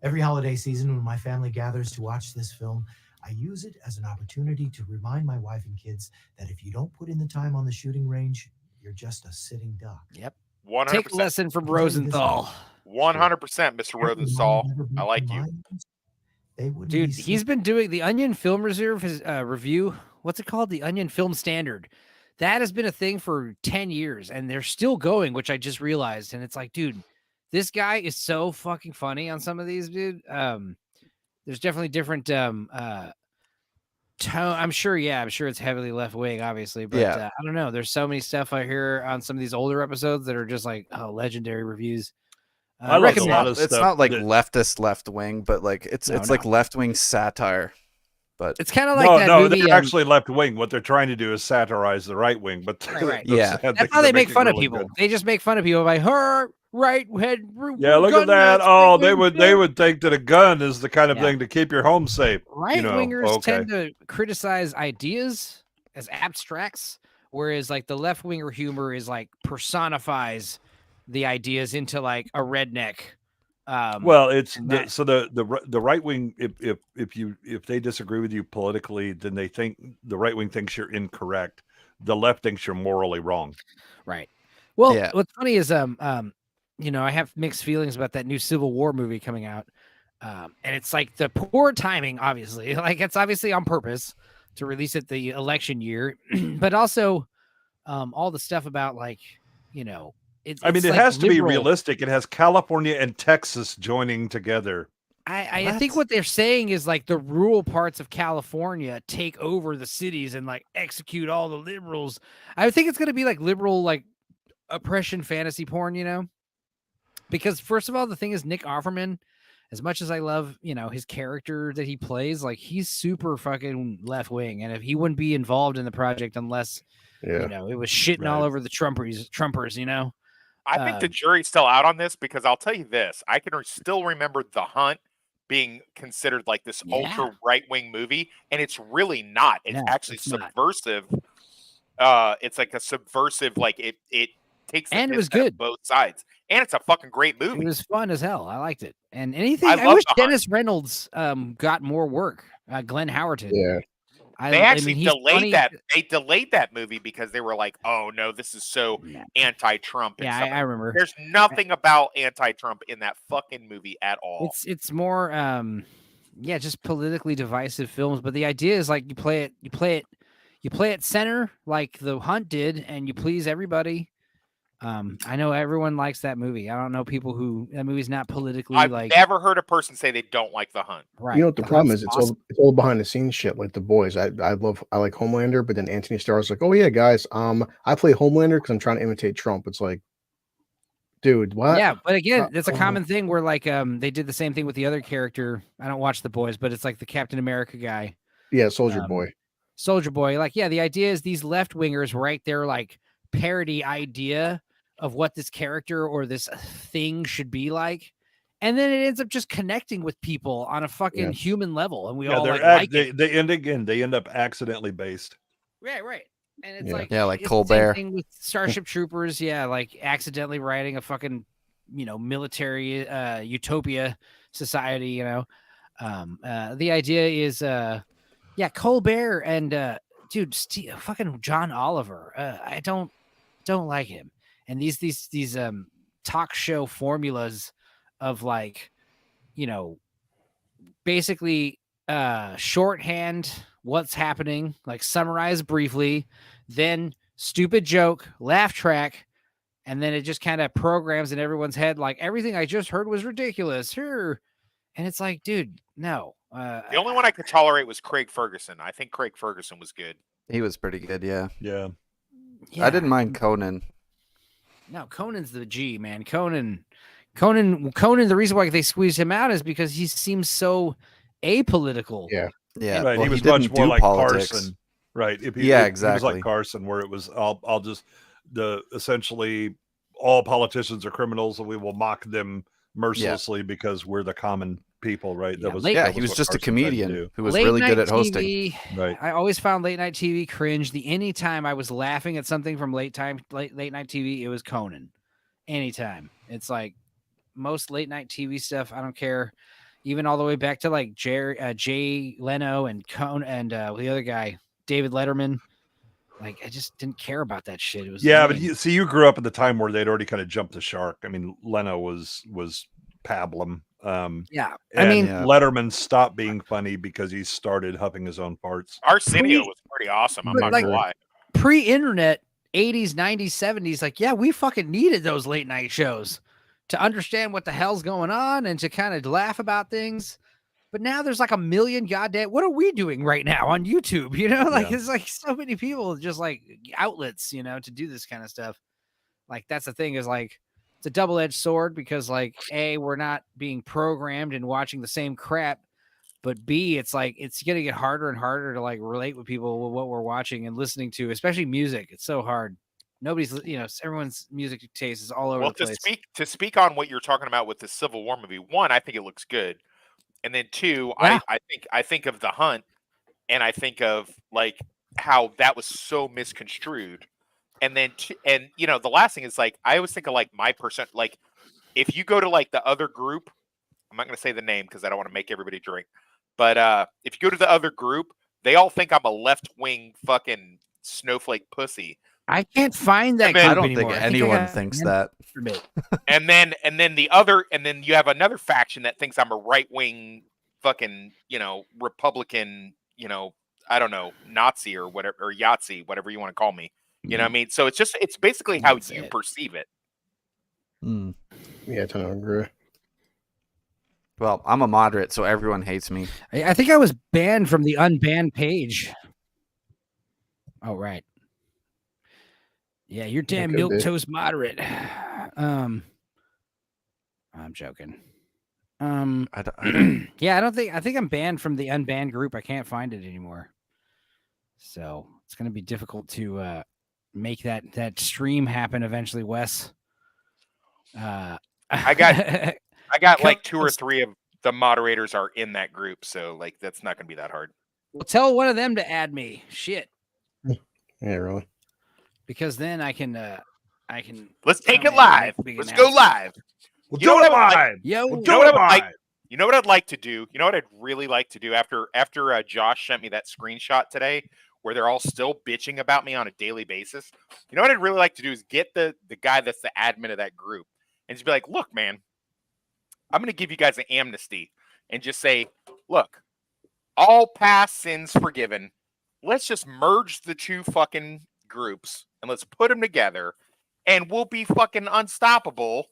Every holiday season when my family gathers to watch this film, I use it as an opportunity to remind my wife and kids that if you don't put in the time on the shooting range, you're just a sitting duck. Yep. 100%. Take a lesson from Rosenthal. 100%, Mr. Rosenthal. I like you. Dude, he's been doing the Onion Film Reserve review. What's it called? The Onion Film Standard. That has been a thing for 10 years, and they're still going, which I just realized. And it's like, dude, this guy is so fucking funny on some of these, dude. There's definitely different tone. I'm sure it's heavily left wing, obviously, but I don't know. There's so many stuff I hear on some of these older episodes that are just like legendary reviews. I like a lot of stuff. It's not like leftist left wing, but like it's like left wing satire. But it's kind of like that movie. They're actually left wing. What they're trying to do is satirize the right wing. But that's how they make fun of people. Good. They just make fun of people by her right head. Yeah, look at that. Oh, they would think that a gun is the kind of thing to keep your home safe. Right wingers tend to criticize ideas as abstracts, whereas like the left winger humor is like personifies the ideas into like a redneck. Well, it's the right wing. If they disagree with you politically, then they think the right wing thinks you're incorrect. The left thinks you're morally wrong. Right. Well, what's funny is I have mixed feelings about that new Civil War movie coming out, and it's like the poor timing. Obviously, like it's obviously on purpose to release it the election year, but also all the stuff about like it has to be realistic. It has California and Texas joining together. I think what they're saying is like the rural parts of California take over the cities and like execute all the liberals. I think it's going to be like liberal, like oppression fantasy porn, because first of all, the thing is Nick Offerman, as much as I love, his character that he plays, like he's super fucking left wing. And if he wouldn't be involved in the project unless, it was shitting all over the Trumpers, I think the jury's still out on this because I'll tell you this. I can still remember The Hunt being considered like this ultra right-wing movie, and it's really not. It's actually subversive. It's like a subversive, like it takes the and it was piss out of good. both sides, and it's a fucking great movie. It was fun as hell. I liked it. And anything, I wish Dennis Reynolds got more work. Glenn Howerton. Yeah. They actually delayed that. They delayed that movie because they were like, "Oh no, this is so anti-Trump." And I remember. There's nothing about anti-Trump in that fucking movie at all. It's more, just politically divisive films. But the idea is like you play it center like The Hunt did, and you please everybody. I know everyone likes that movie. I don't know people who that movie's not politically. I've never heard a person say they don't like The Hunt. Right. You know what the problem is? It's all behind the scenes shit. Like The Boys, I like Homelander, but then Anthony Starr's like, oh yeah, guys, I play Homelander because I'm trying to imitate Trump. It's like, dude, what? Yeah, but again, it's a common thing where like they did the same thing with the other character. I don't watch The Boys, but it's like the Captain America guy. Yeah, Soldier Boy. Like, yeah, the idea is these left wingers write their like parody idea of what this character or this thing should be like, and then it ends up just connecting with people on a fucking human level, and we all like it. They end up accidentally based. Right. And it's like it's Colbert the same thing with Starship Troopers. Yeah, like accidentally writing a fucking military utopia society. The idea is Colbert and dude, fucking John Oliver. I don't like him. And these talk show formulas of like, basically shorthand what's happening, like summarize briefly, then stupid joke, laugh track, and then it just kind of programs in everyone's head like everything I just heard was ridiculous. Here, and it's like, dude, no. The only one I could tolerate was Craig Ferguson. I think Craig Ferguson was good. He was pretty good, yeah. Yeah. I didn't mind Conan. No, Conan's the G, man. Conan. The reason why they squeezed him out is because he seems so apolitical. Yeah. Right. Well, he was much more like politics. Carson. Right. Exactly. He was like Carson, where it was I'll just essentially all politicians are criminals and we will mock them mercilessly because we're the common people, right? He was just a comedian who was really good at hosting. TV, right. I always found late night TV cringe. Anytime I was laughing at something from late night TV, it was Conan. Anytime. It's like most late night TV stuff, I don't care. Even all the way back to like Jay Leno and Conan and the other guy, David Letterman. Like, I just didn't care about that shit. It was but you grew up at the time where they'd already kind of jumped the shark. I mean, Leno was pablum. I mean, Letterman stopped being funny because he started huffing his own farts. Arsenio was pretty awesome. I'm not gonna lie. Pre-internet, 80s, 90s, 70s, like, yeah, we fucking needed those late night shows to understand what the hell's going on and to kind of laugh about things. But now there's like a million goddamn, what are we doing right now on YouTube? It's like so many people just like outlets, to do this kind of stuff. Like, that's the thing is like, it's a double-edged sword because like, A, we're not being programmed and watching the same crap, but B, it's like, it's going to get harder and harder to like relate with people with what we're watching and listening to, especially music. It's so hard. Nobody's, everyone's music taste is all over the place. To speak on what you're talking about with the Civil War movie, one, I think it looks good. And then two, I think of The Hunt, and I think of like how that was so misconstrued. And then the last thing is like I always think of like my percent. Like if you go to like the other group, I'm not going to say the name because I don't want to make everybody drink. But if you go to the other group, they all think I'm a left wing fucking snowflake pussy. I can't find that. I don't think anyone thinks that. and then you have another faction that thinks I'm a right wing fucking Republican, I don't know, Nazi or whatever, or Yahtzee, whatever you want to call me. You know what I mean? So it's basically how you perceive it. Yeah, I totally agree. Well, I'm a moderate, so everyone hates me. I think I was banned from the unbanned page. Oh, right. Yeah, you're damn milquetoast moderate. I'm joking. I don't... Yeah, I think I'm banned from the unbanned group. I can't find it anymore. So it's going to be difficult to make that stream happen eventually, Wes. I got like two or three the moderators are in that group, so like that's not going to be that hard. Well, tell one of them to add me. Shit. Yeah, really. Because then I can let's take it live. Let's go live. We'll do it live. Yo, you know what I'd like to do? You know what I'd really like to do after Josh sent me that screenshot today where they're all still bitching about me on a daily basis? You know what I'd really like to do is get the guy that's the admin of that group and just be like, look, man, I'm going to give you guys an amnesty and just say, look, all past sins forgiven. Let's just merge the two fucking groups and let's put them together and we'll be fucking unstoppable.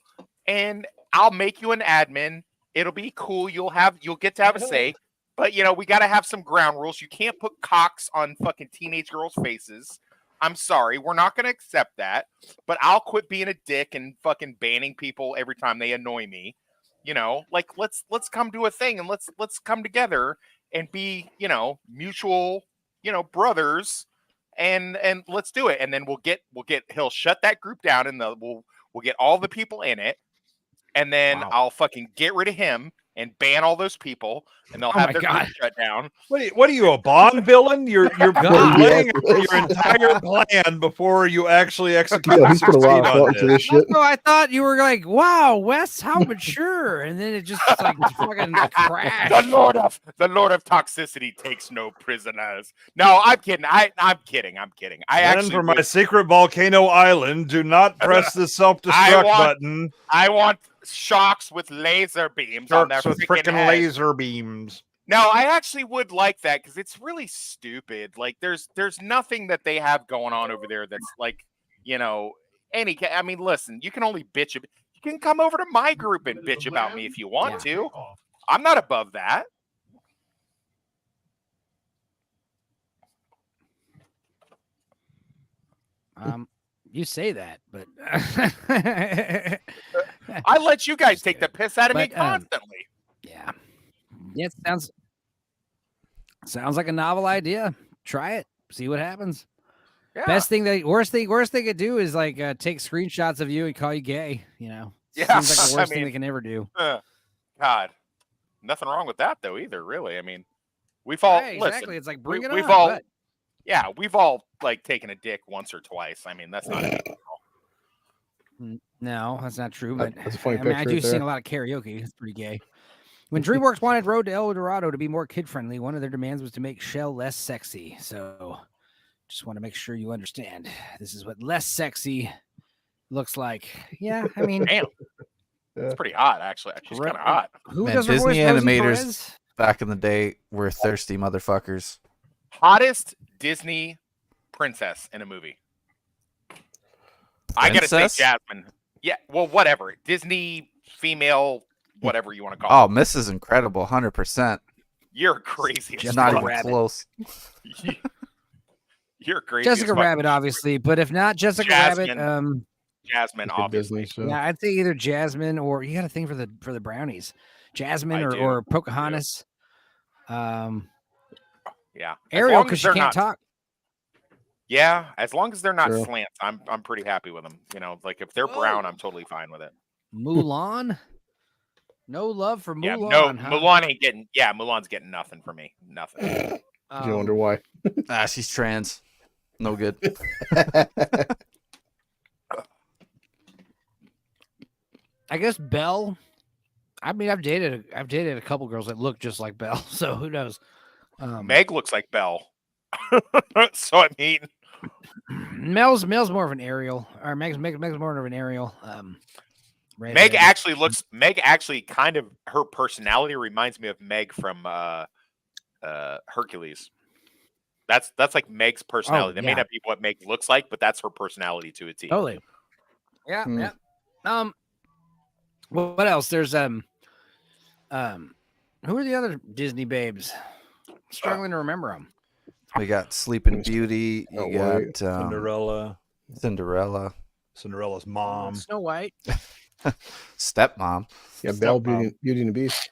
And I'll make you an admin. It'll be cool. You'll get to have a say. But, you know, we got to have some ground rules. You can't put cocks on fucking teenage girls' faces. I'm sorry. We're not going to accept that. But I'll quit being a dick and fucking banning people every time they annoy me. You know, like let's come to a thing and let's come together and be, you know, mutual, you know, brothers and let's do it. And then he'll shut that group down and we'll get all the people in it. And then I'll fucking get rid of him and ban all those people, and they'll have their group shut down. What are you, a Bond villain? You're laying out your entire plan before you actually execute. Yeah, he's put a lot of thought into this shit. No, I thought you were like, wow, Wes, how mature, and then it just like fucking crashed. The Lord of Toxicity takes no prisoners. No, I'm kidding. I'm kidding. For my secret volcano island, do not press the self-destruct button. I want sharks with laser beams on their freaking laser beams. No, I actually would like that because it's really stupid. Like, there's nothing that they have going on over there that's like, you know, I mean, listen, you can only bitch. You can come over to my group and bitch about me if you want to. I'm not above that. You say that, but I let you guys take the piss out of me constantly. Yeah, it sounds like a novel idea. Try it, see what happens. Yeah. Worst thing could do is like take screenshots of you and call you gay. You know, yeah, seems like the worst thing they can ever do. God, nothing wrong with that though either. Really, I mean, we've all exactly. Listen, it's like bring it we've on. All. Yeah, we've all like taken a dick once or twice. I mean, that's not it. No, that's not true. But that's a funny I mean, I do right sing a lot of karaoke. It's pretty gay. When DreamWorks wanted Road to El Dorado to be more kid-friendly, one of their demands was to make Shell less sexy. So just want to make sure you understand. This is what less sexy looks like. Yeah, I mean... Damn. It's pretty hot, actually. She's kind of hot. Who Man, does her Disney voice, Rosie animators Perez? back in the day were thirsty motherfuckers. Hottest Disney princess in a movie. I gotta say Jasmine. Yeah, well, whatever. Disney female, whatever you want to call Oh, it. Mrs. Incredible, 100%. You're crazy. Just not even close. You're crazy. Jessica Rabbit, obviously, but if not Jessica Rabbit, Jasmine, obviously. Disney, so. yeah, I'd say either Jasmine or you got to think for the brownies, Jasmine or Pocahontas. Yeah, Ariel because she can't talk. Yeah, as long as they're not slants, I'm pretty happy with them. You know, like if they're brown, I'm totally fine with it. Mulan. No love for Mulan. Yeah, no, huh? Mulan ain't getting. Yeah, Mulan's getting nothing for me. Nothing. You wonder why? She's trans. No good. I guess Belle. I mean, I've dated a couple girls that look just like Belle, so who knows? Meg looks like Belle. So I mean, Mel's more of an Ariel, or Meg's more of an Ariel. Meg actually kind of, her personality reminds me of Meg from Hercules. That's like Meg's personality. That may not be what Meg looks like, but that's her personality to a T. Totally. Yeah. Yeah. What else? There's who are the other Disney babes? I'm struggling to remember them. We got Sleeping Beauty. You got Cinderella's mom. Snow White. Stepmom. Yeah, Belle, Beauty and the Beast.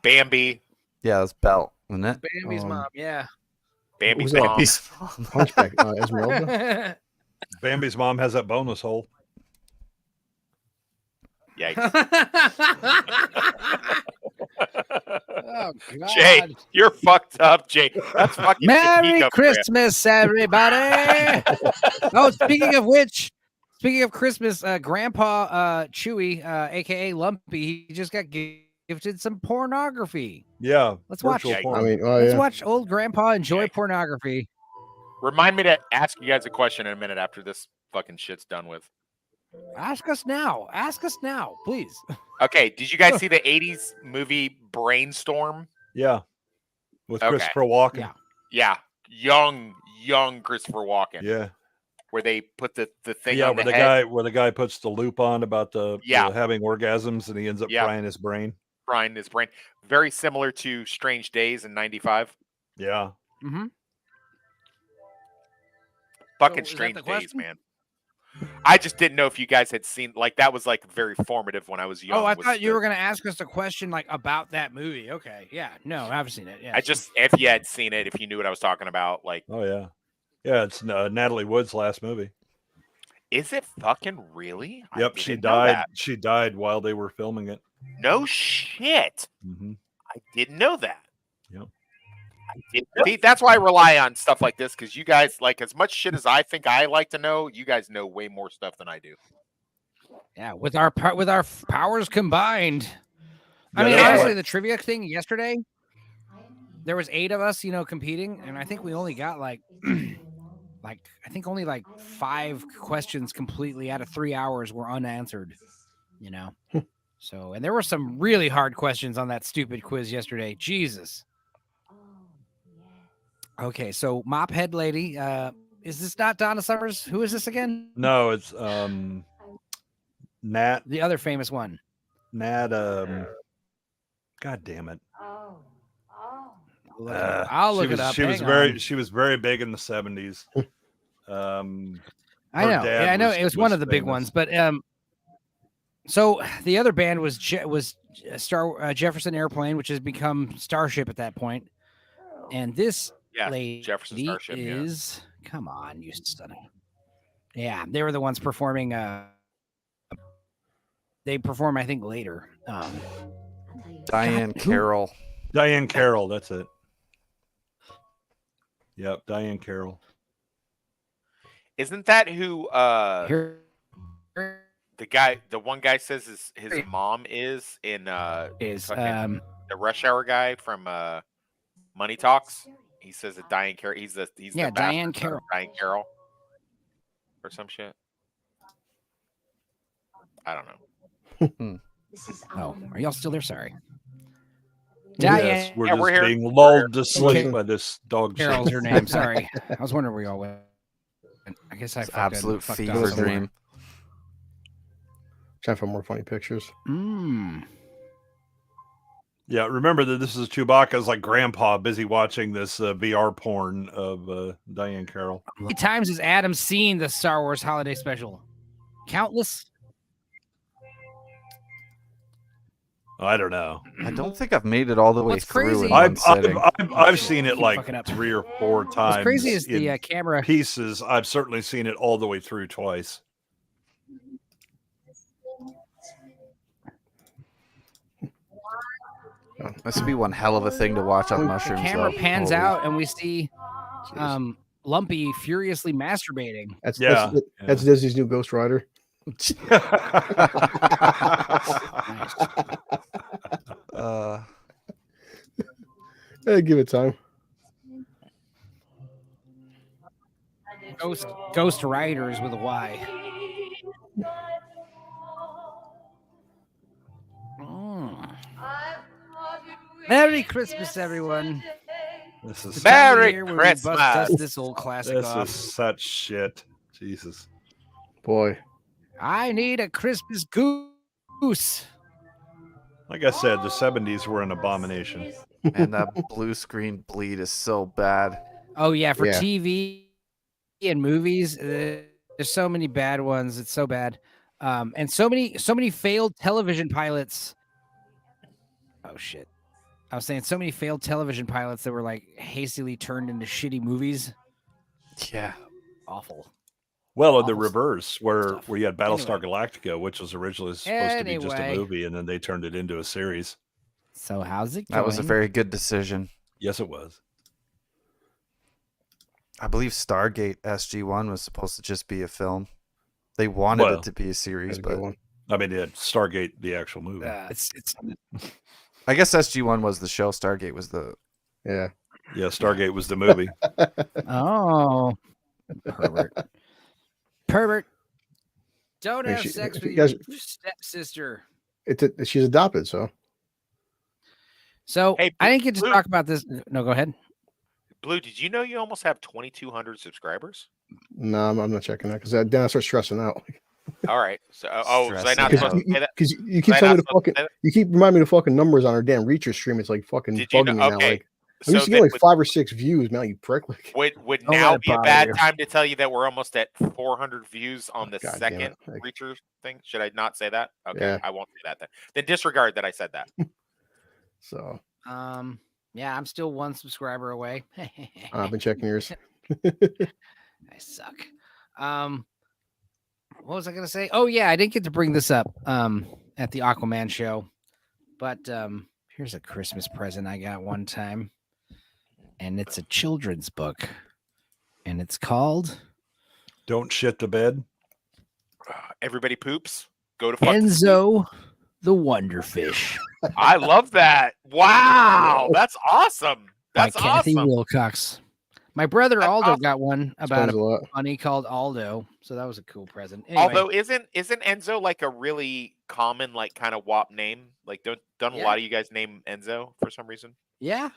Bambi. Yeah, that's Belle, isn't it? Bambi's mom. Yeah. Bambi's mom. Hunchback. Esmeralda. Bambi's mom has that bonus hole. Yikes. Oh, God. Jay, you're fucked up, Jay. That's fucking Merry Topeka Christmas, everybody. Oh, speaking of Christmas, Grandpa Chewy, aka Lumpy, he just got gifted some pornography. Yeah, let's watch virtual it. porn. Let's watch old Grandpa enjoy pornography. Remind me to ask you guys a question in a minute after this fucking shit's done with. Ask us now. Ask us now, please. Okay, did you guys see the 80s movie Brainstorm? Yeah. With Okay. Christopher Walken. Yeah. Young Christopher Walken. Yeah. Where they put the thing Yeah, on where the the head. guy puts the loop on about the having orgasms and he ends up frying his brain. Frying his brain. Very similar to Strange Days in 95. Yeah. Mm-hmm. Fucking So, Strange Days, man. I just didn't know if you guys had seen, like, that was like very formative when I was young. Oh, I thought you were going to ask us a question like about that movie. Okay. Yeah. No, I haven't seen it. Yeah. I just, if you had seen it, if you knew what I was talking about, like. Oh, yeah. Yeah, it's Natalie Wood's last movie. Is it fucking really? Yep, she died. She died while they were filming it. No shit. Mm-hmm. I didn't know that. Yep. See, that's why I rely on stuff like this, because you guys, like, as much shit as I think I like to know, you guys know way more stuff than I do. Yeah, with our powers combined. I mean, honestly, the trivia thing yesterday, there was 8 of us, competing, and I think we only got like I think only like 5 questions completely out of 3 hours were unanswered. So, and there were some really hard questions on that stupid quiz yesterday. Jesus. Okay, so Mop Head Lady, is this not Donna Summers? Who is this again? No, it's Nat. The other famous one. Nat, God damn it. I'll look it up. She was very big in the 70s. I know. Yeah, I know. It was one of the big ones, but so the other band was Jefferson Airplane, which has become Starship at that point. And this lady Jefferson Starship is come on, you son of. Yeah, they were the ones performing. They perform, I think, later. Diane Carroll. Diane Carroll, that's it. Yep, Diane Carroll. Isn't that who the one guy says his mom is in the Rush Hour guy from Money Talks? He says that Diane Carroll. He's the Diane Carroll. Diane Carroll or some shit. I don't know. Oh, are y'all still there? Sorry. Yes, Diane, we're just being lulled to sleep by this dog. Carol's her name. Sorry, I was wondering where y'all went. I guess I absolute fever dream. Trying to find more funny pictures. Yeah, remember that this is Chewbacca's like grandpa busy watching this VR porn of Diane Carroll. How many times has Adam seen the Star Wars Holiday Special? Countless. I don't know. I don't think I've made it all the way through. I've seen it like 3 or 4 times. What's crazy is the camera pieces. I've certainly seen it all the way through twice. This would be one hell of a thing to watch on mushrooms. The camera pans out and we see Lumpy furiously masturbating. That's Disney's new Ghost Rider. Give it time. Ghost Riders with a Y. Merry Christmas, everyone. This is Merry Christmas. This old classic This off. is such shit. Jesus. Boy. I need a Christmas goose. Like I said, the 70s were an abomination. And that blue screen bleed is so bad. Oh, yeah. For TV and movies, there's so many bad ones. It's so bad. And so many failed television pilots. Oh, shit. I was saying so many failed television pilots that were like hastily turned into shitty movies. Yeah. Awful. Well, in the reverse, where you had Battlestar Galactica, which was originally supposed to be just a movie, and then they turned it into a series. So how's it going? That was a very good decision. Yes, it was. I believe Stargate SG-1 was supposed to just be a film. They wanted it to be a series, but I mean, Stargate, the actual movie. It's. I guess SG-1 was the show. Stargate was the. Yeah. Yeah, Stargate was the movie. Oh, pervert. Don't have sex with your stepsister. She's adopted, so. So hey, I didn't get to talk about this. No, go ahead. Blue, did you know you almost have 2,200 subscribers? No, I'm not checking that because then I start stressing out. All right. So, was I not supposed to say that? Because you keep telling me you keep reminding me the fucking numbers on our damn Reacher stream. It's like fucking bugging me now. Like, I'm used to get like 5 or 6 views. Now you prick. Like, would now be a bad time to tell you that we're almost at 400 views on the second Reacher thing? Should I not say that? Okay, yeah. I won't say that then. Then disregard that I said that. So. Yeah, I'm still 1 subscriber away. I've been checking yours. I suck. What was I gonna say? Oh yeah, I didn't get to bring this up at the Aquaman show, but here's a Christmas present I got one time, and it's a children's book, and it's called "Don't Shit the Bed." Everybody poops. Go to Enzo the Wonder Fish. I love that. Wow, that's awesome. That's by Kathy awesome. Wilcox. My brother Aldo got one about a bunny called Aldo, so that was a cool present. Anyway. Although isn't Enzo like a really common like kind of WAP name? Like don't a lot of you guys name Enzo for some reason? Yeah.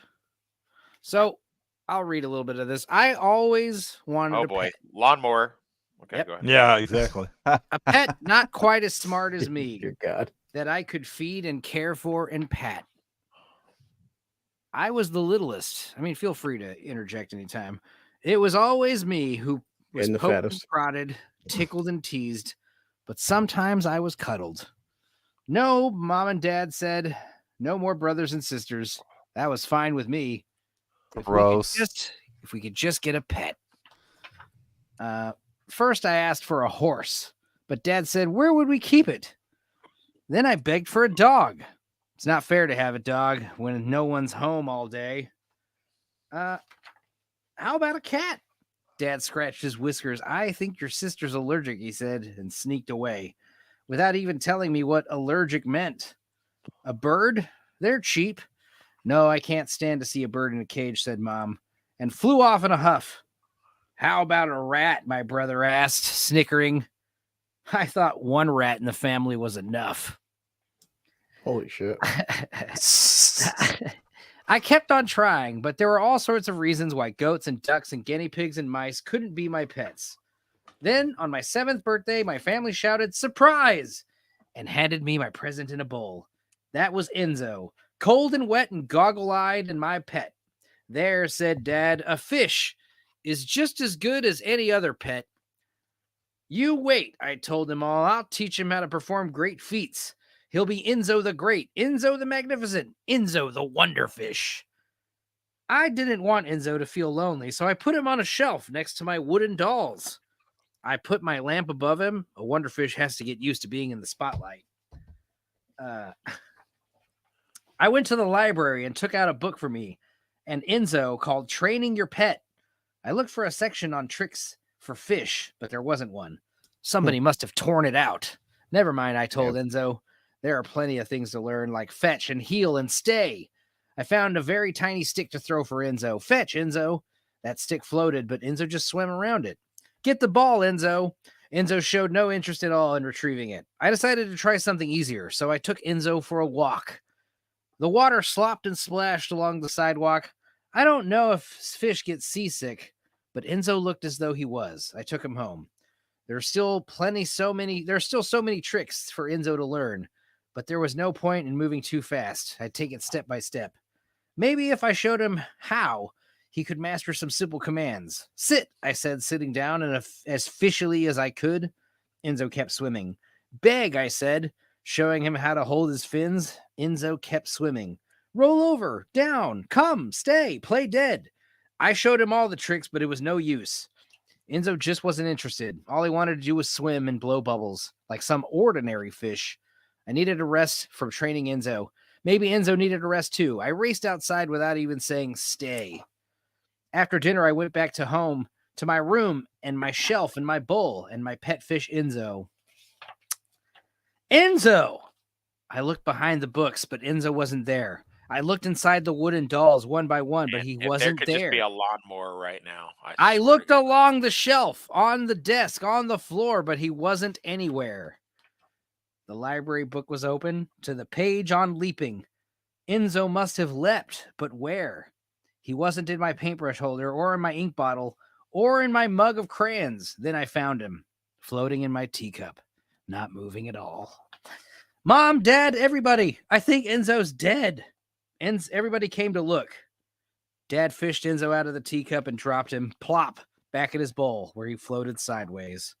So I'll read a little bit of this. I always wanted a pet. Lawnmower. Okay, go ahead. Yeah, exactly. A pet not quite as smart as me. Dear God. That I could feed and care for and pat. I was the littlest. I mean, feel free to interject anytime. It was always me who was poked and prodded, tickled and teased, but sometimes I was cuddled. No, Mom and Dad said, no more brothers and sisters. That was fine with me. Gross. If we could just get a pet. First, I asked for a horse, but Dad said, where would we keep it? Then I begged for a dog. It's not fair to have a dog when no one's home all day. How about a cat? Dad scratched his whiskers. I think your sister's allergic, he said, and sneaked away without even telling me what allergic meant. A bird? They're cheap. No, I can't stand to see a bird in a cage, said Mom, and flew off in a huff. How about a rat? My brother asked, snickering. I thought 1 rat in the family was enough. Holy shit. I kept on trying, but there were all sorts of reasons why goats and ducks and guinea pigs and mice couldn't be my pets. Then, on my 7th birthday, my family shouted, surprise, and handed me my present in a bowl. That was Enzo, cold and wet and goggle-eyed, and my pet. There, said Dad, a fish is just as good as any other pet. You wait, I told them all. I'll teach him how to perform great feats. He'll be Enzo the Great, Enzo the Magnificent, Enzo the Wonder Fish. I didn't want Enzo to feel lonely, so I put him on a shelf next to my wooden dolls. I put my lamp above him. A Wonder Fish has to get used to being in the spotlight. I went to the library and took out a book for me, and Enzo called Training Your Pet. I looked for a section on tricks for fish, but there wasn't one. Somebody must have torn it out. Never mind, I told Enzo. There are plenty of things to learn, like fetch and heel and stay. I found a very tiny stick to throw for Enzo. Fetch, Enzo. That stick floated, but Enzo just swam around it. Get the ball, Enzo. Enzo showed no interest at all in retrieving it. I decided to try something easier, so I took Enzo for a walk. The water slopped and splashed along the sidewalk. I don't know if fish get seasick, but Enzo looked as though he was. I took him home. There's still so many tricks for Enzo to learn, but there was no point in moving too fast. I'd take it step by step. Maybe if I showed him how, he could master some simple commands. Sit, I said, sitting down as fishily as I could. Enzo kept swimming. Beg, I said, showing him how to hold his fins. Enzo kept swimming. Roll over, down, come, stay, play dead. I showed him all the tricks, but it was no use. Enzo just wasn't interested. All he wanted to do was swim and blow bubbles, like some ordinary fish. I needed a rest from training Enzo. Maybe Enzo needed a rest too. I raced outside without even saying stay. After dinner, I went back to home, to my room, and my shelf, and my bowl, and my pet fish, Enzo. Enzo! I looked behind the books, but Enzo wasn't there. I looked inside the wooden dolls one by one, but he wasn't there. Could just be a lawnmower right now. I looked along the shelf, on the desk, on the floor, but he wasn't anywhere. The library book was open to the page on leaping. Enzo must have leapt, but where? He wasn't in my paintbrush holder or in my ink bottle or in my mug of crayons. Then I found him, floating in my teacup, not moving at all. Mom, Dad, everybody, I think Enzo's dead. Everybody came to look. Dad fished Enzo out of the teacup and dropped him, plop, back in his bowl where he floated sideways.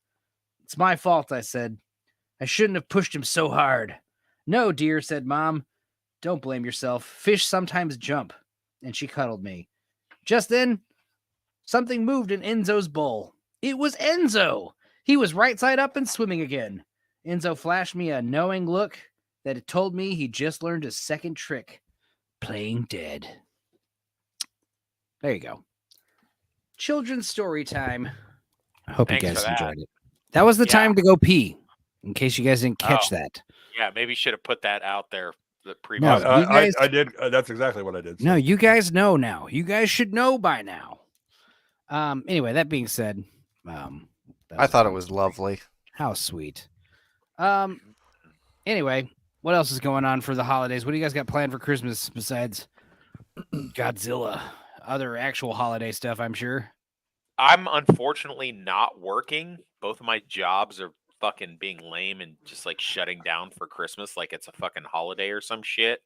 It's my fault, I said. I shouldn't have pushed him so hard. No, dear, said Mom. Don't blame yourself. Fish sometimes jump. And she cuddled me. Just then, something moved in Enzo's bowl. It was Enzo. He was right side up and swimming again. Enzo flashed me a knowing look that it told me he just learned his second trick, playing dead. There you go. Children's story time. I hope you guys enjoyed it. That was the time to go pee, in case you guys didn't catch that. Yeah, maybe you should have put that out there. The previous. No, I did. That's exactly what I did. No, you guys know now. You guys should know by now. Anyway, that being said, I thought it was lovely. How sweet. Anyway, what else is going on for the holidays? What do you guys got planned for Christmas besides Godzilla? Other actual holiday stuff, I'm sure. I'm unfortunately not working. Both of my jobs are fucking being lame and just like shutting down for Christmas like it's a fucking holiday or some shit.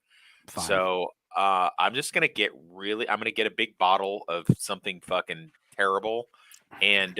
Fine. So I'm just gonna get a big bottle of something fucking terrible and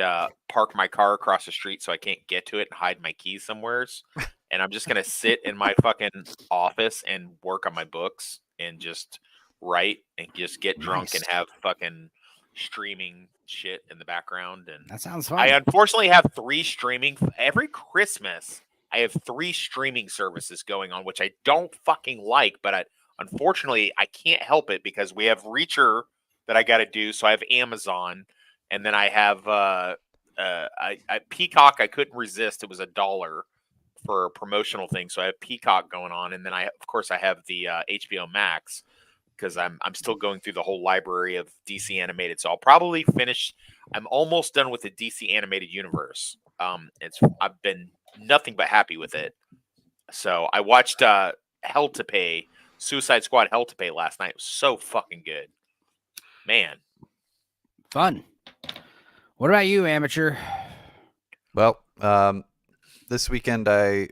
park my car across the street so I can't get to it and hide my keys somewheres. And I'm just gonna sit in my fucking office and work on my books and just write and just get drunk and have fucking streaming shit in the background. And that sounds fun. I unfortunately have 3 streaming every Christmas. I have 3 streaming services going on, which I don't fucking like, but unfortunately I can't help it because we have Reacher that I got to do. So I have Amazon, and then I have Peacock. I couldn't resist. It was $1 for a promotional thing. So I have Peacock going on, and then I have the HBO Max, because I'm still going through the whole library of DC animated. So I'll probably finish. I'm almost done with the DC animated universe. I've been nothing but happy with it. So I watched Hell to Pay, Suicide Squad Hell to Pay last night. It was so fucking good. Man. Fun. What about you, Amateur? Well, this weekend I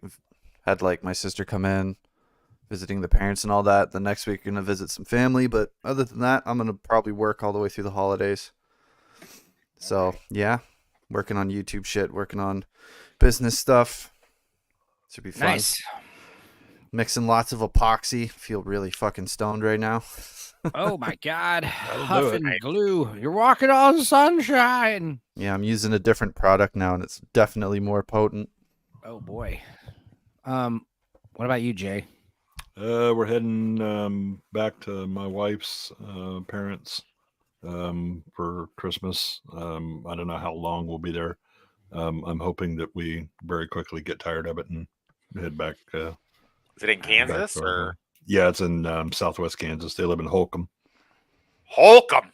had like my sister come in, visiting the parents and all that. The next week, gonna visit some family, but other than that, I'm gonna probably work all the way through the holidays. So yeah, working on YouTube shit, working on business stuff. Should be fun. Nice. Mixing lots of epoxy. Feel really fucking stoned right now. Oh my god, huffing glue. You're walking on the sunshine. Yeah, I'm using a different product now, and it's definitely more potent. Oh boy. What about you, Jay? We're heading back to my wife's parents for Christmas. I don't know how long we'll be there. I'm hoping that we very quickly get tired of it and head back. Is it in Kansas or? Yeah, it's in Southwest Kansas. They live in Holcomb. Holcomb.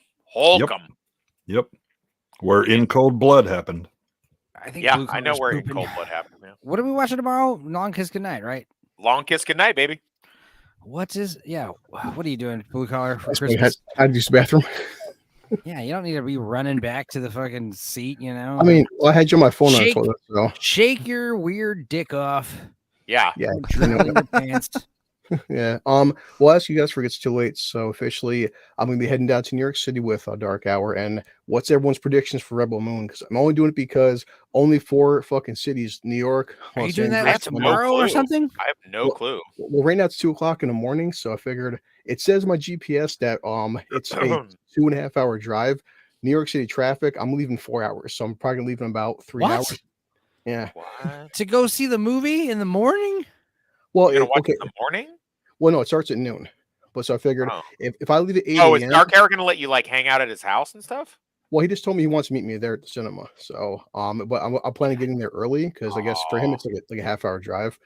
Yep. Where In Cold Blood happened. I think. Yeah, I know where In Cold Blood happened. Yeah. What are we watching tomorrow? Long Kiss Goodnight, right? Long Kiss Goodnight, baby. What are you doing, blue collar, for Christmas? I use the bathroom. Yeah, you don't need to be running back to the fucking seat, you know? I mean, I had you on my phone on toilet, so. Shake your weird dick off. Yeah. Yeah. In your pants. Yeah. Well, as you guys forget, it's too late. So officially, I'm gonna be heading down to New York City with Dark Hour. And what's everyone's predictions for Rebel Moon? Because I'm only doing it because only 4 fucking cities: New York. Are you Los doing Angeles, that tomorrow or something? I have no clue. Well, right now it's 2:00 in the morning, so I figured it says in my GPS that it's a 2.5 hour drive. New York City traffic. I'm leaving 4 hours, so I'm probably gonna leave in about 3 hours. Yeah. To go see the movie in the morning? Well, You're gonna watch it in the morning? Well, no, it starts at noon. But so I figured if I leave at 8 Oh, is a.m. Dark Hour going to let you like hang out at his house and stuff? Well, he just told me he wants to meet me there at the cinema. So, but I'm planning on getting there early because I guess for him it's like a half-hour drive.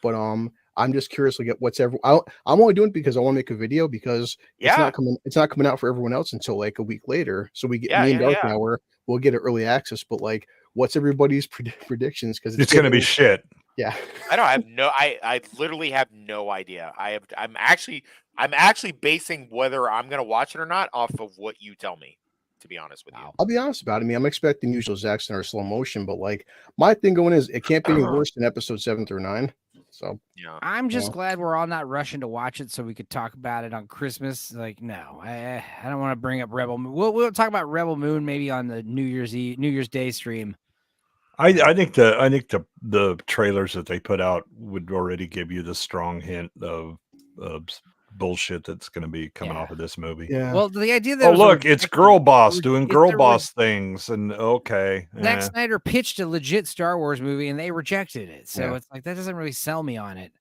But I'm just curious to get I'm only doing it because I want to make a video because it's not coming out for everyone else until like a week later. So we get me and Dark Hour, we'll get an early access. But like, what's everybody's predictions? Because it's going to be shit. Yeah, I literally have no idea. I'm actually basing whether I'm going to watch it or not off of what you tell me. To be honest with you, I'll be honest about it. I mean, I'm expecting usual Zack Snyder slow motion, but like my thing going is it can't be any worse than episode 7 through 9. So yeah, I'm just glad we're all not rushing to watch it so we could talk about it on Christmas. Like, no, I don't want to bring up Rebel Moon. We'll talk about Rebel Moon maybe on the New Year's Day stream. I think the trailers that they put out would already give you the strong hint of bullshit that's going to be coming off of this movie. Yeah. Well, the idea that look, it's girl boss doing girl boss things, and Zack Snyder pitched a legit Star Wars movie and they rejected it, so it's like that doesn't really sell me on it.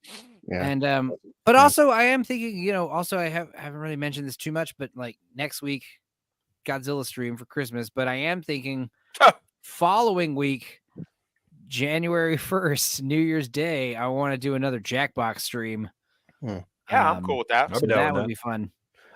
Yeah. And but also I am thinking, also I haven't really mentioned this too much, but like next week, Godzilla stream for Christmas. But I am thinking following week, January 1st, New Year's Day, I want to do another Jackbox stream. Yeah, I'm cool with that. So that would be fun.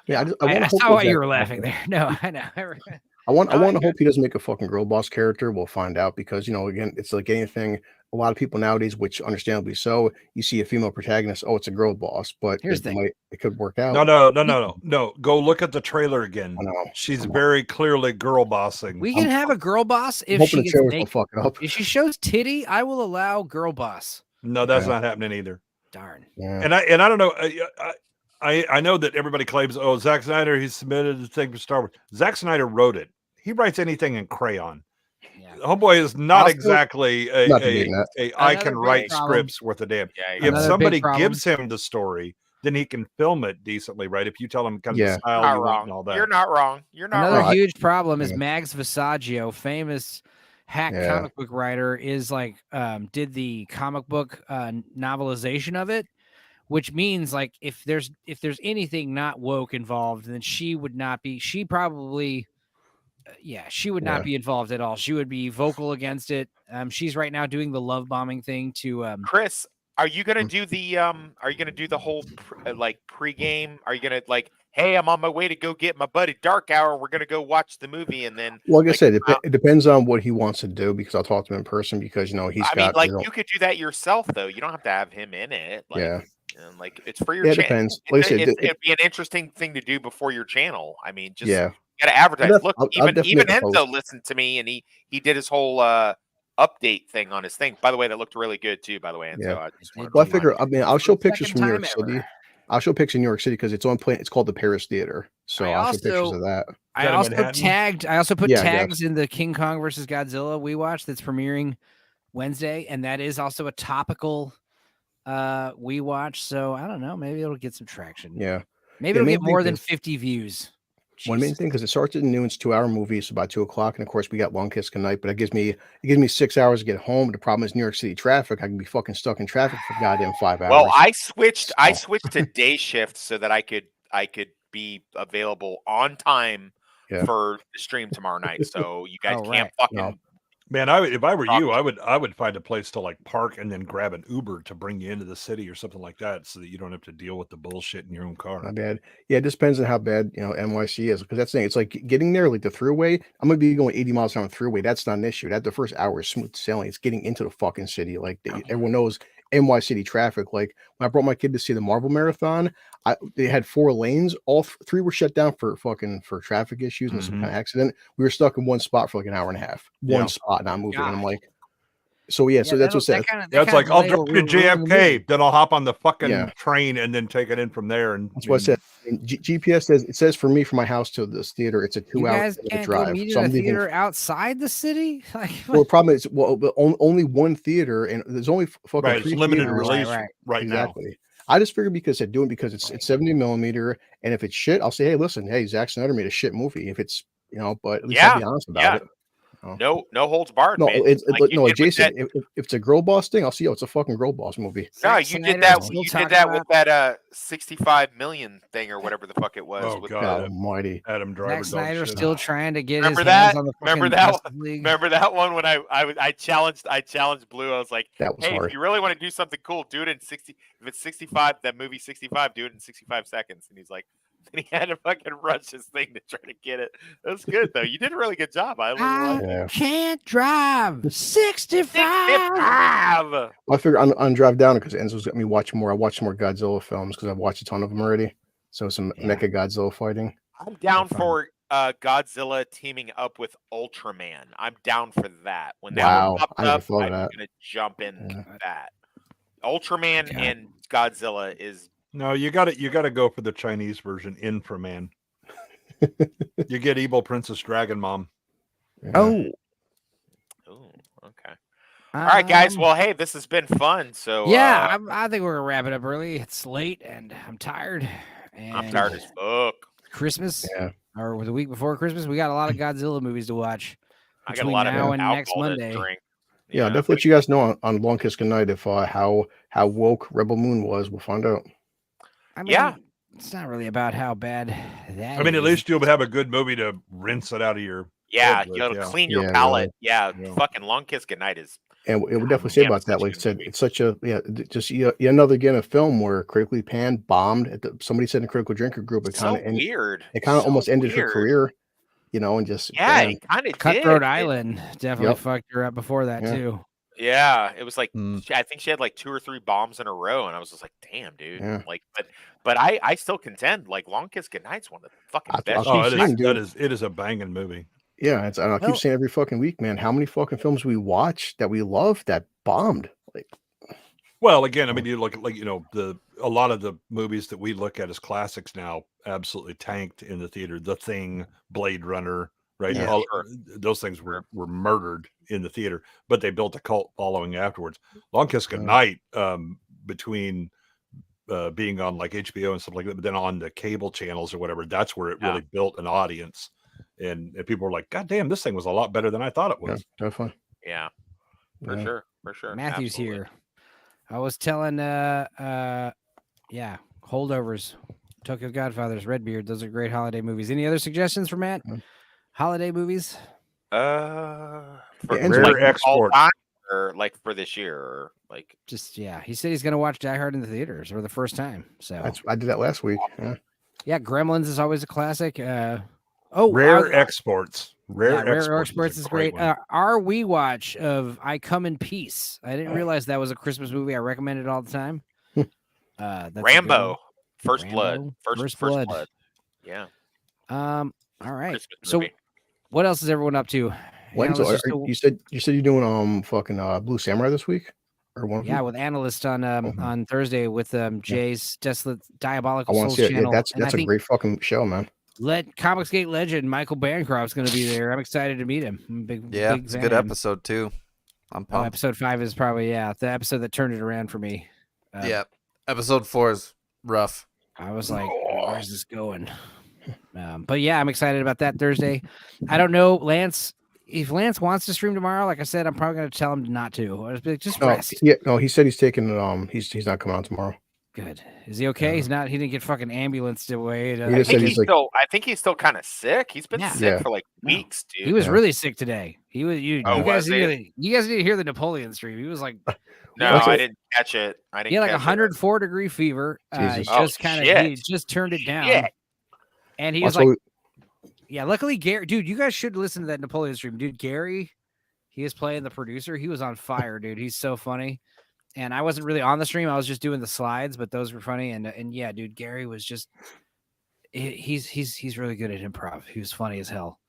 Yeah, I saw why you were laughing there. No, I know. I want to hope he doesn't make a fucking girl boss character. We'll find out because again, it's like anything. A lot of people nowadays, which understandably so, you see a female protagonist. Oh, it's a girl boss, but it could work out. No. Go look at the trailer again. She's very clearly girl bossing. We can have a girl boss if she gets naked. Fuck it up. If she shows titty, I will allow girl boss. No, that's not happening either. Darn. Yeah. And I don't know. I know that everybody claims, Zack Snyder, he submitted the thing for Star Wars. Zack Snyder wrote it. He writes anything in crayon. Yeah. Homeboy is not exactly I can write scripts worth a damn. Yeah, if somebody gives him the story, then he can film it decently, right? If you tell him kind of the style you want and all that. You're not wrong. Another huge problem is Mags Visaggio, famous hack comic book writer, is like did the comic book novelization of it, which means like if there's anything not woke involved, then she would not be. She probably. She would not be involved at all. She would be vocal against it. She's right now doing the love bombing thing to Chris. Are you gonna do the whole pregame? Are you gonna hey, I'm on my way to go get my buddy Dark Hour. We're gonna go watch the movie and then. Well, like I said, it depends on what he wants to do because I'll talk to him in person because he's got. You could do that yourself though. You don't have to have him in it. And it's for your channel. It depends. It'd be an interesting thing to do before your channel. I mean, just you gotta advertise. Look, even Enzo listened to me and he did his whole update thing on his thing. By the way, that looked really good too. By the way, Enzo. I figure. I'll show pictures from New York City. I'll show pictures in New York City because it's on play. It's called the Paris Theater. So I'll show pictures of that. I also put tags in the King Kong versus Godzilla we watched that's premiering Wednesday, and that is also a topical we watch. So I don't know. Maybe it'll get some traction. Yeah. Maybe it'll get more than 50 views. One main thing because it starts at noon. It's 2-hour movie, so about 2:00, and of course we got Long Kiss Goodnight. But it gives me 6 hours to get home. The problem is New York City traffic. I can be fucking stuck in traffic for goddamn 5 hours. Well, I switched to day shift so that I could be available on time for the stream tomorrow night. So you guys can't fucking. No. Man, if I were you, I would find a place to park and then grab an Uber to bring you into the city or something like that, so that you don't have to deal with the bullshit in your own car. Not bad. Yeah, it just depends on how bad NYC is because that's the thing. It's like getting there, like the throughway. I'm gonna be going 80 miles an hour on the throughway. That's not an issue. That the first hour is smooth sailing. It's getting into the fucking city. Like everyone knows NY City traffic. Like when I brought my kid to see the Marvel Marathon, they had 4 lanes. All 3 were shut down for traffic issues and some kind of accident. We were stuck in one spot for like an hour and a half. One spot, not moving. And I'm like, so that's what's that. That's like I'll drive to JFK, then I'll hop on the fucking train and then take it in from there. And that's what I said. GPS says for me from my house to this theater, it's a 2-hour drive. Go meet at a theater outside the city. Well, the problem is, only one theater, and there's only fucking it's limited release right now. I just figured because it's 70 millimeter, and if it's shit, I'll say, hey, listen, Zack Snyder made a shit movie. If it's but at least I'll be honest about it. No holds barred. No, man. Jason. If it's a girl boss thing, I'll see. It's a fucking girl boss movie. No, you did that. You did that with that 65 million thing or whatever the fuck it was. Oh with God, Almighty! Adam Driver. Zack Snyder still trying to get remember his that? hands on the Remember fucking that? Justice League. Remember that one when I challenged Blue. I was like, that was hey, hard. if you really want to do something cool, do it in 60. If it's 65, that movie 65, do it in 65 seconds. And he's like, and he had to fucking rush his thing to try to get it. It was good though. You did a really good job. I really liked it. Can't drive 65. I figure on drive down because Enzo's got me watching more. I watched some more Godzilla films because I've watched a ton of them already. So some Mecha Godzilla fighting. I'm down for Godzilla teaming up with Ultraman. I'm down for that. When that one popped up, I'm gonna jump in that. Ultraman and Godzilla is. No, you got to go for the Chinese version, Inframan. You get evil Princess Dragon Mom. Yeah. Oh, okay. All right, guys. Well, hey, this has been fun. So I think we're gonna wrap it up early. It's late and I'm tired. And I'm tired as fuck. Christmas, or the week before Christmas, we got a lot of Godzilla movies to watch. I got a lot of now and alcohol next Monday. to drink. Yeah, I'll definitely let you guys know on Long Kiss Goodnight if how woke Rebel Moon was. We'll find out. I mean, it's not really about how bad that. I mean, at least you'll have a good movie to rinse it out of your. You'll clean your palate. Right. Yeah, fucking Long Kiss Goodnight is. And it would definitely say about that. Like I said, it's such a another again a film where critically panned, bombed. Somebody said in a critical drinker group, it kind of weird. It kind of almost ended her career, and just it kind of Cutthroat Island definitely fucked her up before that too. Yeah, it was like I think she had like 2 or 3 bombs in a row, and I was just like, "Damn, dude!" Yeah. Like, but I still contend like Long Kiss Goodnight's one of the fucking best. It is a banging movie. Yeah, I keep saying every fucking week, man. How many fucking films we watch that we love that bombed? Like, well, again, I mean, you look at a lot of the movies that we look at as classics now absolutely tanked in the theater. The Thing, Blade Runner, right? Yeah, those things were murdered in the theater, but they built a cult following afterwards. Long Kiss Goodnight, between being on like HBO and stuff like that, but then on the cable channels or whatever, that's where it really built an audience. And people were like, God damn, this thing was a lot better than I thought it was. Yeah, definitely. Yeah, for sure. Matthew's here. I was telling, Holdovers, Tokyo Godfathers, Redbeard. Those are great holiday movies. Any other suggestions for Matt? Holiday movies? For rare export. Or like for this year, or like just he said he's gonna watch Die Hard in the theaters for the first time. So I did that last week. Yeah, Gremlins is always a classic. Rare exports. Rare exports is great. Our We Watch of I Come in Peace. I didn't realize that was a Christmas movie. I recommend it all the time. Rambo, First Blood. First Blood. Yeah. All right. So, what else is everyone up to? You said you're doing Blue Samurai this week, or one? Yeah, with Analyst on Thursday with Jay's Desolate Diabolical Souls channel. That's a great fucking show, man. Comicsgate legend Michael Bancroft's going to be there. I'm excited to meet him. It's a good episode too. I'm pumped. Episode 5 is probably the episode that turned it around for me. Episode 4 is rough. I was like, where's this going? But I'm excited about that Thursday. I don't know, Lance. If Lance wants to stream tomorrow, like I said, I'm probably going to tell him not to. I'll just be like, just rest. He said he's taking it. He's not coming on tomorrow. Good. Is he okay? He's not. He didn't get fucking ambulanced away. I think he's still kind of sick. He's been sick for like weeks, dude. He was really sick today. He was. You guys need to hear the Napoleon stream. He was like, no, I didn't catch it. He had like 104-degree fever. He just turned it down, and he was like, luckily Gary, dude, you guys should listen to that Napoleon stream, dude. Gary, he is playing the producer. He was on fire, dude. He's so funny. And I wasn't really on the stream. I was just doing the slides, but those were funny. And yeah, dude, Gary was just he's really good at improv. He was funny as hell.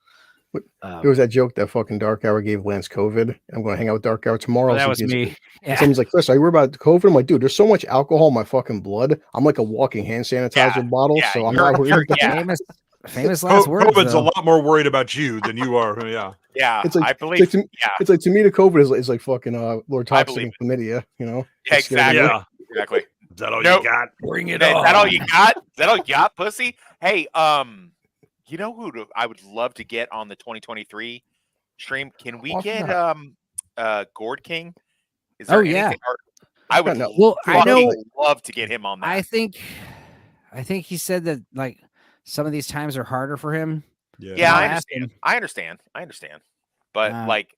There was that joke that fucking Dark Hour gave Lance COVID. I'm going to hang out with Dark Hour tomorrow. That was me. Yeah. Someone's like, Chris, are you worried about COVID? I'm like, dude, there's so much alcohol in my fucking blood. I'm like a walking hand sanitizer bottle. So I'm not worried about famous last words. COVID's a lot more worried about you than you are. Yeah, it's like, I believe. It's like to me, the COVID is like fucking Lord Toxic and chlamydia. Yeah, exactly. Exactly. Is that all you got? Bring it on. Is that all you got? Is that all you got, pussy? Hey, you know who I would love to get on the 2023 stream. Can we Oh, get Gord King? Is Oh, there yeah. anything? I would Well, I know. love to get him on that. I think he said that like some of these times are harder for him. Yeah, I understand. But like,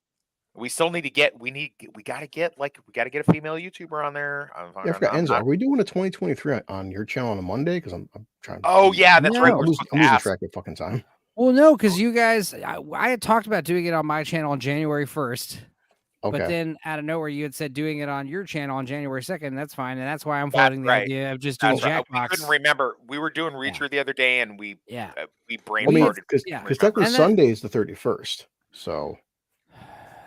we still need to get. We gotta get a female YouTuber on there. Yeah, I forgot. Enzo, are we doing a 2023 on your channel on a Monday? Because I'm trying. Oh yeah, that's right. I'm losing track of fucking time. Well, no, because you guys, I had talked about doing it on my channel on January 1st. Okay. But then out of nowhere, you had said doing it on your channel on January 2nd. That's fine. And that's why I'm floating the idea of just doing Jackbox. We couldn't remember. We were doing Reacher the other day, and we brain farted. Because technically Sunday is the 31st. So.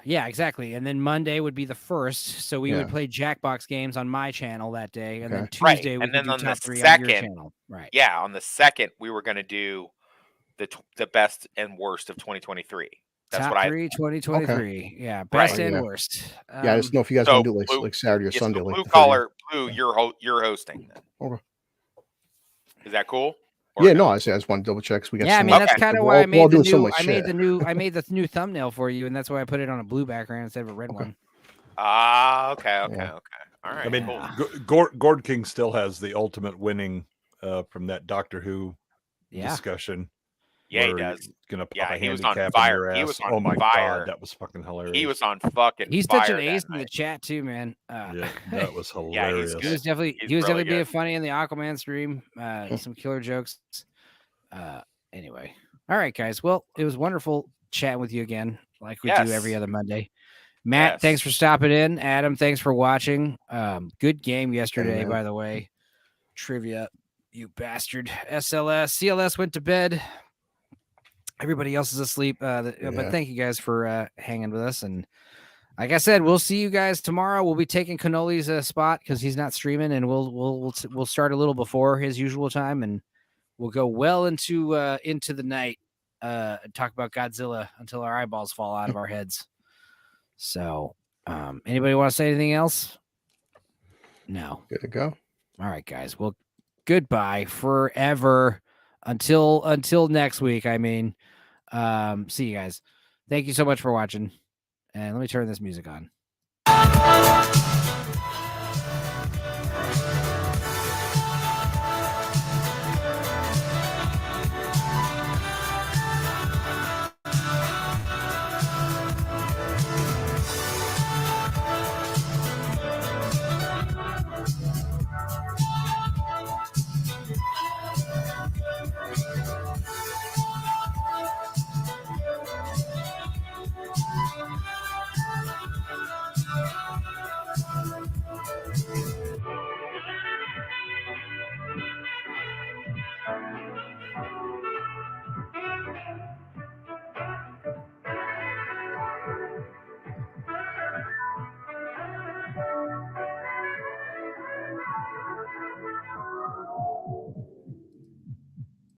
Yeah, exactly. And then Monday would be the 1st. So we would play Jackbox games on my channel that day. And then Tuesday we would do top 3 on your channel. Right. Yeah, on the 2nd, we were going to do the best and worst of 2023. That's top what 3 2023. Okay. Yeah, best and worst. Yeah, I just know if you guys want to do like Saturday or Sunday. Blue collar, Blue, you're hosting. Then. Okay. Is that cool? Yeah, no, I just want to double check. We got I mean that's kind of why I made I made the new thumbnail for you, and that's why I put it on a blue background instead of a red one. Okay. All right. I mean, Gord King still has the ultimate winning from that Doctor Who discussion. Yeah, he does. Gonna pop a he was handicap on fire. in your ass. He was on oh my fire. God, that was fucking hilarious. He was on fucking. He's fire such an ace in night. the chat too, man. Yeah, that was hilarious. He's he was definitely being funny in the Aquaman stream. Some killer jokes. Anyway, all right, guys. Well, it was wonderful chatting with you again, like we do every other Monday. Matt, thanks for stopping in. Adam, thanks for watching. Good game yesterday, by the way. Trivia, you bastard. CLS went to bed. Everybody else is asleep. But thank you guys for hanging with us. And like I said, we'll see you guys tomorrow. We'll be taking Canoli's spot because he's not streaming, and we'll start a little before his usual time, and we'll go well into the night. And talk about Godzilla until our eyeballs fall out of our heads. So, anybody want to say anything else? No. Good to go. All right, guys. Well, goodbye forever until next week. I mean, see you guys. Thank you so much for watching. And let me turn this music on.